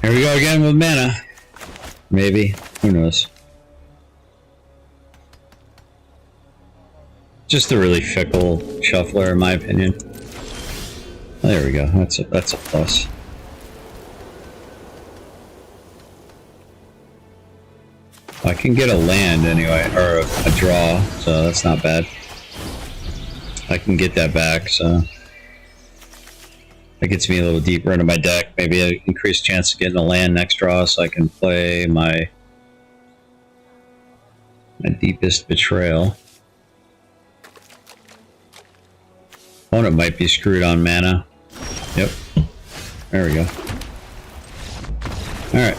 Here we go again with mana. Maybe. Who knows? Just a really fickle shuffler, in my opinion. There we go. That's a plus. I can get a land anyway, or a draw, so that's not bad. I can get that back, so that gets me a little deeper into my deck. Maybe an increased chance of getting a land next draw, so I can play my Deepest Betrayal. Opponent might be screwed on mana. Yep. There we go. Alright.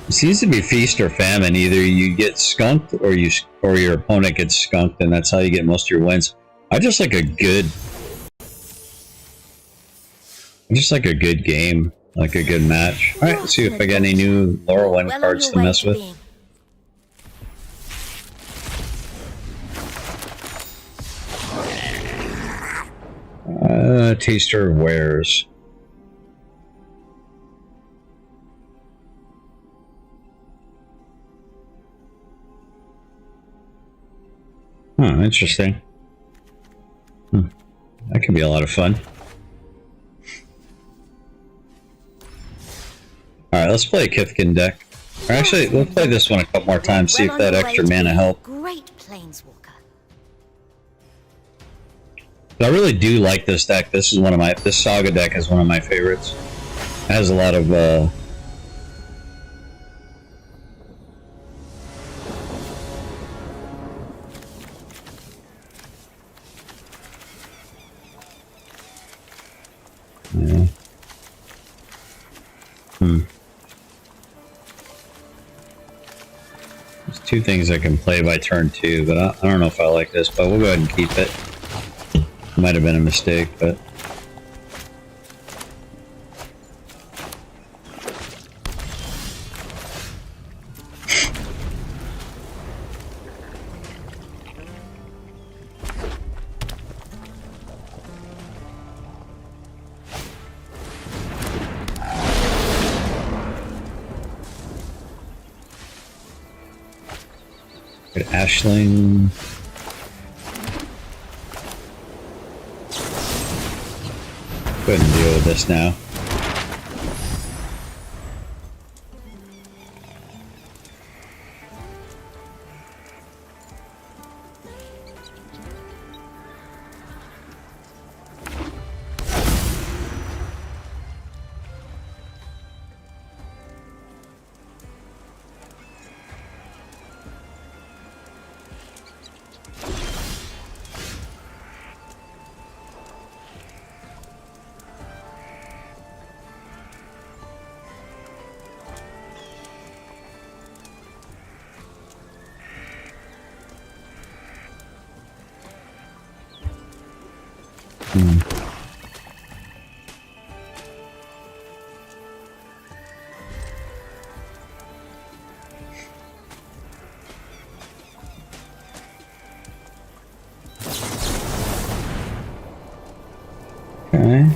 It seems to be feast or famine. Either you get skunked or your opponent gets skunked, and that's how you get most of your wins. I just like a good game, like a good match. Alright, let's see if I get any new Laurelwind cards to mess with. Taster of Wares. Huh, interesting. That could be a lot of fun. Alright, let's play a Kithkin deck. Or actually, we'll play this one a couple more times, see if that extra mana helps. Great planeswalker. I really do like this deck. This Saga deck is one of my favorites. It has a lot of yeah. There's two things I can play by turn 2, but I don't know if I like this, but we'll go ahead and keep it. Might have been a mistake, but good Ashling. Go ahead and deal with this now. Okay.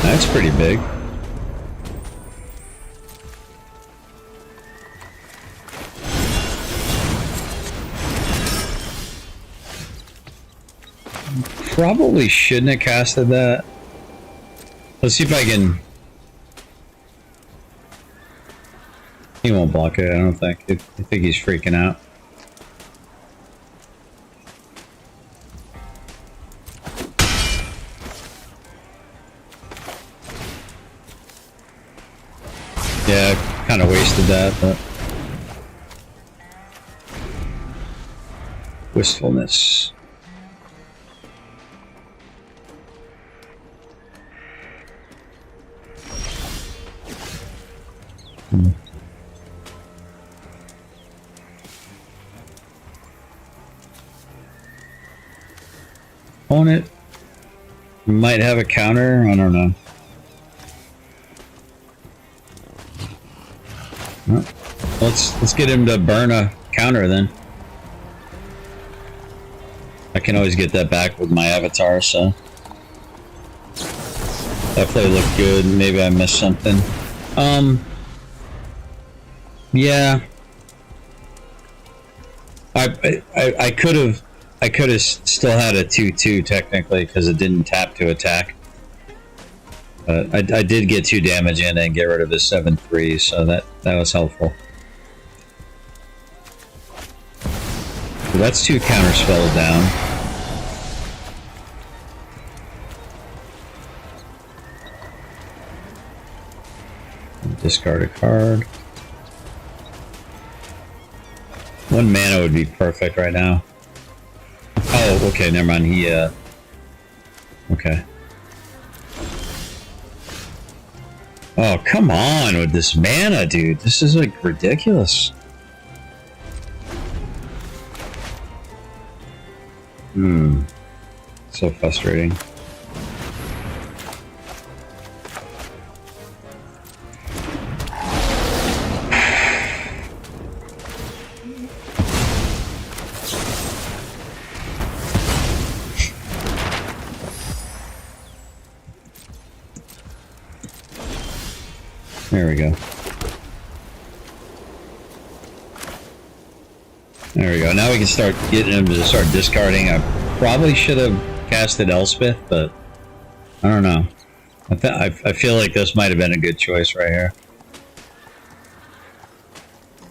That's pretty big. Probably shouldn't have casted that. Let's see if I can... He won't block it, I don't think. I think he's freaking out. Yeah, kind of wasted that, but... Wistfulness. Own it. Might have a counter, I don't know. Well, let's get him to burn a counter then. I can always get that back with my avatar, so that play looked good. Maybe I missed something. Yeah. I could have still had a 2/2 technically because it didn't tap to attack. But I did get 2 damage in and get rid of his 7/3, so that was helpful. So that's 2 counter spells down. Discard a card. 1 mana would be perfect right now. Oh, okay, never mind. He, okay. Oh, come on with this mana, dude. This is, like, ridiculous. So frustrating. There we go. There we go. Now we can start getting him to start discarding. I probably should have casted Elspeth, but I don't know. I feel like this might have been a good choice right here.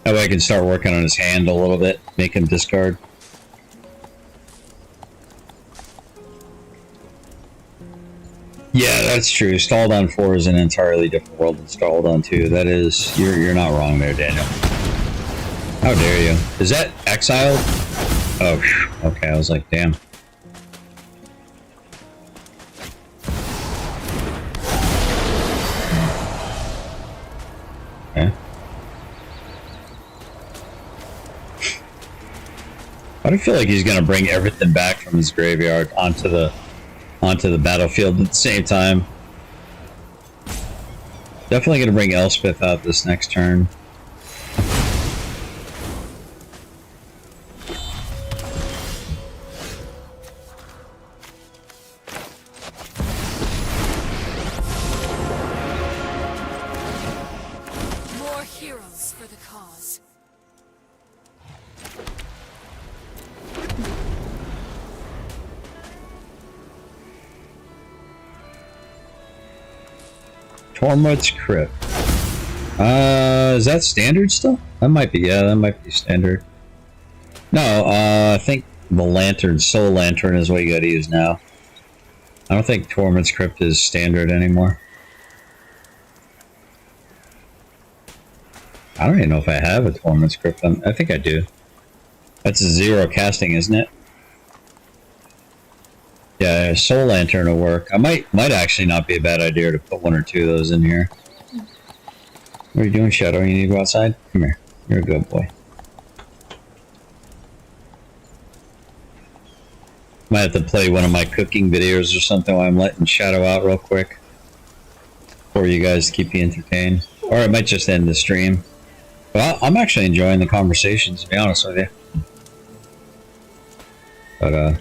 That way I can start working on his hand a little bit, make him discard. Yeah, that's true. Stalled on 4 is an entirely different world than Stalled on 2. That is, you're not wrong there, Daniel. How dare you? Is that exiled? Oh, okay. I was like, damn. Okay. I don't feel like he's gonna bring everything back from his graveyard onto the battlefield at the same time. Definitely gonna bring Elspeth out this next turn. More heroes for the cause. Tormod's Crypt. Is that standard still? That might be, yeah, that might be standard. No, I think the Lantern, Soul Lantern is what you gotta use now. I don't think Tormod's Crypt is standard anymore. I don't even know if I have a Tormod's Crypt. I think I do. That's a 0 casting, isn't it? Yeah, Soul Lantern will work. I might actually not be a bad idea to put 1 or 2 of those in here. What are you doing, Shadow? You need to go outside? Come here. You're a good boy. Might have to play one of my cooking videos or something while I'm letting Shadow out real quick. For you guys to keep you entertained. Or I might just end the stream. Well, I'm actually enjoying the conversations, to be honest with you. But,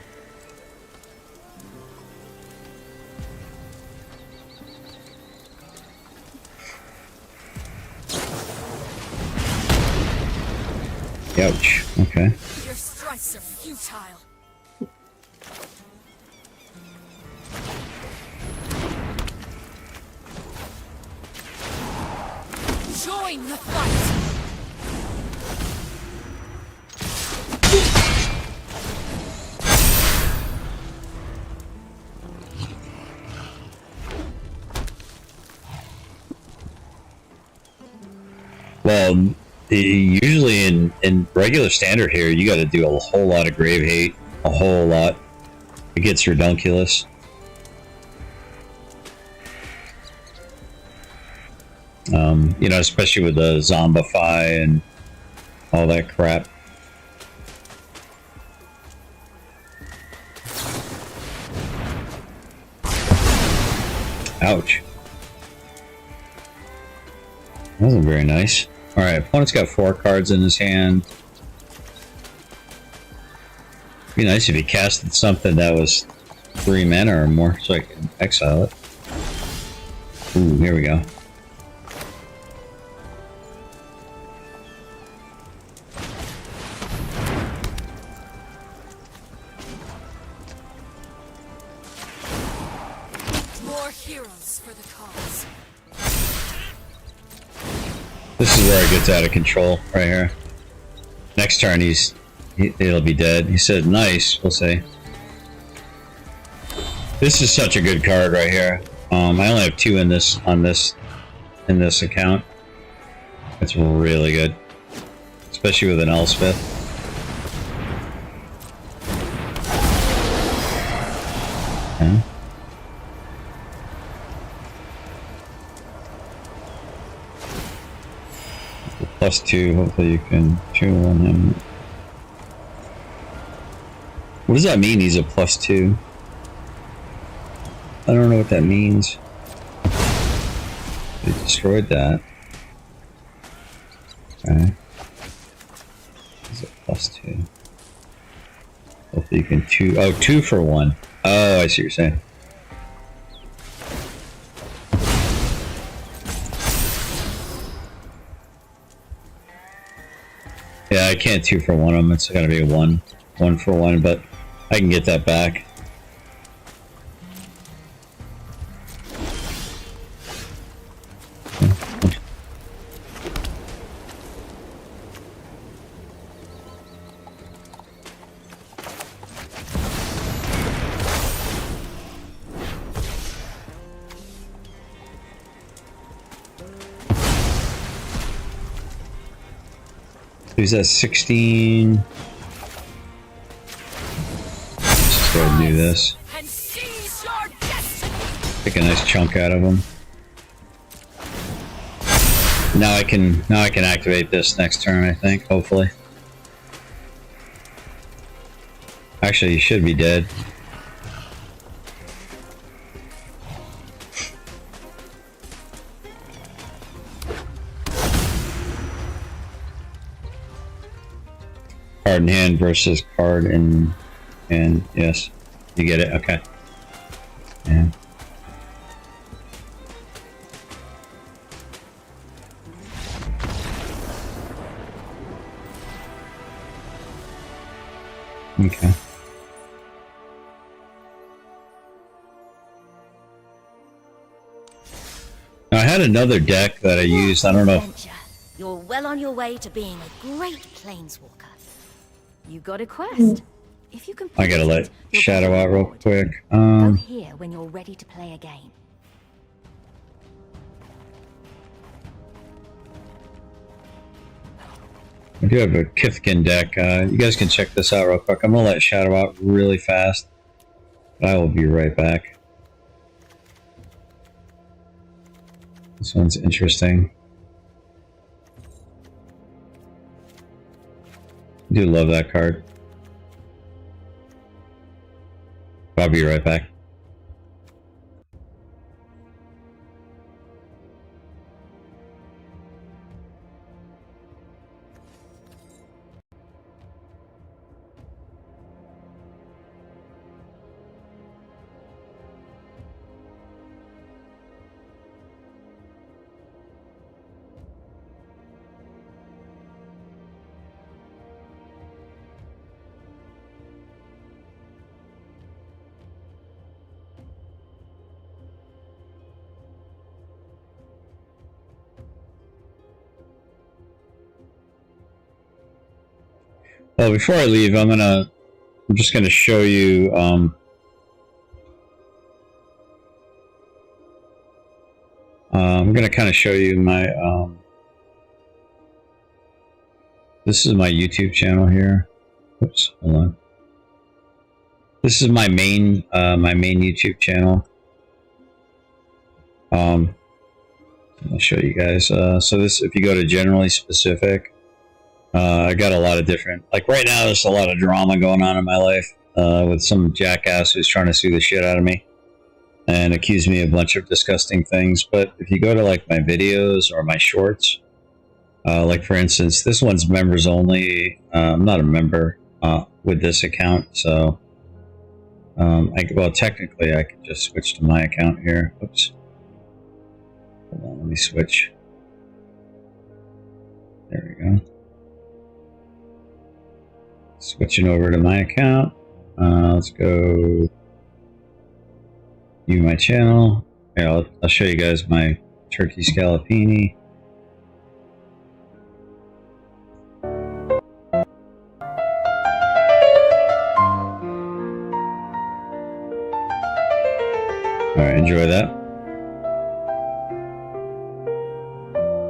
ouch. Okay. Your strikes are futile. Join the fight. Well, usually in regular standard here, you got to do a whole lot of grave hate. A whole lot. It gets redunculous. You know, especially with the zombify and all that crap. Ouch. That wasn't very nice. Alright, opponent's got 4 cards in his hand. Be nice if he casted something that was 3 mana or more, so I can exile it. Ooh, here we go. More heroes for the cause. This is where it gets out of control, right here. Next turn, it'll be dead. He said, "Nice." We'll see. This is such a good card right here. I only have 2 in this in this account. It's really good, especially with an Elspeth. Okay. +2, hopefully you can chew on him. What does that mean, he's a +2? I don't know what that means. They destroyed that. Okay. He's a +2. Hopefully you can 2 for 1. Oh, I see what you're saying. Yeah, I can't 2 for 1 of them. It's gotta be a 1 for 1, but I can get that back. He's at 16. Let's just go ahead and do this. And seize your destiny. Take a nice chunk out of him. Now I can activate this next turn, I think, hopefully. Actually, he should be dead. Card in hand versus card in hand. Yes, you get it. Okay. Yeah. Okay. Now, I had another deck that I used. I don't know. You're well on your way to being a great planeswalker. You got a quest. If you can, I gotta let Shadow out real quick. Go here when you're ready to play a game. I do have a Kithkin deck. You guys can check this out real quick. I'm gonna let Shadow out really fast. I will be right back. This one's interesting. I do love that card. I'll be right back. Well, before I leave, I'm just gonna show you I'm gonna kind of show you my this is my YouTube channel here. Oops, hold on. This is my main YouTube channel. I'll show you guys. So this, if you go to generally specific, I got a lot of different, like right now there's a lot of drama going on in my life with some jackass who's trying to sue the shit out of me and accuse me of a bunch of disgusting things. But if you go to like my videos or my shorts, like for instance, this one's members only. I'm not a member with this account, so well, technically I could just switch to my account here. Oops. Hold on, let me switch. There we go. Switching over to my account. Let's go view my channel. Yeah, I'll show you guys my turkey scallopini. Alright, enjoy that.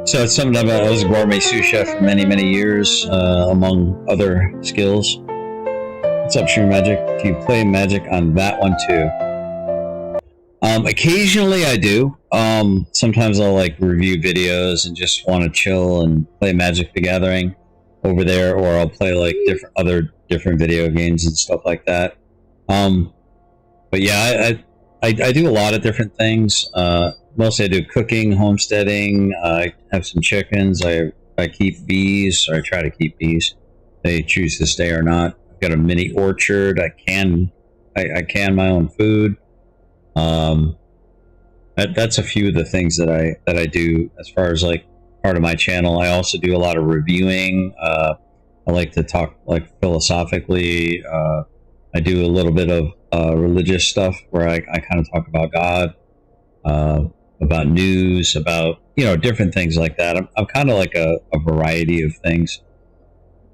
So it's something about, I was a gourmet sous chef for many, many years, among other skills. What's up, Stream Magic? Do you play Magic on that one too? Occasionally I do. Sometimes I'll like review videos and just want to chill and play Magic the Gathering over there, or I'll play like different video games and stuff like that. But yeah, I do a lot of different things. Mostly I do cooking, homesteading. I have some chickens. I keep bees, or I try to keep bees. They choose to stay or not. I've got a mini orchard. I can my own food. That's a few of the things that I do as far as like part of my channel. I also do a lot of reviewing. I like to talk like philosophically. I do a little bit of religious stuff where I kind of talk about God, about news, about, you know, different things like that. I'm kind of like a variety of things.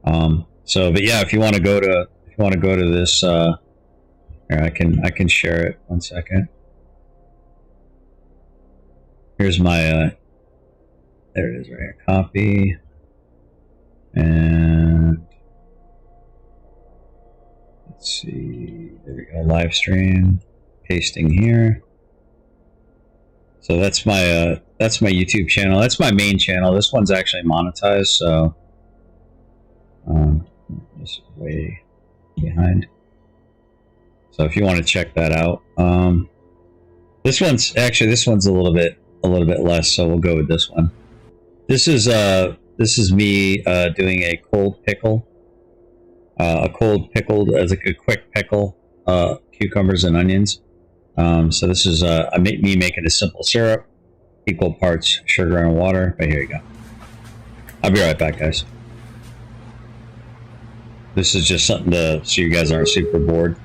But yeah, if you want to go to this, here, I can share it. 1 second. Here's my there it is right here. Copy. And let's see. There we go. Live stream. Pasting here. So that's my YouTube channel. That's my main channel. This one's actually monetized, so this is way behind. So if you want to check that out, this one's a little bit less, so we'll go with this one. This is me doing a cold pickle, as like a quick pickle, cucumbers and onions. So this is me making a simple syrup, equal parts sugar and water. But here you go. I'll be right back, guys. This is just something so you guys aren't super bored.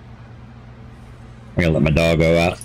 I'm gonna let my dog go out.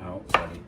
Out, buddy.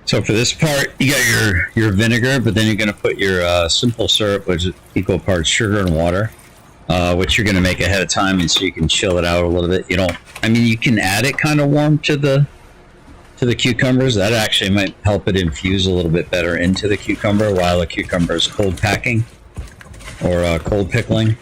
So for this part, you got your vinegar, but then you're going to put your simple syrup, which is equal parts sugar and water, which you're going to make ahead of time, and so you can chill it out a little bit. You don't, I mean, you can add it kind of warm to the cucumbers. That actually might help it infuse a little bit better into the cucumber while the cucumber is cold packing or cold pickling.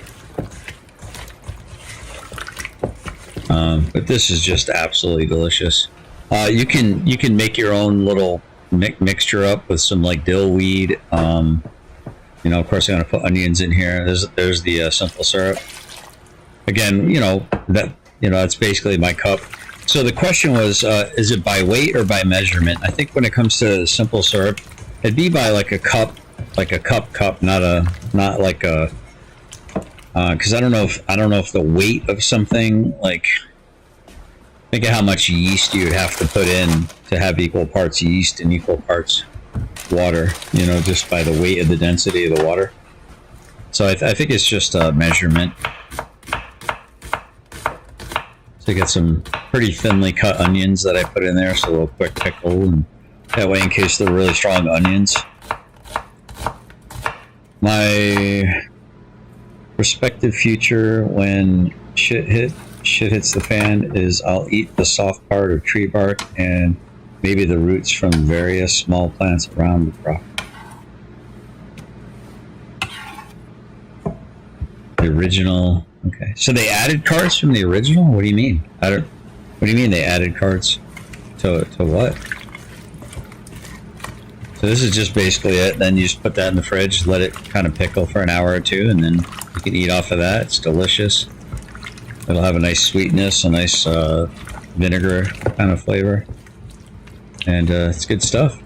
But this is just absolutely delicious. You can make your own little mixture up with some like dill weed. You know, of course, I'm going to put onions in here. There's the simple syrup. Again, you know, you know, that's basically my cup. So the question was, is it by weight or by measurement? I think when it comes to simple syrup, it'd be by like a cup, not like a, because I don't know if the weight of something, like, think of how much yeast you would have to put in to have equal parts yeast and equal parts water, you know, just by the weight of the density of the water. So I think it's just a measurement. So I get some pretty thinly cut onions that I put in there, so a little quick pickle, and that way in case they're really strong onions. My prospective future when shit hits the fan is I'll eat the soft part of tree bark and maybe the roots from various small plants around the crop. The original. Okay, so they added cards from the original? What do you mean? What do you mean they added cards to what? So this is just basically it. Then you just put that in the fridge, let it kind of pickle for an hour or two, and then you can eat off of that. It's delicious. It'll have a nice sweetness, a nice vinegar kind of flavor, and it's good stuff.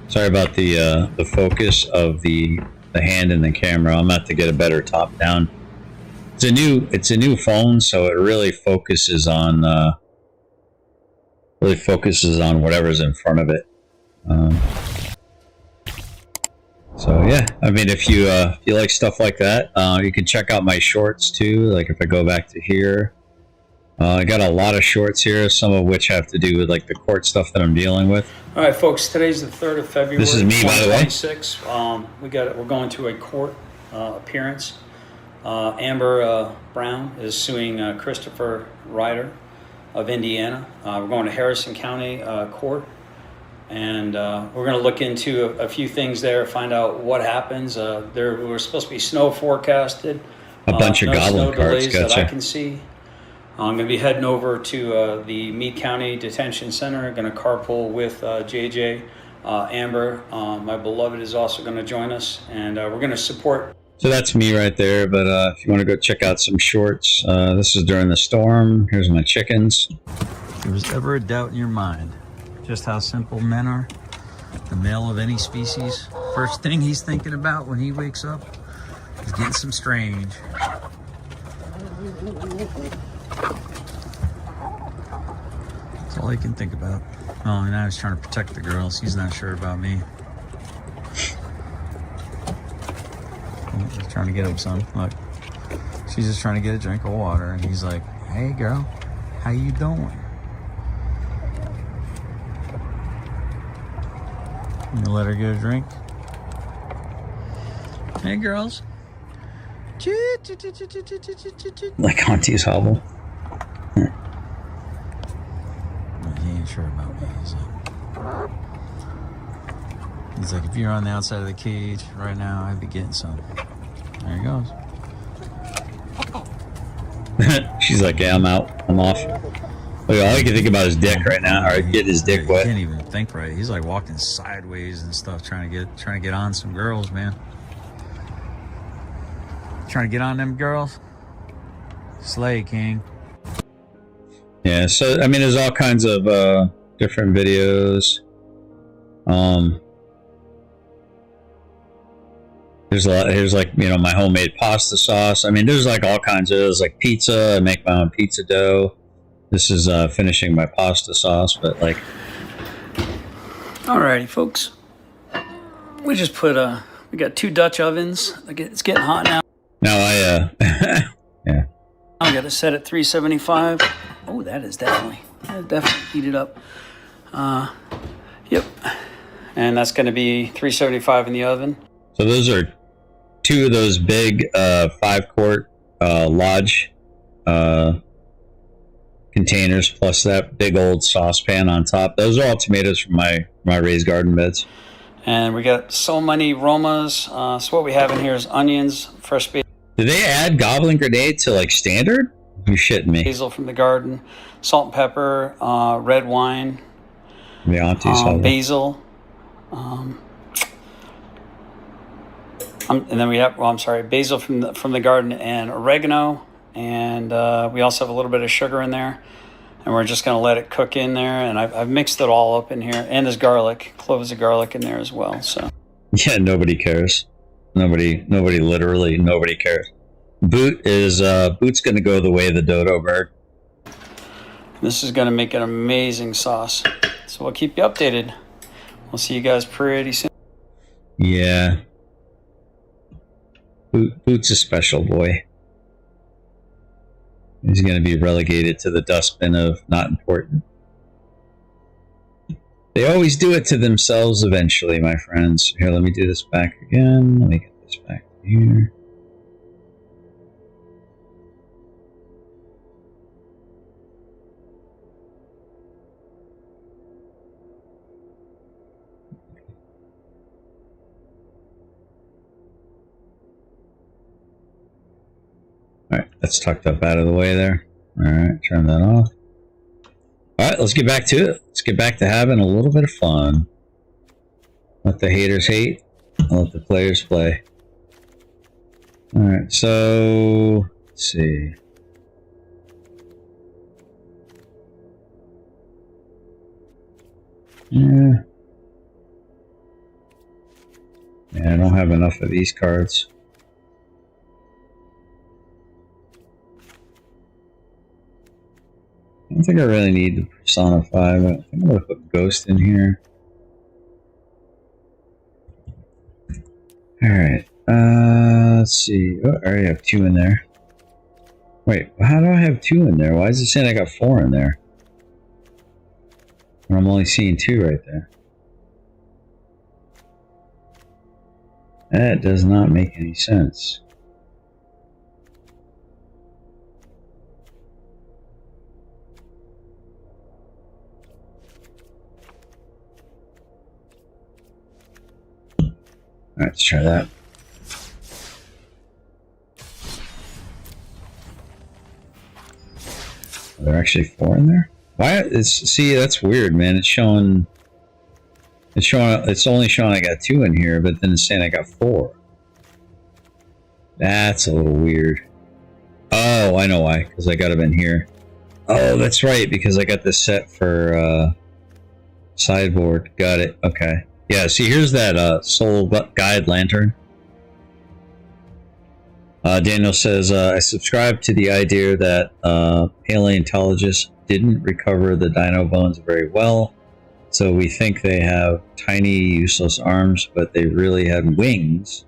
Sorry about the focus of the hand in the camera. I'm about to get a better top down. It's a new phone, so it really focuses on whatever's in front of it. So yeah, I mean, if you like stuff like that, you can check out my shorts too. Like if I go back to here, I got a lot of shorts here, some of which have to do with like the court stuff that I'm dealing with. All right, folks. Today's the 3rd of February. This is me, by the way. 2026. We're going to a court appearance. Amber Brown is suing Christopher Ryder of Indiana. We're going to Harrison County Court, and we're going to look into a few things there, find out what happens. There were supposed to be snow forecasted. A bunch of goblin cards, delays that I gotcha. can see. I'm going to be heading over to the Meade County Detention Center. Going to carpool with JJ. Amber, my beloved, is also going to join us, and we're going to support. So that's me right there, but if you want to go check out some shorts, this is during the storm. Here's my chickens. If there was ever a doubt in your mind just how simple men are, the male of any species, first thing he's thinking about when he wakes up is getting some strange. That's all he can think about. Oh, and now he's trying to protect the girls. He's not sure about me. He's trying to get him some. Look, she's just trying to get a drink of water, and he's like, "Hey, girl, how you doing?" You let her get a drink. Hey, girls. Like Auntie's Hobble. He ain't sure about me. He's like, if you're on the outside of the cage right now, I'd be getting some. There he goes. She's like, yeah, I'm out. I'm off. Look, all I can think about is dick right now, or get his dick He wet. can't even think right. He's like walking sideways and stuff, trying to get on some girls, man. Trying to get on them girls. Slay King. Yeah, so I mean, there's all kinds of different videos. There's a lot. Here's like, you know, my homemade pasta sauce. I mean, there's like all kinds of. There's like pizza. I make my own pizza dough. This is finishing my pasta sauce, but like. Alrighty, folks. We just put we got 2 Dutch ovens. It's getting hot now. Now yeah. I got it set at 375. Oh, that'll definitely heat it up. Yep. And that's going to be 375 in the oven. So those are 2 of those big 5-quart Lodge containers, plus that big old saucepan on top. Those are all tomatoes from my raised garden beds. And we got so many aromas. So what we have in here is onions, fresh basil. Did they add goblin grenade to like standard? You're shitting me. Basil from the garden, salt and pepper, red wine, The aunties. basil. And then we have, basil from the garden and oregano and we also have a little bit of sugar in there, and we're just going to let it cook in there. And I've mixed it all up in here, and there's garlic, cloves of garlic in there as well. So yeah, nobody cares. Nobody, literally nobody cares. Boot's going to go the way of the dodo bird. This is going to make an amazing sauce. So we'll keep you updated. We'll see you guys pretty soon. Yeah. Boot's a special boy. He's going to be relegated to the dustbin of not important. They always do it to themselves eventually, my friends. Here, let me do this back again. Let me get this back here. Alright, that's tucked up out of the way there. Alright, turn that off. Alright, let's get back to it. Let's get back to having a little bit of fun. Let the haters hate, and let the players play. Alright, so let's see. Yeah. Yeah, I don't have enough of these cards. I don't think I really need to personify, but I think I'm going to put Ghost in here. Alright, let's see. Oh, I already have 2 in there. Wait, how do I have 2 in there? Why is it saying I got 4 in there? When I'm only seeing 2 right there. That does not make any sense. Alright, let's try that. Are there actually 4 in there? Why? See, that's weird, man. It's only showing I got 2 in here, but then it's saying I got 4. That's a little weird. Oh, I know why. Because I got them in here. Oh, that's right. Because I got this set for sideboard. Got it. Okay. Yeah, see, here's that Soul Guide Lantern. Daniel says, I subscribe to the idea that paleontologists didn't recover the dino bones very well, so we think they have tiny, useless arms, but they really had wings,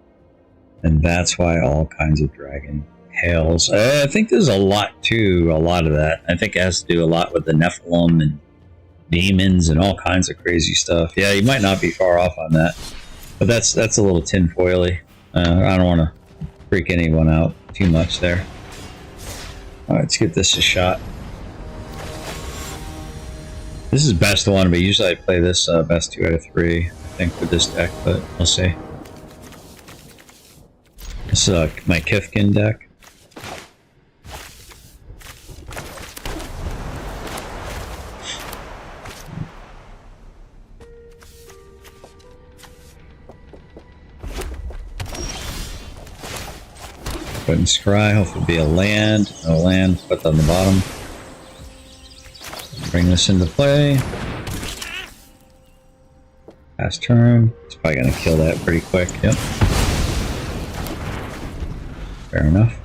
and that's why all kinds of dragon tails. I think there's a lot of that. I think it has to do a lot with the Nephilim and demons and all kinds of crazy stuff. Yeah, you might not be far off on that, but that's a little tinfoily. I don't want to freak anyone out too much there. All right, let's give this a shot. This is best one, but usually I play this best 2 out of 3, I think, with this deck, but we'll see. This is my Kifkin deck. Put in Scry, hopefully be a land. No land, put that on the bottom. Bring this into play. Pass turn. It's probably going to kill that pretty quick. Yep. Fair enough.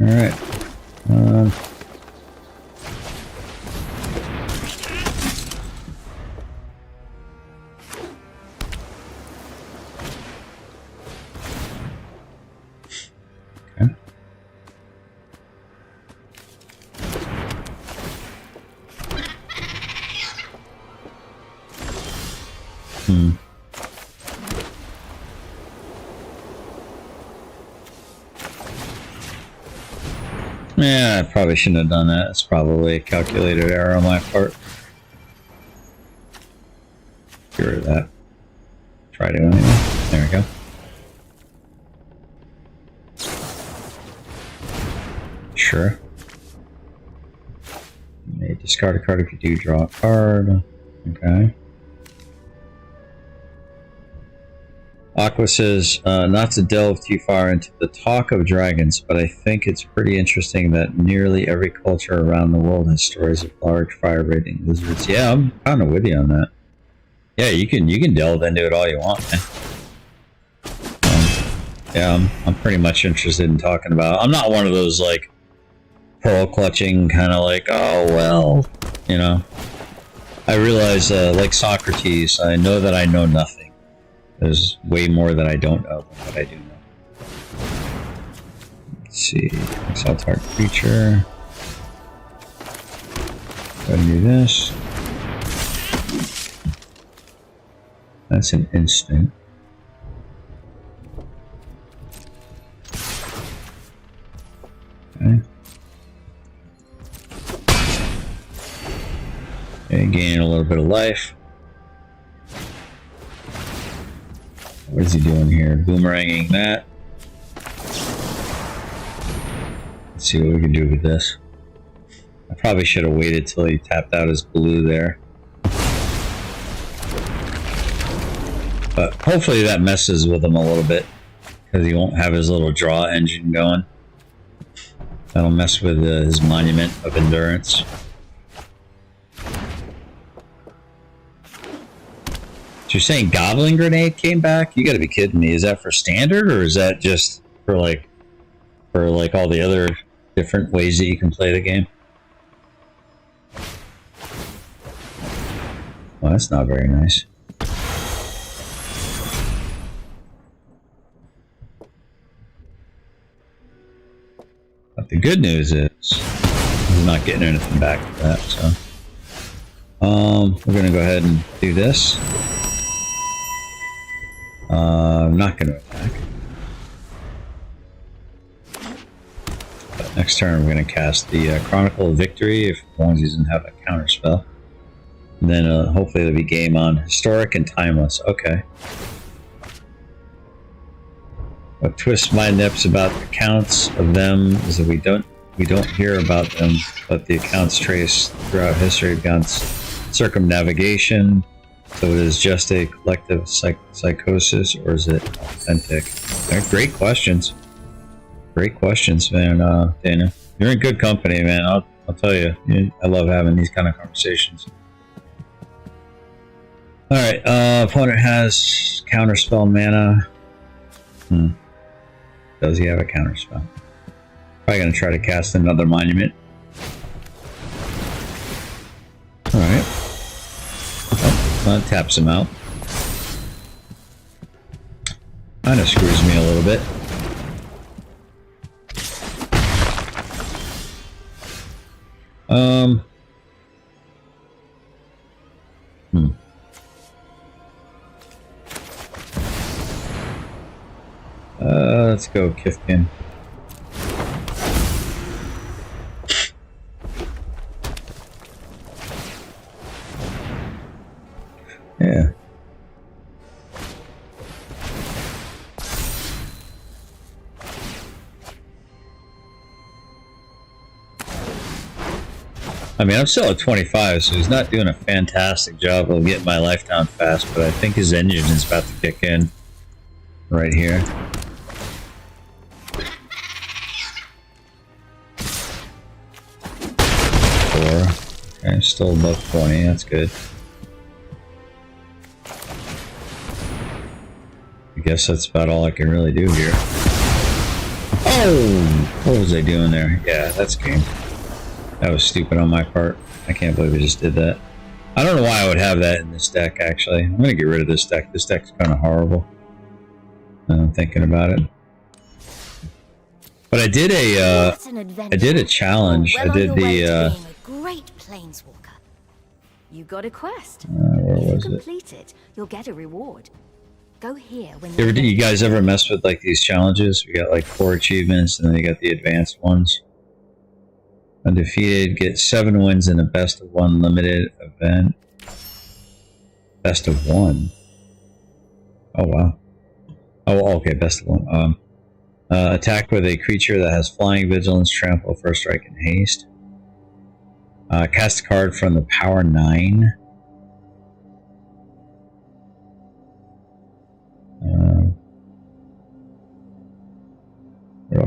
Alright. Yeah, I probably shouldn't have done that. It's probably a calculated error on my part. Get rid of that. Try to anyway. There we go. Sure. You may discard a card if you do draw a card. Okay. Aqua says, not to delve too far into the talk of dragons, but I think it's pretty interesting that nearly every culture around the world has stories of large fire-breathing lizards. Yeah, I'm kind of with you on that. Yeah, you can delve into it all you want, man. Yeah, I'm pretty much interested in talking about it. I'm not one of those, like, pearl clutching kind of like, oh, well, you know. I realize, like Socrates, I know that I know nothing. There's way more that I don't know than what I do know. Let's see. Exaltart creature. Go ahead and do this. That's an instant. Okay. Okay, gain a little bit of life. What is he doing here? Boomeranging that. Let's see what we can do with this. I probably should have waited till he tapped out his blue there. But hopefully that messes with him a little bit, because he won't have his little draw engine going. That'll mess with his monument of endurance. So you're saying Goblin Grenade came back? You gotta be kidding me. Is that for standard, or is that just for like all the other different ways that you can play the game? Well, that's not very nice. But the good news is he's not getting anything back for that, so we're gonna go ahead and do this. I'm not gonna attack. But next turn we're gonna cast the Chronicle of Victory if as long as he doesn't have a counter spell. And then hopefully it'll be game on Historic and Timeless. Okay. What twists my nips about accounts of them is that we don't hear about them, but the accounts traced throughout history against circumnavigation. So it is just a collective psychosis, or is it authentic? Great questions. Great questions, man. Dana, you're in good company, man. I'll tell you. I love having these kind of conversations. All right. Opponent has counterspell mana. Does he have a counterspell? Probably gonna try to cast another monument. All right. That taps him out. Kind of screws me a little bit. Let's go Kifkin. Yeah. I mean, I'm still at 25, so he's not doing a fantastic job of getting my life down fast, but I think his engine is about to kick in right here. Okay, still above 20, that's good. I guess that's about all I can really do here. Oh! What was I doing there? Yeah, that's game. That was stupid on my part. I can't believe I just did that. I don't know why I would have that in this deck, actually. I'm gonna get rid of this deck. This deck's kind of horrible. I'm thinking about it. But I did a challenge. I did the great planeswalker. You got a quest. Where if was you it? complete it, you'll get a reward. Go here when You guys ever mess with like these challenges? We got like 4 achievements, and then you got the advanced ones. Undefeated, get 7 wins in a best of 1 limited event. Best of 1. Oh wow. Oh, okay, best of 1. Attack with a creature that has flying, vigilance, trample, first strike, and haste. Cast a card from the power 9.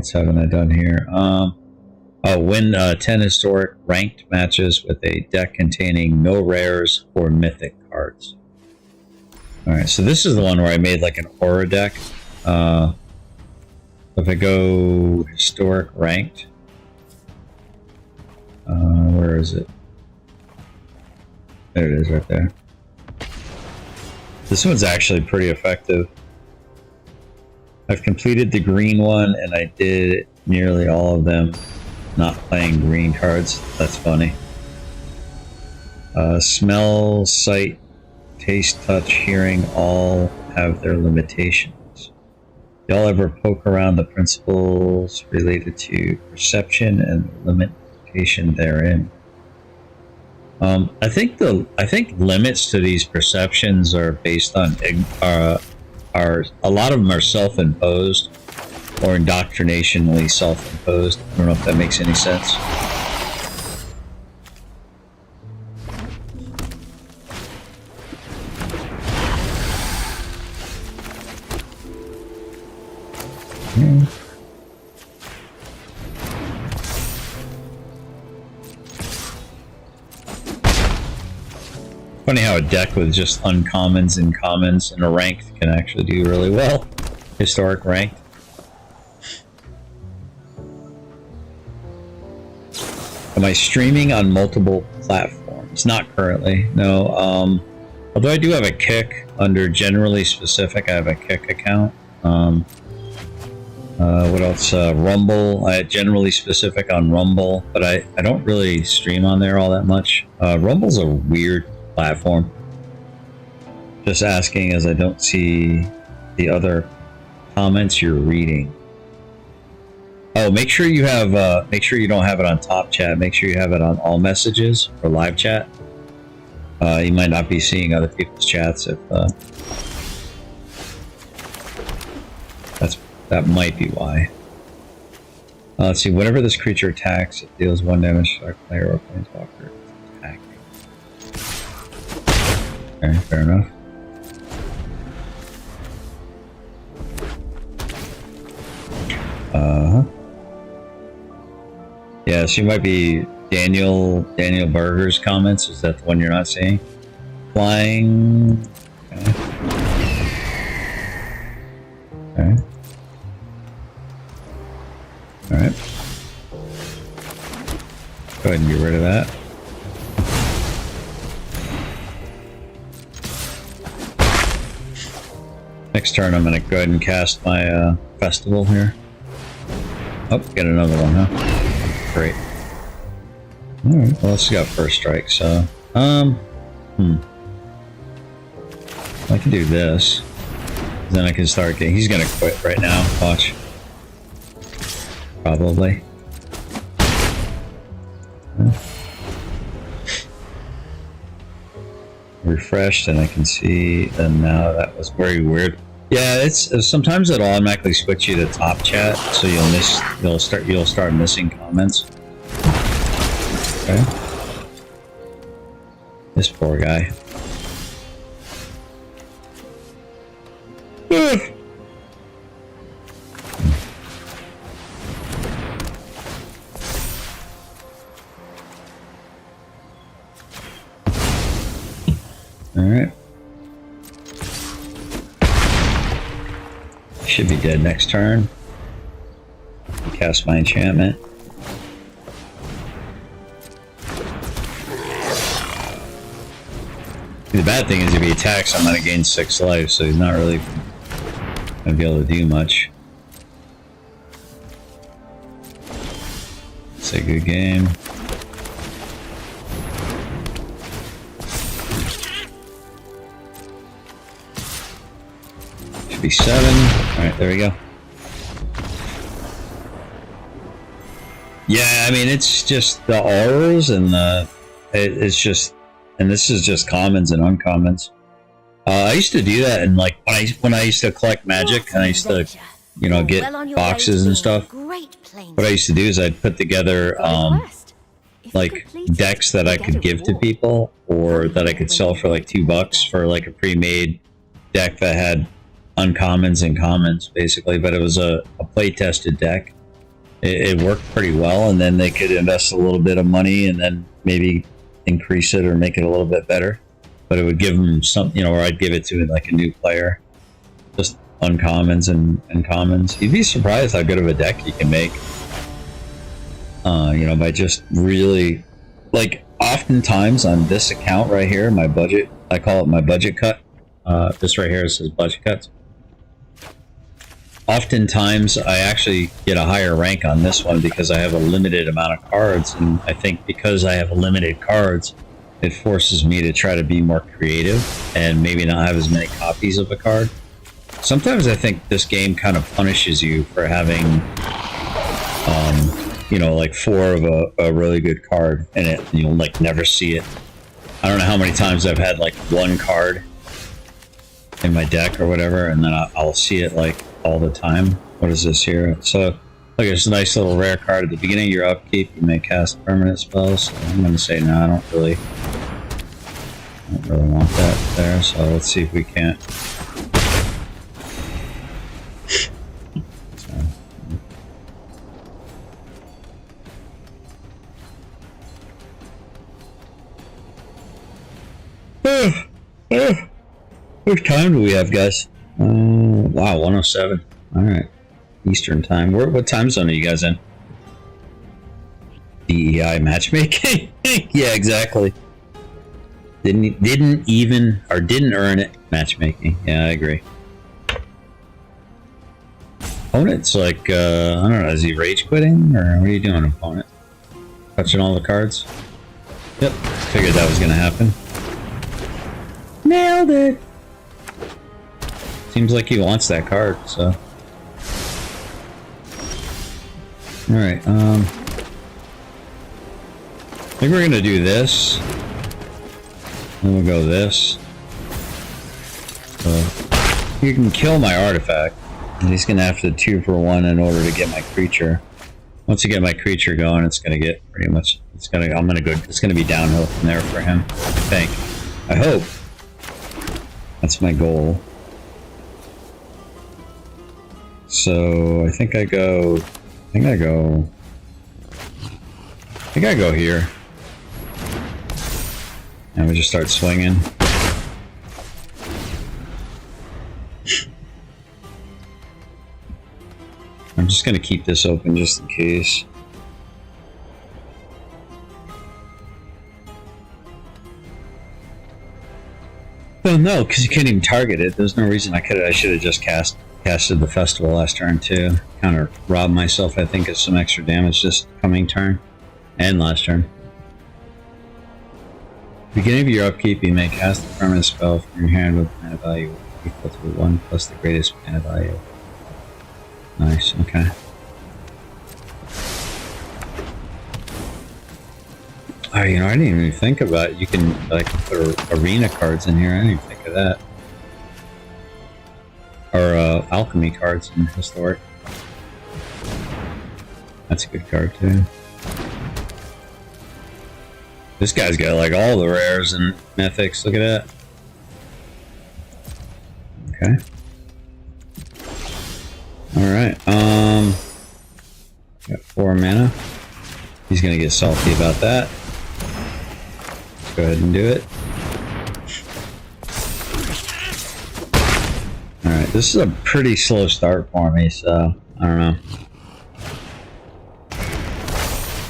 else haven't I done here? Win 10 historic ranked matches with a deck containing no rares or mythic cards. Alright, so this is the one where I made like an aura deck. If I go historic ranked, where is it? There it is right there. This one's actually pretty effective. I've completed the green one and I did nearly all of them not playing green cards. That's funny. Smell, sight, taste, touch, hearing all have their limitations. Y'all ever poke around the principles related to perception and the limitation therein? I think limits to these perceptions are based on are a lot of them are self-imposed or indoctrinationally self-imposed. I don't know if that makes any sense. Funny how a deck with just uncommons and commons and a ranked can actually do really well. Historic ranked. Am I streaming on multiple platforms? Not currently, no. Although I do have a Kick under generally specific. I have a Kick account. What else? Rumble. I had generally specific on Rumble, but I don't really stream on there all that much. Rumble's a weird platform. Just asking as I don't see the other comments you're reading. Oh, make sure you have make sure you don't have it on top chat. Make sure you have it on all messages or live chat. You might not be seeing other people's chats if that might be why. Let's see. Whenever this creature attacks, it deals 1 damage to our player or planeswalker. Attacking. Okay, fair enough. Yeah, so you might be Daniel Berger's comments. Is that the one you're not seeing? Flying. Okay. Okay. All right. Go ahead and get rid of that. Next turn, I'm going to go ahead and cast my festival here. Oh, get another one, huh? Great. Alright, well, it's got first strike, so... I can do this. Then I can start getting... He's gonna quit right now, watch. Probably. Refreshed, and I can see... And now that was very weird. Yeah, it's sometimes it'll automatically switch you to top chat, so you'll start missing comments. Okay. This poor guy. All right. Should be dead next turn. Cast my enchantment. The bad thing is if he attacks, I'm gonna gain 6 life, so he's not really gonna be able to do much. It's a good game. Should be 7. Alright, there we go. Yeah, I mean, it's just the auras and it's just, and this is just commons and uncommons. I used to do that, and like when I used to collect magic, and I used to, you know, get boxes and stuff. What I used to do is I'd put together like decks that I could give to people, or that I could sell for like $2 for like a pre-made deck that had uncommons and commons, basically. But it was a play-tested deck. it worked pretty well, and then they could invest a little bit of money and then maybe increase it or make it a little bit better. But it would give them some, or I'd give it to like a new player, just uncommons and commons. You'd be surprised how good of a deck you can make. By just really, like, oftentimes on this account right here, my budget, I call it my budget cut. This right here says budget cuts. Oftentimes, I actually get a higher rank on this one because I have a limited amount of cards, and I think because I have limited cards, it forces me to try to be more creative and maybe not have as many copies of a card. Sometimes I think this game kind of punishes you for having, like 4 of a really good card, and you'll like never see it. I don't know how many times I've had like 1 card in my deck or whatever, and then I'll see it like all the time. What is this here? So, look, it's a nice little rare card at the beginning of your upkeep. You may cast permanent spells. So I'm going to say no, I don't really want that there. So let's see if we can't. What time do we have, guys? Wow, 107. All right, Eastern time. What time zone are you guys in? DEI matchmaking? Yeah, exactly. Didn't earn it. Matchmaking. Yeah, I agree. Opponent's like, I don't know. Is he rage quitting or what are you doing, opponent? Touching all the cards? Yep. Figured that was gonna happen. Nailed it. Seems like he wants that card, so. Alright, I think we're gonna do this. Then we'll go this. So, you can kill my artifact. And he's gonna have to 2 for 1 in order to get my creature. Once you get my creature going, it's gonna get pretty much, it's gonna be downhill from there for him, I think. I hope. That's my goal. So I think I go here. And we just start swinging. I'm just gonna keep this open just in case. Well, no, because you can't even target it. There's no reason I should have just casted the festival last turn too. Kind of robbed myself, I think, of some extra damage this coming turn and last turn. Beginning of your upkeep, you may cast a permanent spell from your hand with mana value equal to 1 plus the greatest mana value. Nice. Okay. Oh, I didn't even think about it. You can like put arena cards in here. I didn't even think of that. Or alchemy cards in historic. That's a good card too. This guy's got like all the rares and mythics. Look at that. Okay. All right. Got 4 mana. He's gonna get salty about that. Go ahead and do it. Alright, this is a pretty slow start for me, so I don't know.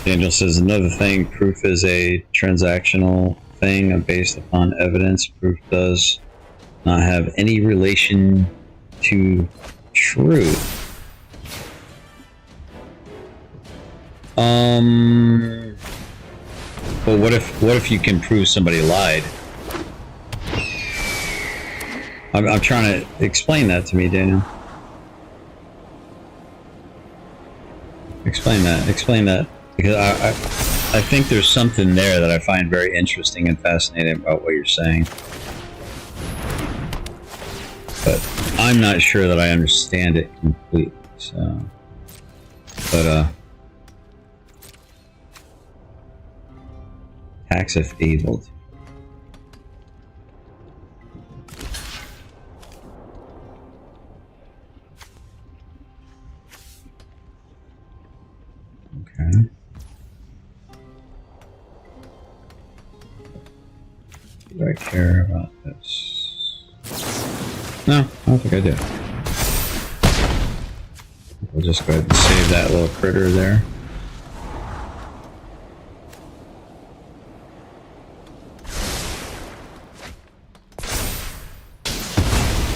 Daniel says another thing, proof is a transactional thing based upon evidence. Proof does not have any relation to truth. But what if you can prove somebody lied? I'm trying to explain that to me, Daniel. Explain that. Because I think there's something there that I find very interesting and fascinating about what you're saying. But I'm not sure that I understand it completely, so. But, tax if able to. I care about this? No, I don't think I do. We'll just go ahead and save that little critter there.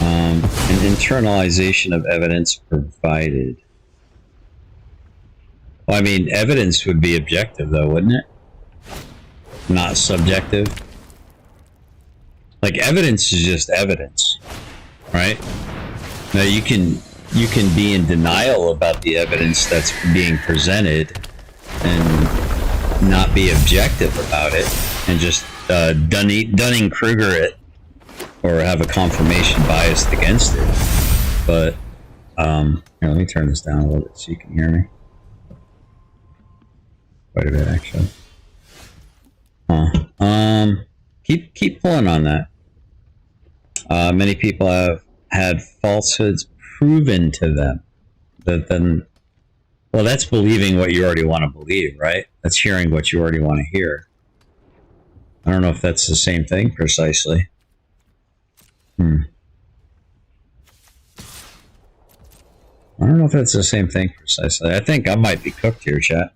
An internalization of evidence provided. Well, I mean, evidence would be objective, though, wouldn't it? Not subjective. Like, evidence is just evidence, right? Now, you can be in denial about the evidence that's being presented and not be objective about it and just Dunning-Kruger it or have a confirmation bias against it. But here, let me turn this down a little bit so you can hear me. Quite a bit, actually. Keep pulling on that. Many people have had falsehoods proven to them. Well, that's believing what you already want to believe, right? That's hearing what you already want to hear. I don't know if that's the same thing precisely. I don't know if that's the same thing precisely. I think I might be cooked here, chat.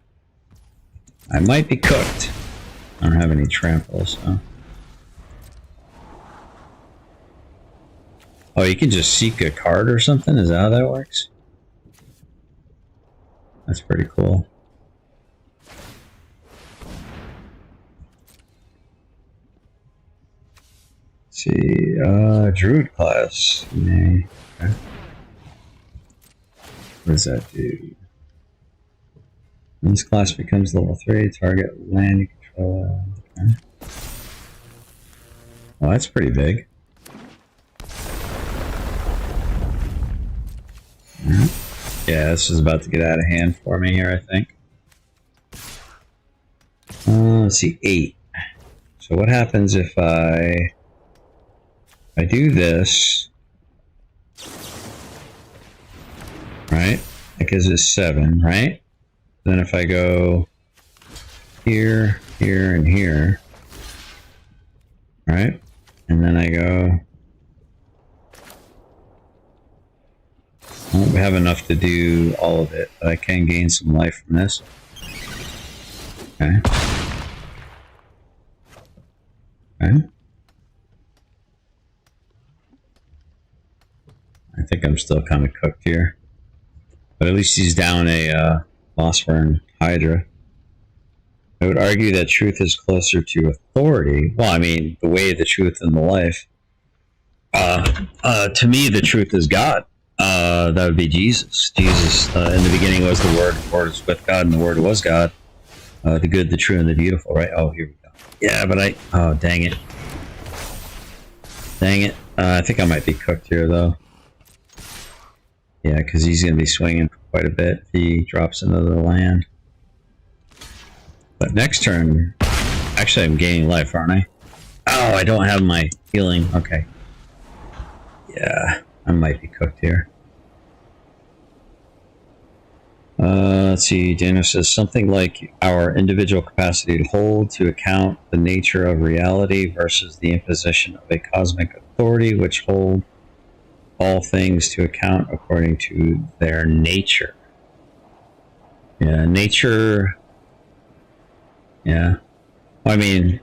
I might be cooked. I don't have any tramples, so. Oh, you can just seek a card or something? Is that how that works? That's pretty cool. Let's see, Druid class. Okay. What does that do? When this class becomes level 3, target land you control. Okay. Well, that's pretty big. Yeah, this is about to get out of hand for me here, I think. Let's see, 8. So what happens if I do this, right? That gives us 7, right? Then if I go here, here, and here, right? And then I go, I won't have enough to do all of it, but I can gain some life from this. Okay. Okay. I think I'm still kind of cooked here. But at least he's down a phosphor and Hydra. I would argue that truth is closer to authority. Well, I mean, the way, the truth, and the life. To me, the truth is God. That would be Jesus. Jesus, in the beginning was the Word was with God, and the Word was God. The good, the true, and the beautiful, right? Oh, here we go. Yeah, but oh, dang it. Dang it. I think I might be cooked here, though. Yeah, because he's going to be swinging for quite a bit if he drops another land. But next turn, actually I'm gaining life, aren't I? Oh, I don't have my healing. Okay. Yeah, I might be cooked here. Let's see, Daniel says something like our individual capacity to hold to account the nature of reality versus the imposition of a cosmic authority which hold all things to account according to their nature. Yeah, nature. Yeah. I mean,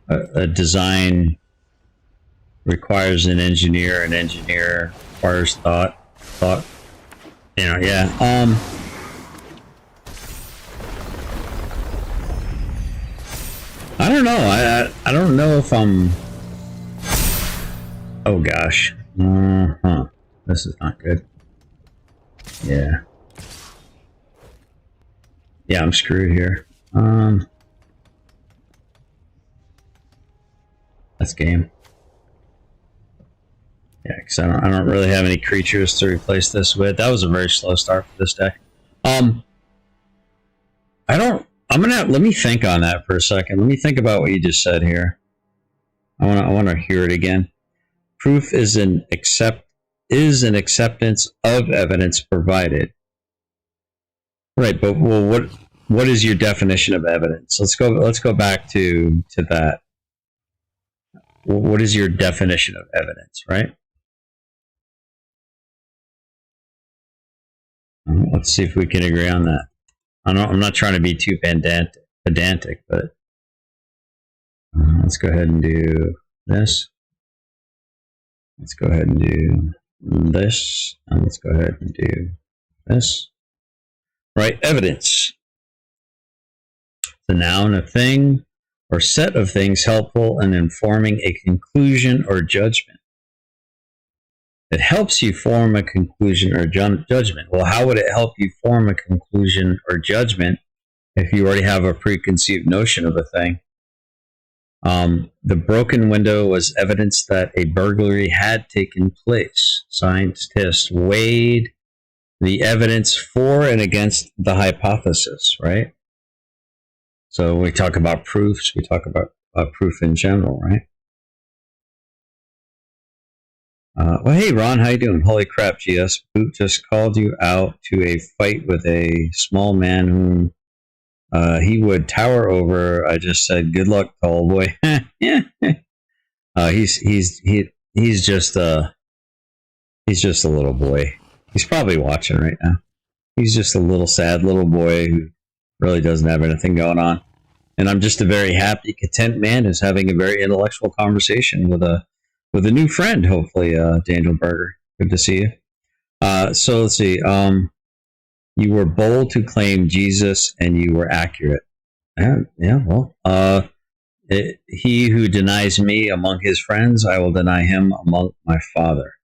a design requires an engineer requires thought. You know, yeah. I don't know. I don't know if I'm. Oh gosh. This is not good. Yeah. Yeah, I'm screwed here. That's game. Yeah, because I don't really have any creatures to replace this with. That was a very slow start for this deck. Let me think on that for a second. Let me think about what you just said here. I want to hear it again. Proof is an acceptance of evidence provided. Right, but well, what is your definition of evidence? Let's go back to that. what is your definition of evidence, right? Let's see if we can agree on that. I'm not trying to be too pedantic, but let's go ahead and do this. Let's go ahead and do this, and let's go ahead and do this. Right, evidence. The noun, a thing or set of things helpful in informing a conclusion or judgment. It helps you form a conclusion or judgment. Well, how would it help you form a conclusion or judgment if you already have a preconceived notion of a thing? The broken window was evidence that a burglary had taken place. Scientists weighed the evidence for and against the hypothesis, right? So we talk about proofs, we talk about proof in general, right? Well, hey, Ron, how you doing? Holy crap, GS. Boot just called you out to a fight with a small man whom he would tower over. I just said, good luck, tall boy. Yeah. He's just a little boy. He's probably watching right now. He's just a little sad little boy who really doesn't have anything going on. And I'm just a very happy, content man who's having a very intellectual conversation with a new friend, hopefully, Daniel Berger. Good to see you. So let's see. You were bold to claim Jesus, and you were accurate. Well, he who denies me among his friends, I will deny him among my Father.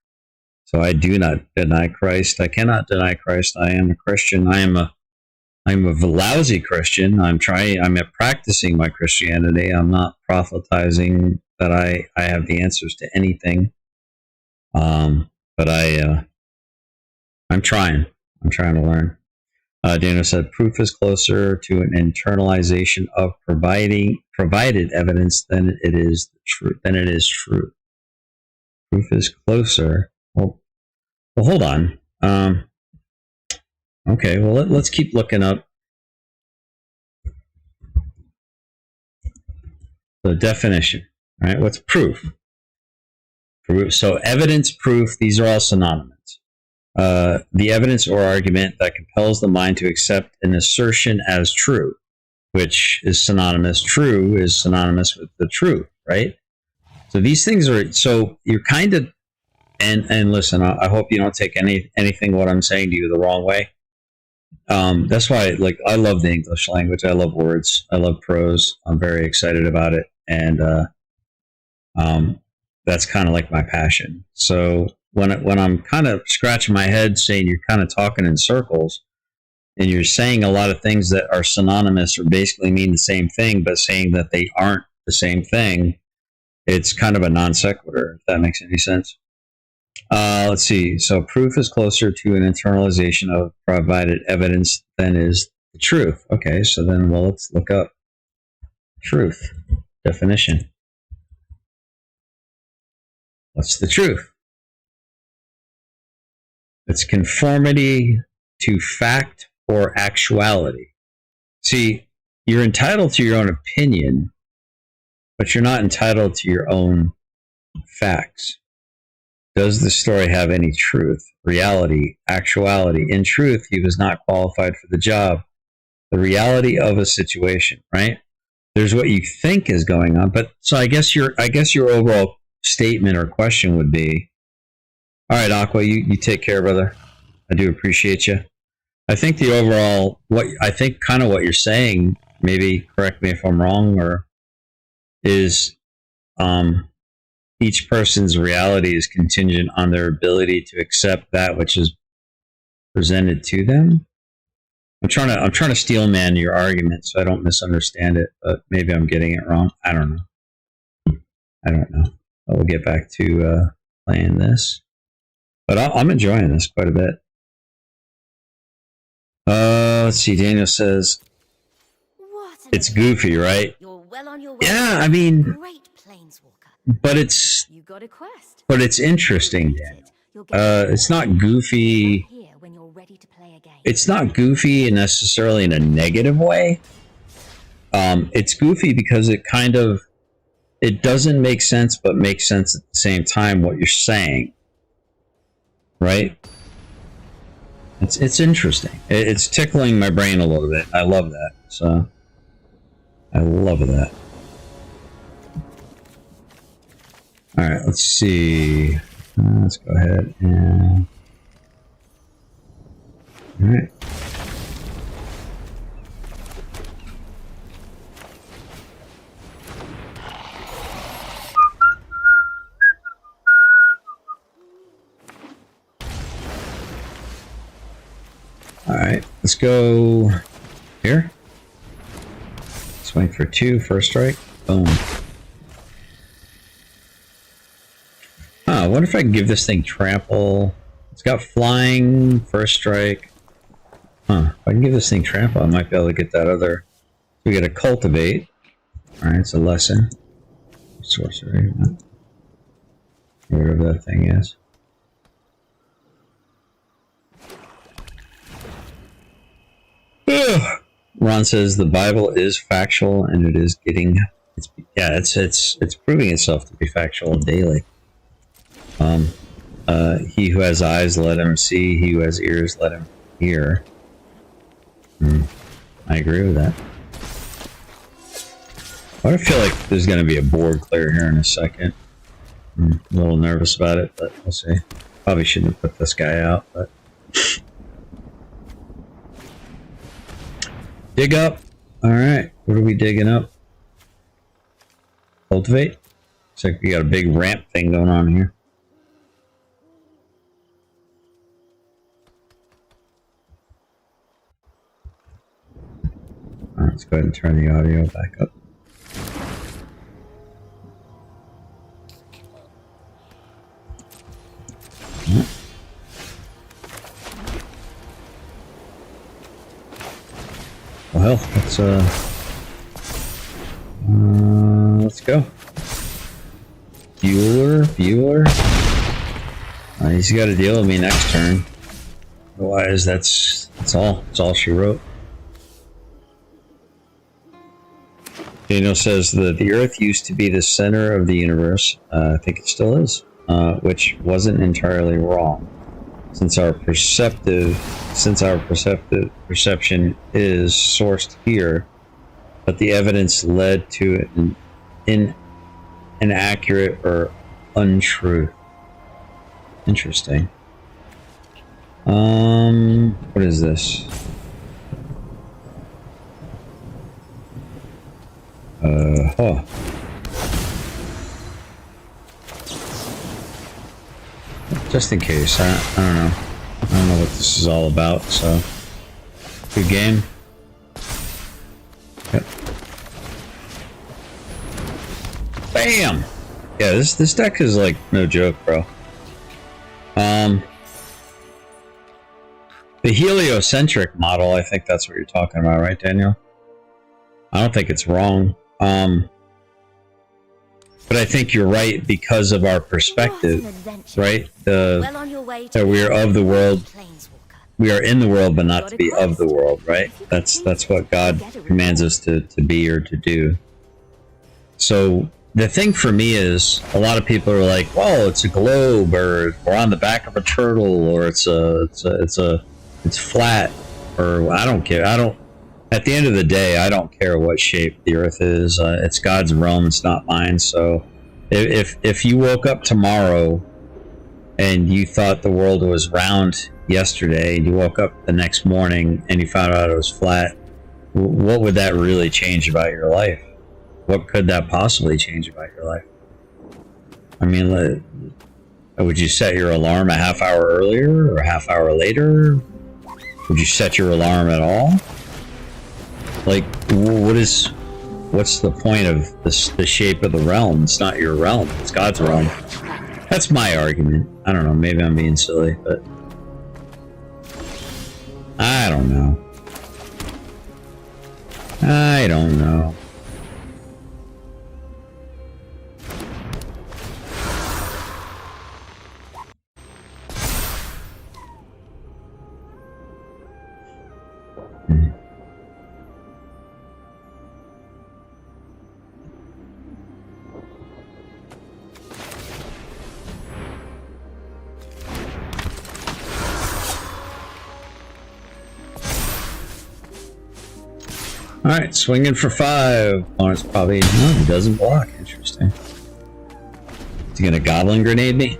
So I do not deny Christ. I cannot deny Christ. I am a Christian. I'm a lousy Christian. I'm practicing my Christianity. I'm not proselytizing that I have the answers to anything. But I'm trying. I'm trying to learn. Daniel said, proof is closer to an internalization of provided evidence than it is true. Proof is closer. Well, hold on. Okay, well, let's keep looking up the definition. All right, what's proof? So evidence, proof, these are all synonymous. The evidence or argument that compels the mind to accept an assertion as true, which is synonymous. True is synonymous with the truth, right? So these things are, so you're kind of, and listen, I hope you don't take anything what I'm saying to you the wrong way. That's why, like, I love the English language. I love words. I love prose. I'm very excited about it. And that's kind of like my passion. So when I'm kind of scratching my head saying you're kind of talking in circles and you're saying a lot of things that are synonymous or basically mean the same thing, but saying that they aren't the same thing, it's kind of a non sequitur, if that makes any sense. Let's see. So proof is closer to an internalization of provided evidence than is the truth. Okay, so then, well, let's look up truth definition. What's the truth? It's conformity to fact or actuality. See, you're entitled to your own opinion, but you're not entitled to your own facts. Does the story have any truth, reality, actuality? In truth, he was not qualified for the job. The reality of a situation, right? There's what you think is going on, but so I guess your overall statement or question would be, all right, Aqua, you take care, brother. I do appreciate you. I think the overall, what you're saying, maybe correct me if I'm wrong, or is each person's reality is contingent on their ability to accept that which is presented to them. I'm trying to steel man your argument so I don't misunderstand it, but maybe I'm getting it wrong. I don't know. But we'll get back to playing this. But I'm enjoying this quite a bit. Let's see. Daniel says it's goofy, right? You're well on your way. Yeah, I mean, Great planeswalker. But it's quest. But it's interesting, Daniel. It's not goofy. It's not goofy necessarily in a negative way. It's goofy because it kind of it doesn't make sense, but makes sense at the same time what you're saying, right? It's interesting. It's tickling my brain a little bit. I love that. So I love that. All right, let's see. Let's go ahead and. All right. All right, let's go here. Swing for 2, first strike. Boom. I wonder if I can give this thing trample. It's got flying, first strike. If I can give this thing trample, I might be able to get that other. We get a cultivate. All right, it's a lesson. Sorcery. Whatever that thing is. Ron says the Bible is factual, and it is getting. It's proving itself to be factual daily. He who has eyes, let him see. He who has ears, let him hear. I agree with that. I feel like there's going to be a board clear here in a second. I'm a little nervous about it, but we'll see. Probably shouldn't have put this guy out, but. Dig up. Alright, what are we digging up? Cultivate? Looks like we got a big ramp thing going on here. Alright, let's go ahead and turn the audio back up. Well, let's go. Bueller. He's got to deal with me next turn. Otherwise, that's all. That's all she wrote. Daniel says that the Earth used to be the center of the universe. I think it still is, which wasn't entirely wrong, since our perception is sourced here, but the evidence led to an inaccurate or untruth. Interesting. What is this? Just in case, I don't know. I don't know what this is all about, so. Good game. Yep. Bam! Yeah, this deck is like no joke, bro. The heliocentric model, I think that's what you're talking about, right, Daniel? I don't think it's wrong. But I think you're right because of our perspective, right? That we are of the world. We are in the world, but not to be of the world, right? That's what God commands us to be or to do. So the thing for me is, a lot of people are like, "Well, it's a globe, or we're on the back of a turtle, or it's flat," or I don't care. At the end of the day, I don't care what shape the Earth is. It's God's realm. It's not mine. So, if you woke up tomorrow and you thought the world was round yesterday, and you woke up the next morning and you found out it was flat, what would that really change about your life? What could that possibly change about your life? I mean, would you set your alarm a half hour earlier or a half hour later? Would you set your alarm at all? Like, what's the point of the shape of the realm? It's not your realm. It's God's realm. That's my argument. I don't know. Maybe I'm being silly, but I don't know. I don't know. Alright, swinging for 5. Opponent's probably... No, he doesn't block. Interesting. Is he gonna goblin grenade me?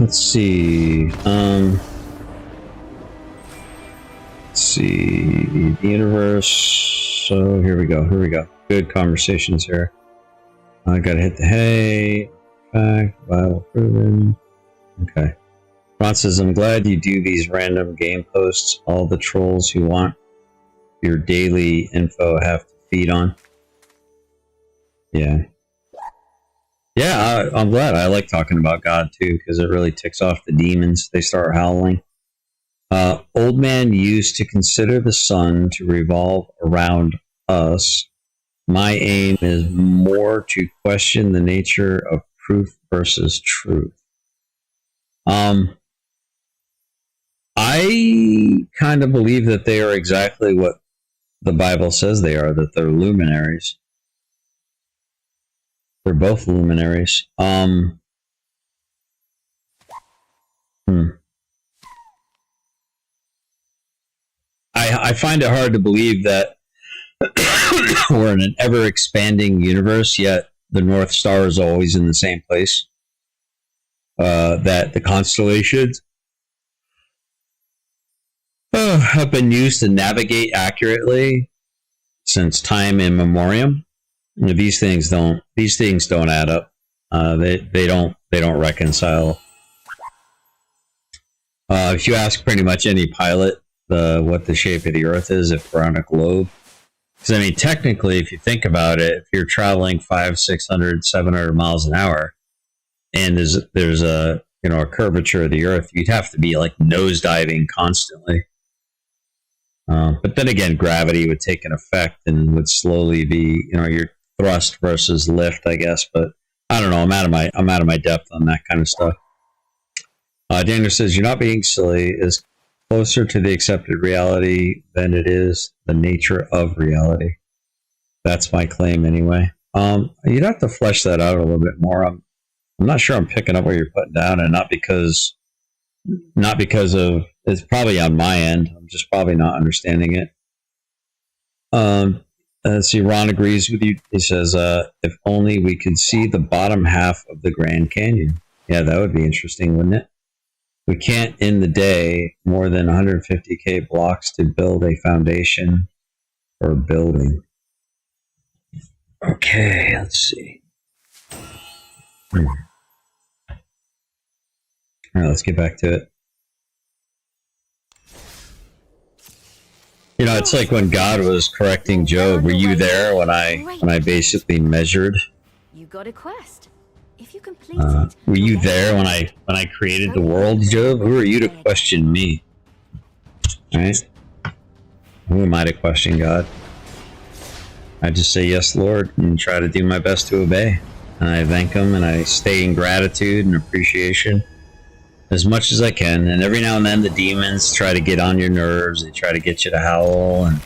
Let's see. Let's see. The universe. So here we go. Here we go. Good conversations here. I gotta hit the hay. Fact. Vital proven. Okay. Ron says, I'm glad you do these random game posts. All the trolls who want your daily info have to feed on. Yeah. Yeah, I'm glad. I like talking about God too, because it really ticks off the demons. They start howling. Old man used to consider the sun to revolve around us. My aim is more to question the nature of proof versus truth. I kind of believe that they are exactly what the Bible says they are, that they're luminaries. They're both luminaries. I find it hard to believe that we're in an ever-expanding universe, yet the North Star is always in the same place. That the constellations have been used to navigate accurately since time immemorial. These things don't add up. They don't reconcile. If you ask pretty much any pilot what the shape of the Earth is, if we're on a globe, because I mean technically, if you think about it, if you're traveling 500, 600, 700 miles an hour, and there's a curvature of the Earth, you'd have to be like nosediving constantly. But then again, gravity would take an effect and would slowly be your thrust versus lift, I guess. But I don't know. I'm out of my depth on that kind of stuff. Daniel says, you're not being silly. Is closer to the accepted reality than it is the nature of reality. That's my claim anyway. You'd have to flesh that out a little bit more. I'm not sure I'm picking up what you're putting down, and not because of, it's probably on my end. I'm just probably not understanding it. Let's see, Ron agrees with you. He says, if only we could see the bottom half of the Grand Canyon. Yeah, that would be interesting, wouldn't it? We can't, in the day, more than 150k blocks to build a foundation for a building. Okay, let's see. All right, let's get back to it. It's like when God was correcting Job. Were you there when I basically measured? You got a quest. If you complete it, were you there when I created the world, Job? Who are you to question me? All right? Who am I to question God? I just say yes, Lord, and try to do my best to obey. And I thank Him, and I stay in gratitude and appreciation as much as I can. And every now and then the demons try to get on your nerves. They try to get you to howl, and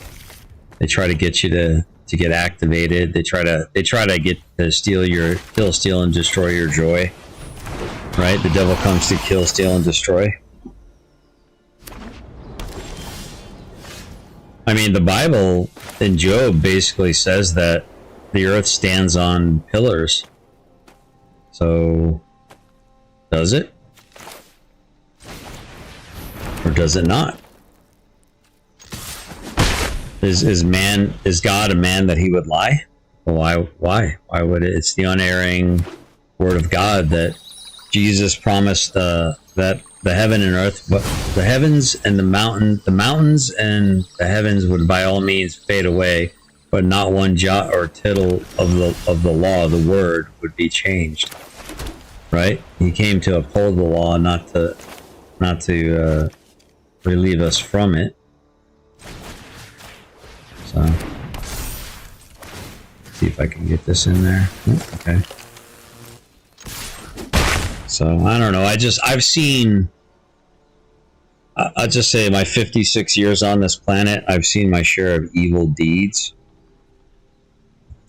they try to get you to get activated. They try to get to kill, steal, and destroy your joy. Right? The devil comes to kill, steal, and destroy. I mean, the Bible in Job basically says that the earth stands on pillars. So, does it? Or does it not? Is God a man that he would lie? Well, why would it? It's the unerring word of God that Jesus promised that the heaven and earth, but the heavens and the mountains and the heavens would by all means fade away, but not one jot or tittle of the law, the word, would be changed. Right? He came to uphold the law, not to relieve us from it. So, see if I can get this in there. Oh, okay. So, I don't know. I've seen, I'll just say my 56 years on this planet, I've seen my share of evil deeds.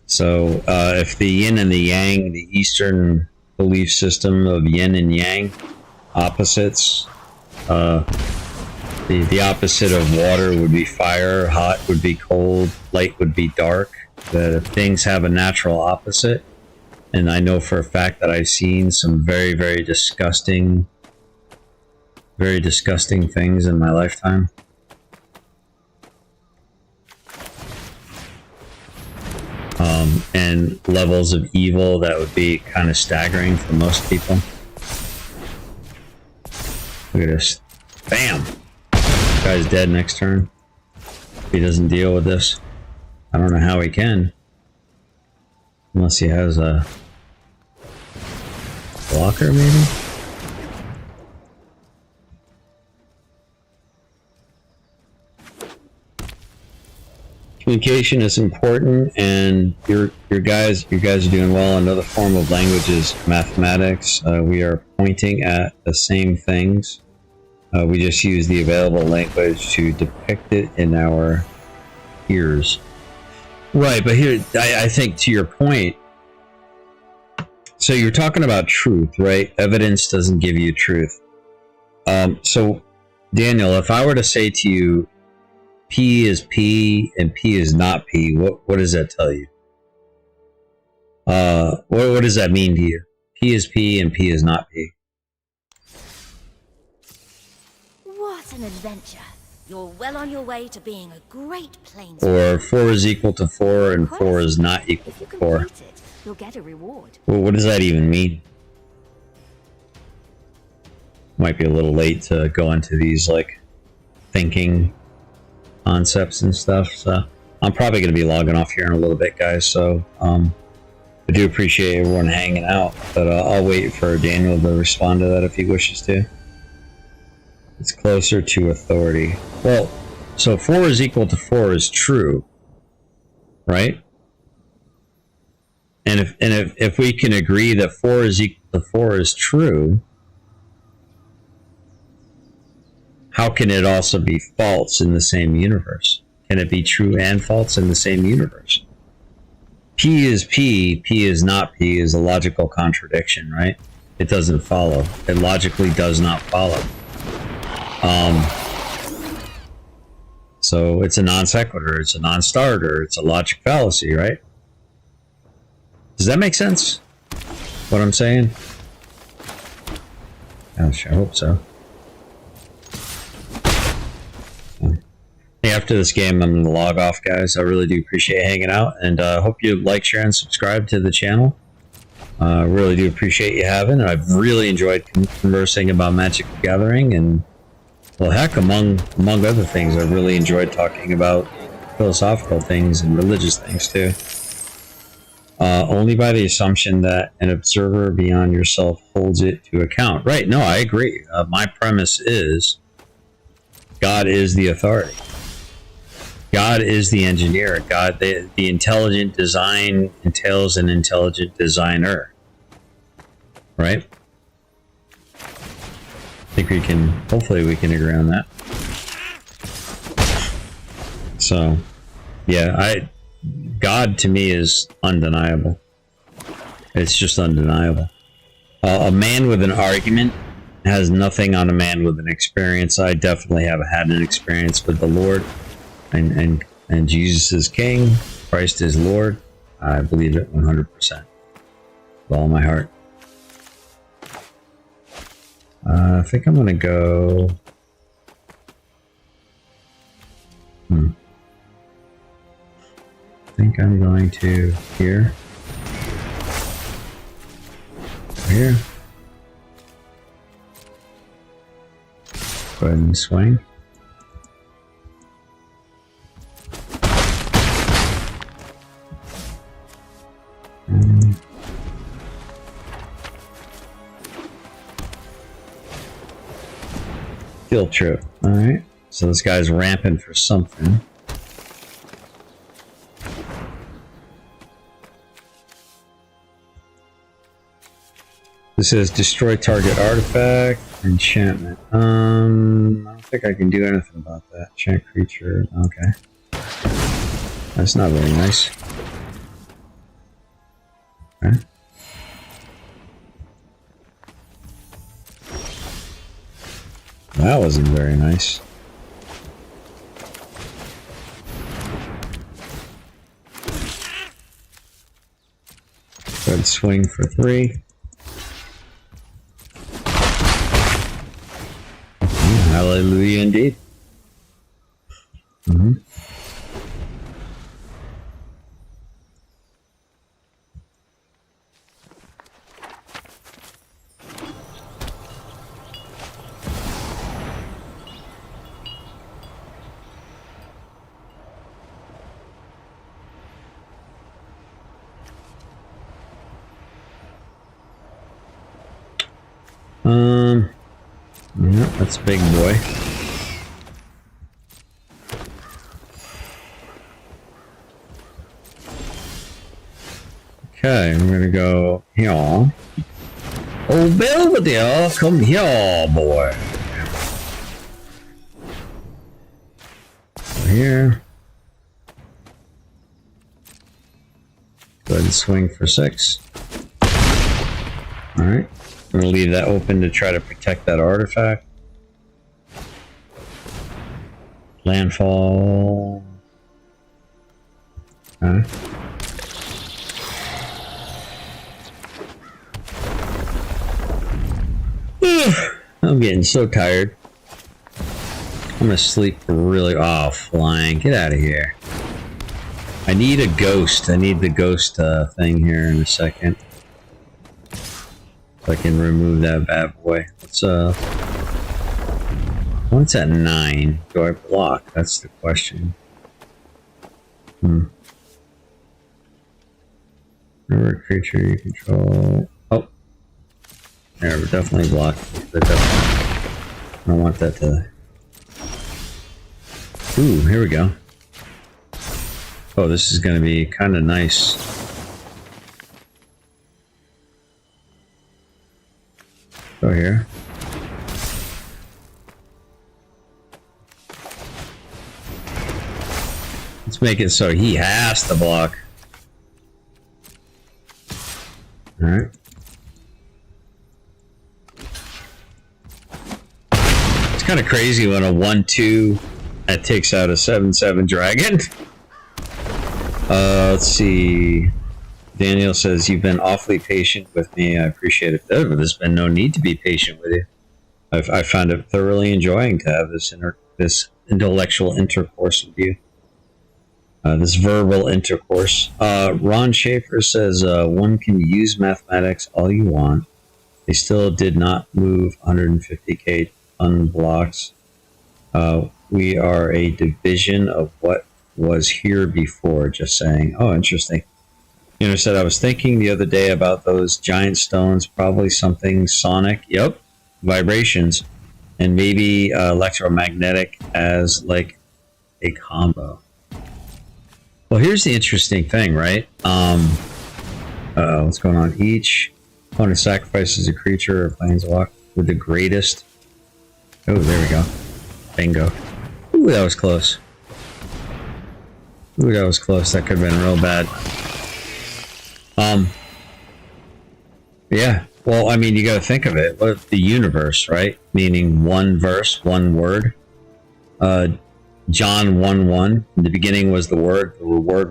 So, if the yin and the yang, the Eastern belief system of yin and yang, opposites, the opposite of water would be fire, hot would be cold, light would be dark, that if things have a natural opposite, and I know for a fact that I've seen some very, very disgusting things in my lifetime. And levels of evil that would be kind of staggering for most people. Look at this. Bam! This guy's dead next turn. If he doesn't deal with this. I don't know how he can. Unless he has a blocker, maybe? Communication is important, and your guys are doing well. Another form of language is mathematics. We are pointing at the same things. We just use the available language to depict it in our ears. Right, but here, I think to your point, so you're talking about truth, right? Evidence doesn't give you truth. So, Daniel, if I were to say to you, P is P and P is not P, what does that tell you? What does that mean to you? P is P and P is not P. What an adventure. You're well on your way to being a great planeswalker. Or 4 is equal to 4 and 4 is not equal to 4. You'll get a reward. Well, what does that even mean? Might be a little late to go into these, like, thinking concepts and stuff, so I'm probably going to be logging off here in a little bit, guys, so I do appreciate everyone hanging out, but I'll wait for Daniel to respond to that if he wishes to. It's closer to authority. Well, so 4 is equal to 4 is true, right? And if we can agree that 4 is equal to 4 is true, how can it also be false in the same universe? Can it be true and false in the same universe? P is P, P is not P is a logical contradiction, right? It doesn't follow. It logically does not follow. So it's a non sequitur, it's a non-starter, it's a logic fallacy, right? Does that make sense? What I'm saying? I hope so. After this game, I'm going to log off, guys. I really do appreciate hanging out, and hope you like, share, and subscribe to the channel. Really do appreciate you having. I've really enjoyed conversing about Magic the Gathering, and well, heck, among other things, I really enjoyed talking about philosophical things and religious things too. Only by the assumption that an observer beyond yourself holds it to account. Right? No, I agree. My premise is God is the authority. God is the engineer. God, the intelligent design entails an intelligent designer. Right? I think hopefully we can agree on that. So, yeah, God to me is undeniable. It's just undeniable. A man with an argument has nothing on a man with an experience. I definitely have had an experience with the Lord. And Jesus is King, Christ is Lord. I believe it 100%. With all my heart. I think I'm going to go... I think I'm going to here. Here. Go ahead and swing. Field trip. Alright. So this guy's ramping for something. This is destroy target artifact, enchantment. I don't think I can do anything about that. Enchant creature. Okay. That's not very nice. Okay. That wasn't very nice. Go ahead and swing for 3. Hallelujah indeed. Yeah, that's a big boy. Okay, I'm gonna go here. Oh, Belvedere, come here, boy. Here. Go ahead and swing for 6. Alright. I'm gonna leave that open to try to protect that artifact. Landfall. Okay. I'm getting so tired. I'm gonna sleep really. Oh, flying! Get out of here. I need a ghost. I need the ghost thing here in a second. So I can remove that bad boy. What's at 9? Do I block? That's the question. Remember a creature you control. Oh. There, we're definitely blocked. I don't want that to... Ooh, here we go. Oh, this is going to be kind of nice. Go here. Let's make it so he has to block. Alright. It's kind of crazy when a 1/2 that takes out a 7/7 dragon. Let's see. Daniel says, you've been awfully patient with me. I appreciate it. There's been no need to be patient with you. I found it thoroughly enjoying to have this intellectual intercourse with you. This verbal intercourse. Ron Schaefer says, one can use mathematics all you want. They still did not move 150k ton blocks. We are a division of what was here before, just saying. Oh, interesting. You know, said, I was thinking the other day about those giant stones, probably something sonic. Yep. Vibrations. And maybe electromagnetic as like a combo. Well, here's the interesting thing, right? What's going on? Each opponent sacrifices a creature or planeswalk with the greatest. Oh, there we go. Bingo. Ooh, that was close. Ooh, that was close. That could have been real bad. Yeah. Well, I mean, you got to think of it. What the universe, right? Meaning one verse, one word. John 1:1. In the beginning was the Word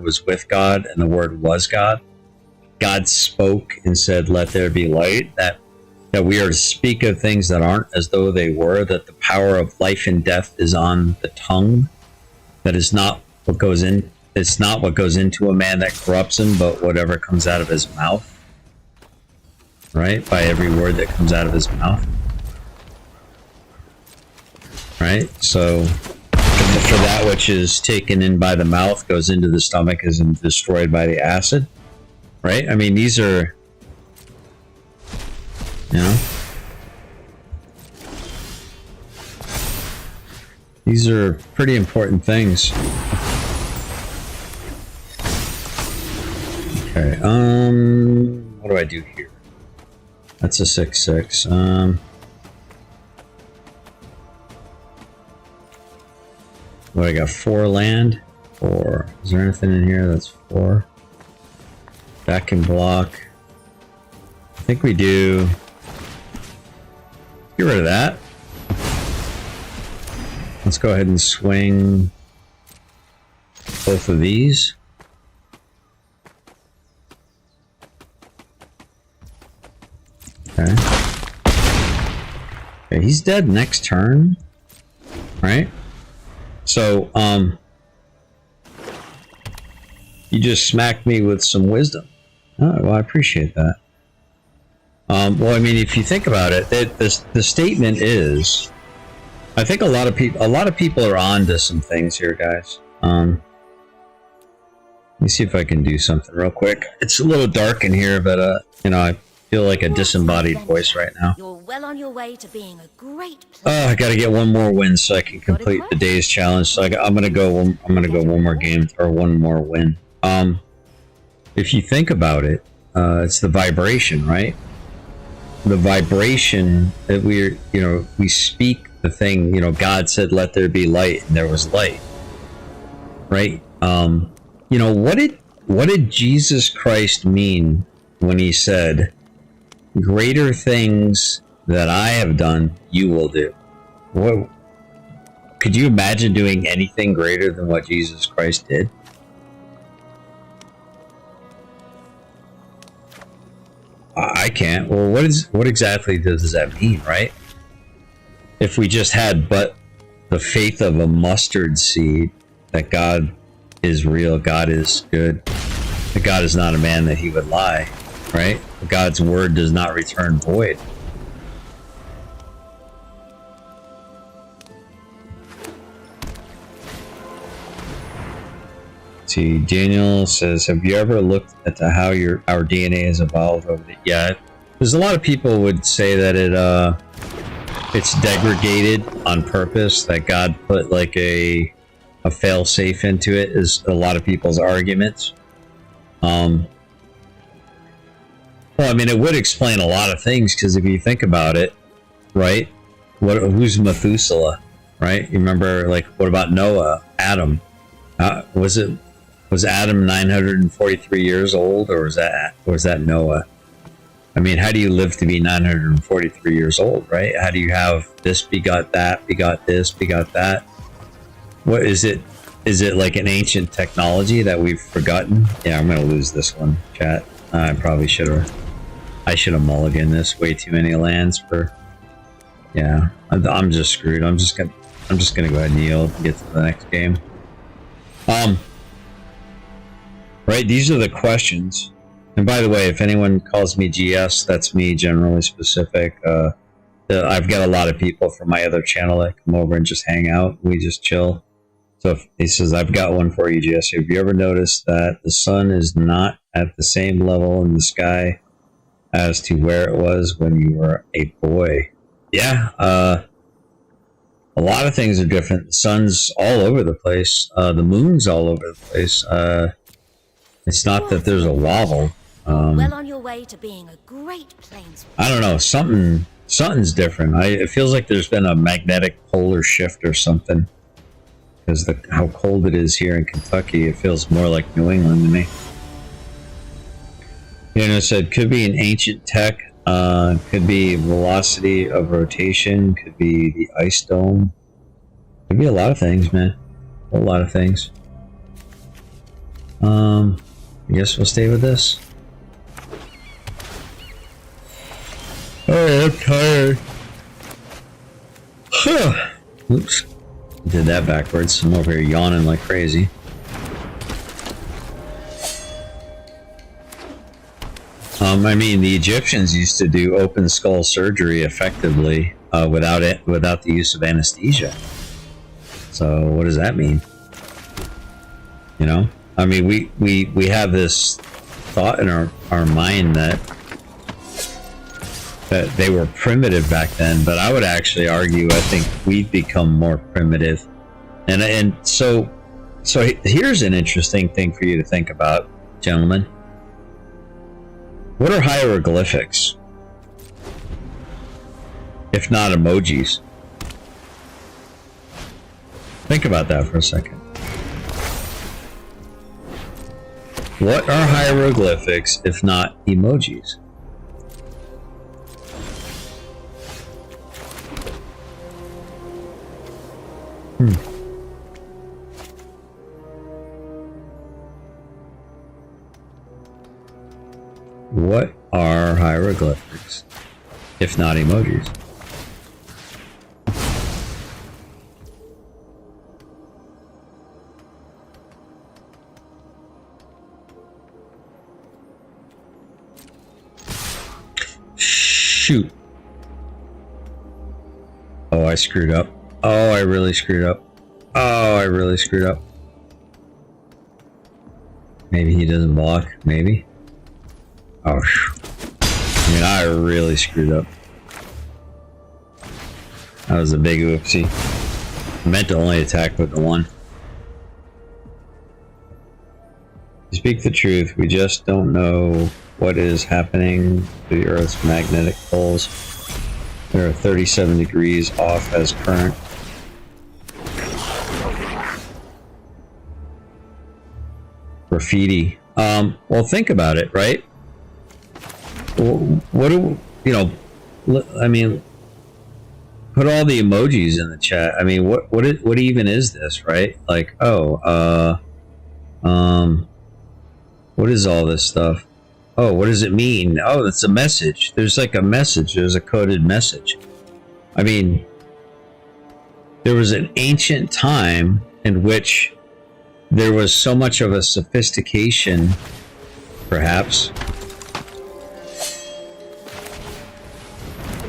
was with God, and the Word was God. God spoke and said, let there be light. That we are to speak of things that aren't as though they were, that the power of life and death is on the tongue. That is not what goes in. It's not what goes into a man that corrupts him, but whatever comes out of his mouth. Right? By every word that comes out of his mouth. right? So for that which is taken in by the mouth goes into the stomach is destroyed by the acid, right? I mean, these are, you know, these are pretty important things. Okay, what do I do here? That's a 6/6. What, I got 4 land? 4. Is there anything in here that's 4? That can block. I think we do. Get rid of that. Let's go ahead and swing both of these. Okay. Okay, he's dead next turn, right? So, you just smacked me with some wisdom. Oh, well, I appreciate that. Well, I mean, if you think about it, the statement is, I think a lot of people are on to some things here, guys. Let me see if I can do something real quick. It's a little dark in here, but you know, I feel like a disembodied voice right now. You're well on your way to being a great Oh, I gotta get one more win so I can complete the day's challenge. So I'm gonna go one more game or one more win. If you think about it, it's the vibration, right? The vibration that we speak the thing. You know, God said, "Let there be light," and there was light, right? You know, what did Jesus Christ mean when he said, "Greater things that I have done, you will do"? What could you imagine doing anything greater than what Jesus Christ did? I can't. Well, what exactly does that mean, right? If we just had but the faith of a mustard seed, that God is real, God is good, that God is not a man that he would lie, right? God's word does not return void. See, Daniel says, have you ever looked at how our DNA has evolved over the... Yeah, there's a lot of people would say that it's degraded on purpose, that God put like a fail-safe into it, is a lot of people's arguments. Well, I mean, it would explain a lot of things, because if you think about it, right? Who's Methuselah, right? You remember, like, what about Noah, Adam? Was Adam 943 years old, or was that Noah? I mean, how do you live to be 943 years old, right? How do you have this begot that, begot this, begot that? What is it? Is it like an ancient technology that we've forgotten? Yeah, I'm gonna lose this one, chat. I probably should have. I should have mulliganed this. Way too many lands for. Yeah, I'm just screwed. I'm just gonna go ahead and yield and get to the next game. Right, these are the questions. And by the way, if anyone calls me GS, that's me, generally specific. I've got a lot of people from my other channel that come over and just hang out. We just chill. So if he says, I've got one for you, GS. Have you ever noticed that the sun is not at the same level in the sky as to where it was when you were a boy? Yeah, a lot of things are different. The sun's all over the place. The moon's all over the place. It's not that there's a wobble. Well on your way to being a great planeswalker. I don't know. Something's different. It feels like there's been a magnetic polar shift or something. Because how cold it is here in Kentucky, it feels more like New England to me. You know, said could be an ancient tech. Could be velocity of rotation. Could be the ice dome. Could be a lot of things, man. A whole lot of things. I guess we'll stay with this. Alright, I'm tired. Oops. Did that backwards. I'm over here yawning like crazy. I mean, the Egyptians used to do open skull surgery effectively without the use of anesthesia. So what does that mean? You know, I mean, we have this thought in our mind that they were primitive back then, but I would actually argue I think we've become more primitive, and so here's an interesting thing for you to think about, gentlemen. What are hieroglyphics if not emojis? Think about that for a second. What are hieroglyphics if not emojis? What are hieroglyphics if not emojis? Shoot. Oh, I screwed up. Oh, I really screwed up. Oh, I really screwed up. Maybe he doesn't block. Maybe. Oh, I mean, I really screwed up. That was a big oopsie. I meant to only attack with the one. To speak the truth, we just don't know what is happening to the Earth's magnetic poles. They are 37 degrees off as current. Graffiti. Well, think about it, right? What do you know? I mean, put all the emojis in the chat. I mean, what even is this, right? Like, oh, what is all this stuff? Oh, what does it mean? Oh, it's a message. There's like a message. There's a coded message. I mean, there was an ancient time in which there was so much of a sophistication, perhaps,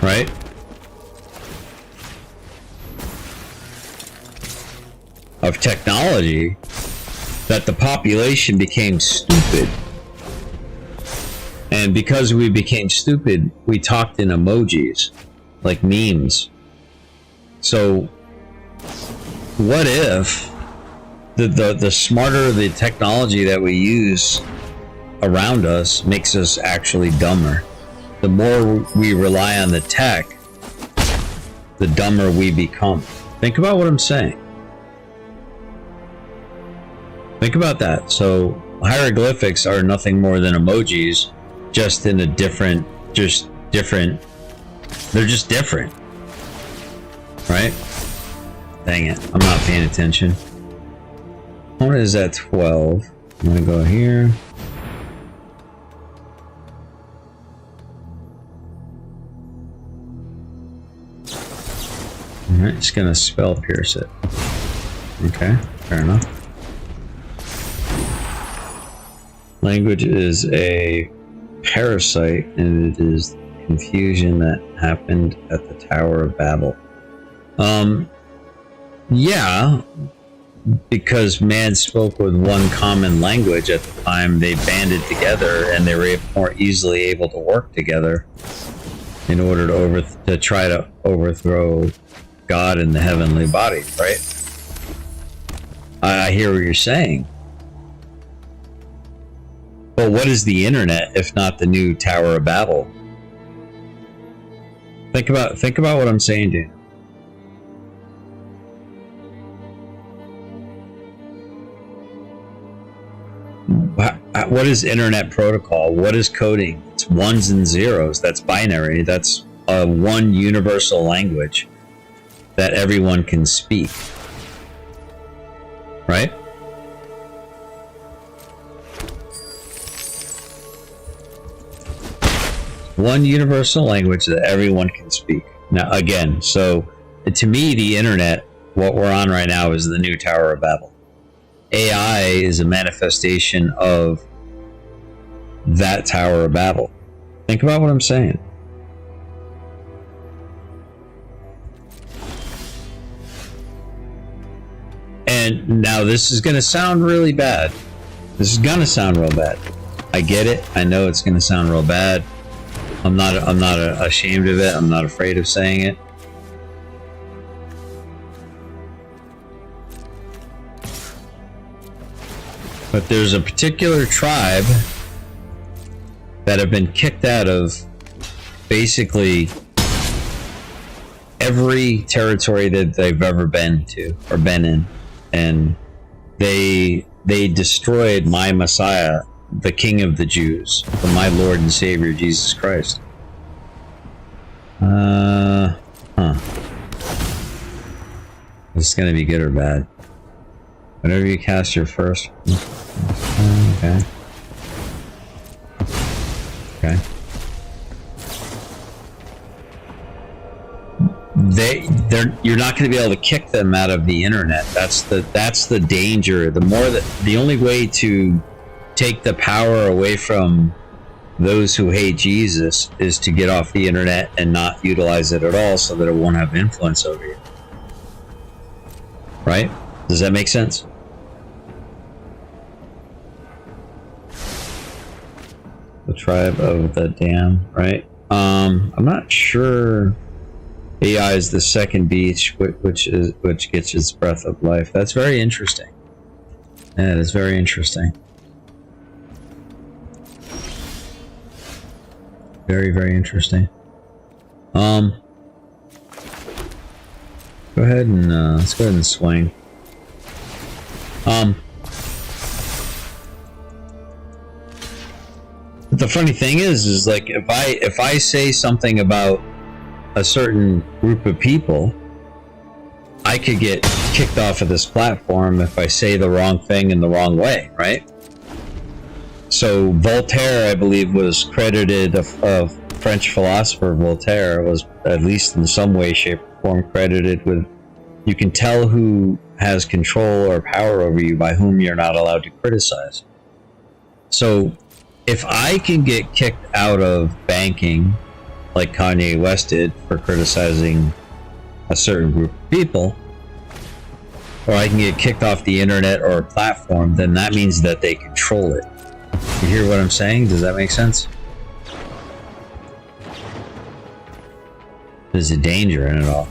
right? Of technology that the population became stupid. And because we became stupid, we talked in emojis, like memes. So, what if the smarter the technology that we use around us makes us actually dumber? The more we rely on the tech, the dumber we become. Think about what I'm saying. Think about that. So, hieroglyphics are nothing more than emojis, just in a different, they're just different, right? Dang it, I'm not paying attention. What is that? 12. I'm gonna go here. Alright, just gonna spell pierce it. Okay, fair enough. Language is a parasite, and it is confusion that happened at the Tower of Babel. Yeah, because man spoke with one common language at the time, they banded together and they were more easily able to work together in order to try to overthrow God in the heavenly bodies, right? I hear what you're saying. But what is the internet if not the new Tower of Babel? Think about what I'm saying, dude. What is internet protocol? What is coding? It's ones and zeros. That's binary. That's a one universal language that everyone can speak. Right? One universal language that everyone can speak. Now, again, so to me, the internet, what we're on right now, is the new Tower of Babel. AI is a manifestation of that Tower of Babel. Think about what I'm saying. And now this is going to sound really bad. This is going to sound real bad. I get it. I know it's going to sound real bad. I'm not ashamed of it. I'm not afraid of saying it. But there's a particular tribe that have been kicked out of basically every territory that they've ever been to or been in, and they destroyed my Messiah, the King of the Jews, my Lord and Savior Jesus Christ. Is this gonna be good or bad? Whenever you cast your first, okay. You're not going to be able to kick them out of the internet. That's the danger. The only way to take the power away from those who hate Jesus is to get off the internet and not utilize it at all, so that it won't have influence over you. Right? Does that make sense? The tribe of the damned, right? I'm not sure. AI is the second beach, which gets its breath of life. That's very interesting. Yeah, that's very interesting. Very, very interesting. Go ahead and let's go ahead and swing. The funny thing is like if I say something about a certain group of people, I could get kicked off of this platform if I say the wrong thing in the wrong way, right? So Voltaire, I believe, was credited, a French philosopher Voltaire was, at least in some way, shape, or form, credited with, you can tell who has control or power over you by whom you're not allowed to criticize. So if I can get kicked out of banking, like Kanye West did, for criticizing a certain group of people, or I can get kicked off the internet or a platform, then that means that they control it. You hear what I'm saying? Does that make sense? There's a danger in it all.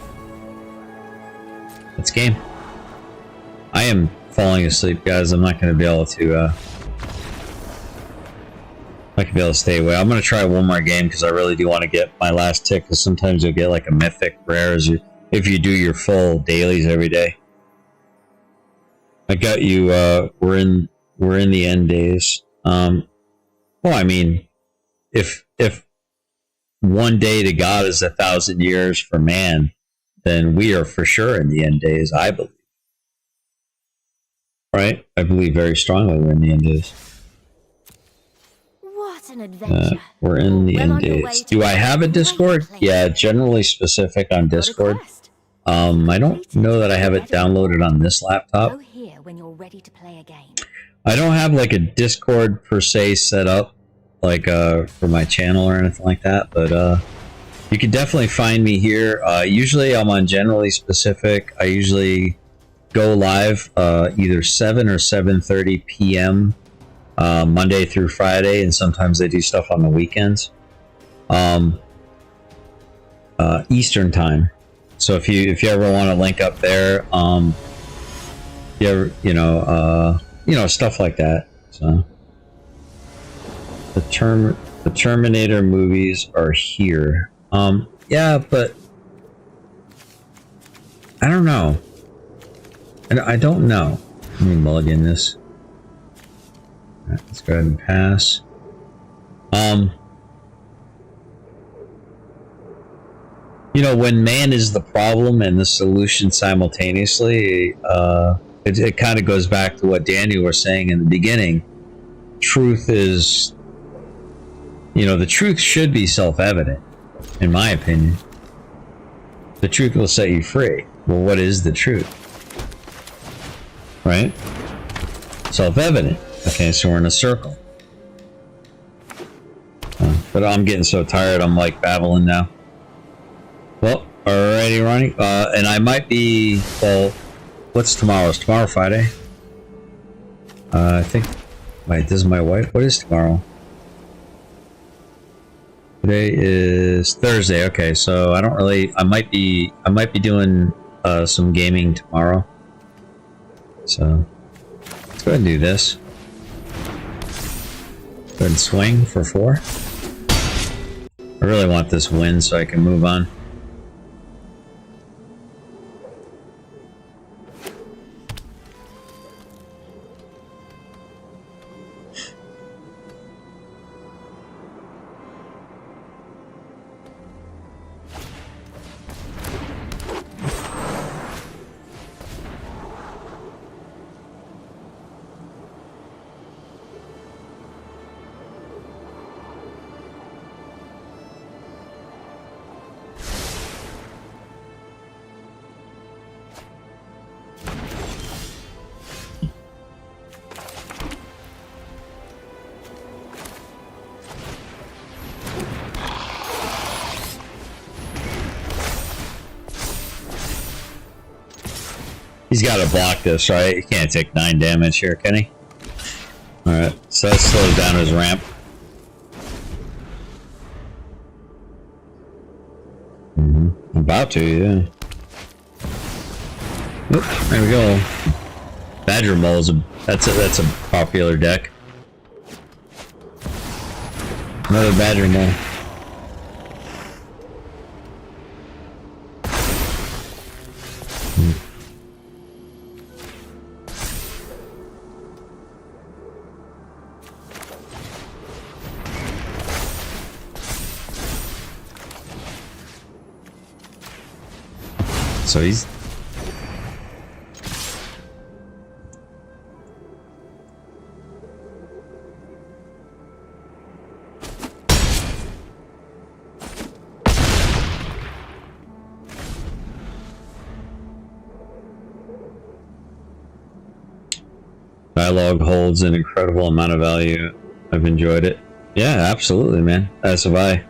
It's game. I am falling asleep, guys. I'm not going to be able to stay away. I'm going to try one more game because I really do want to get my last tick, because sometimes you'll get like a mythic rare if you do your full dailies every day. I got you. We're in the end days. Well, I mean, if one day to God is 1,000 years for man, then we are for sure in the end days, I believe. Right? I believe very strongly we're in the end days. What an adventure. We're in the end days. Do I have a Discord? Yeah, generally specific on Discord. I don't know that I have it downloaded on this laptop. Go here when you're ready to play a game. I don't have like a Discord per se set up, like for my channel or anything like that, but you can definitely find me here. Usually I'm on generally specific. I usually go live either 7 or 7:30 p.m. Monday through Friday, and sometimes I do stuff on the weekends. Eastern time. So if you ever want to link up there, stuff like that. So the Terminator movies are here. Yeah, but I don't know. I don't know. Let me mulligan this. All right, let's go ahead and pass. When man is the problem and the solution simultaneously, it kind of goes back to what Daniel was saying in the beginning. Truth is, the truth should be self-evident, in my opinion. The truth will set you free. Well, what is the truth? Right? Self-evident. Okay, so we're in a circle. But I'm getting so tired, I'm like babbling now. Well, alrighty, Ronnie. And I might be, what's tomorrow? Is tomorrow Friday? I think. Wait, this is my wife. What is tomorrow? Today is Thursday. Okay, so I don't really. I might be doing some gaming tomorrow. So let's go ahead and do this. Go ahead and swing for 4. I really want this win so I can move on. He's got to block this, right? He can't take 9 damage here, can he? Alright, so that slows down his ramp. I'm about to, yeah. Oop, there we go. Badger Mole's that's a popular deck. Another Badger Mole. So he's dialogue holds an incredible amount of value. I've enjoyed it. Yeah, absolutely, man. As have I.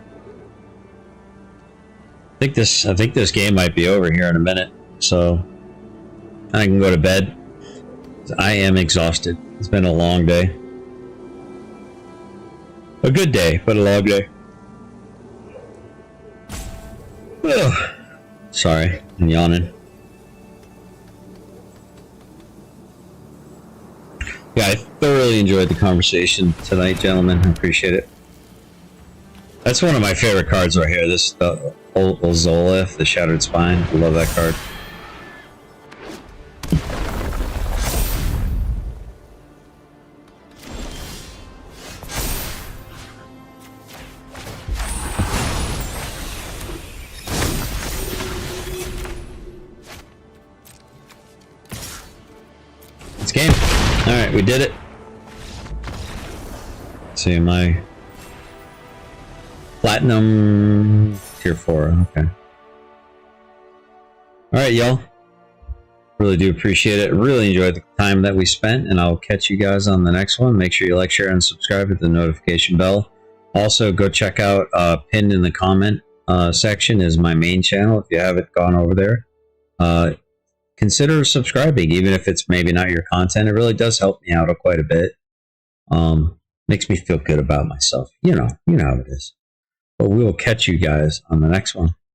I think this game might be over here in a minute, so I can go to bed. I am exhausted. It's been a long day. A good day, but a long day. Ugh. Sorry, I'm yawning. Yeah, I thoroughly enjoyed the conversation tonight, gentlemen. I appreciate it. That's one of my favorite cards right here. This Olzolith, the Shattered Spine. I love that card. It's game. Alright, we did it. Let's see, my Platinum Tier 4, okay. Alright, y'all. Really do appreciate it. Really enjoyed the time that we spent, and I'll catch you guys on the next one. Make sure you like, share, and subscribe with the notification bell. Also, go check out pinned in the comment section is my main channel. If you haven't gone over there, consider subscribing, even if it's maybe not your content. It really does help me out quite a bit. Makes me feel good about myself. You know how it is. But we will catch you guys on the next one.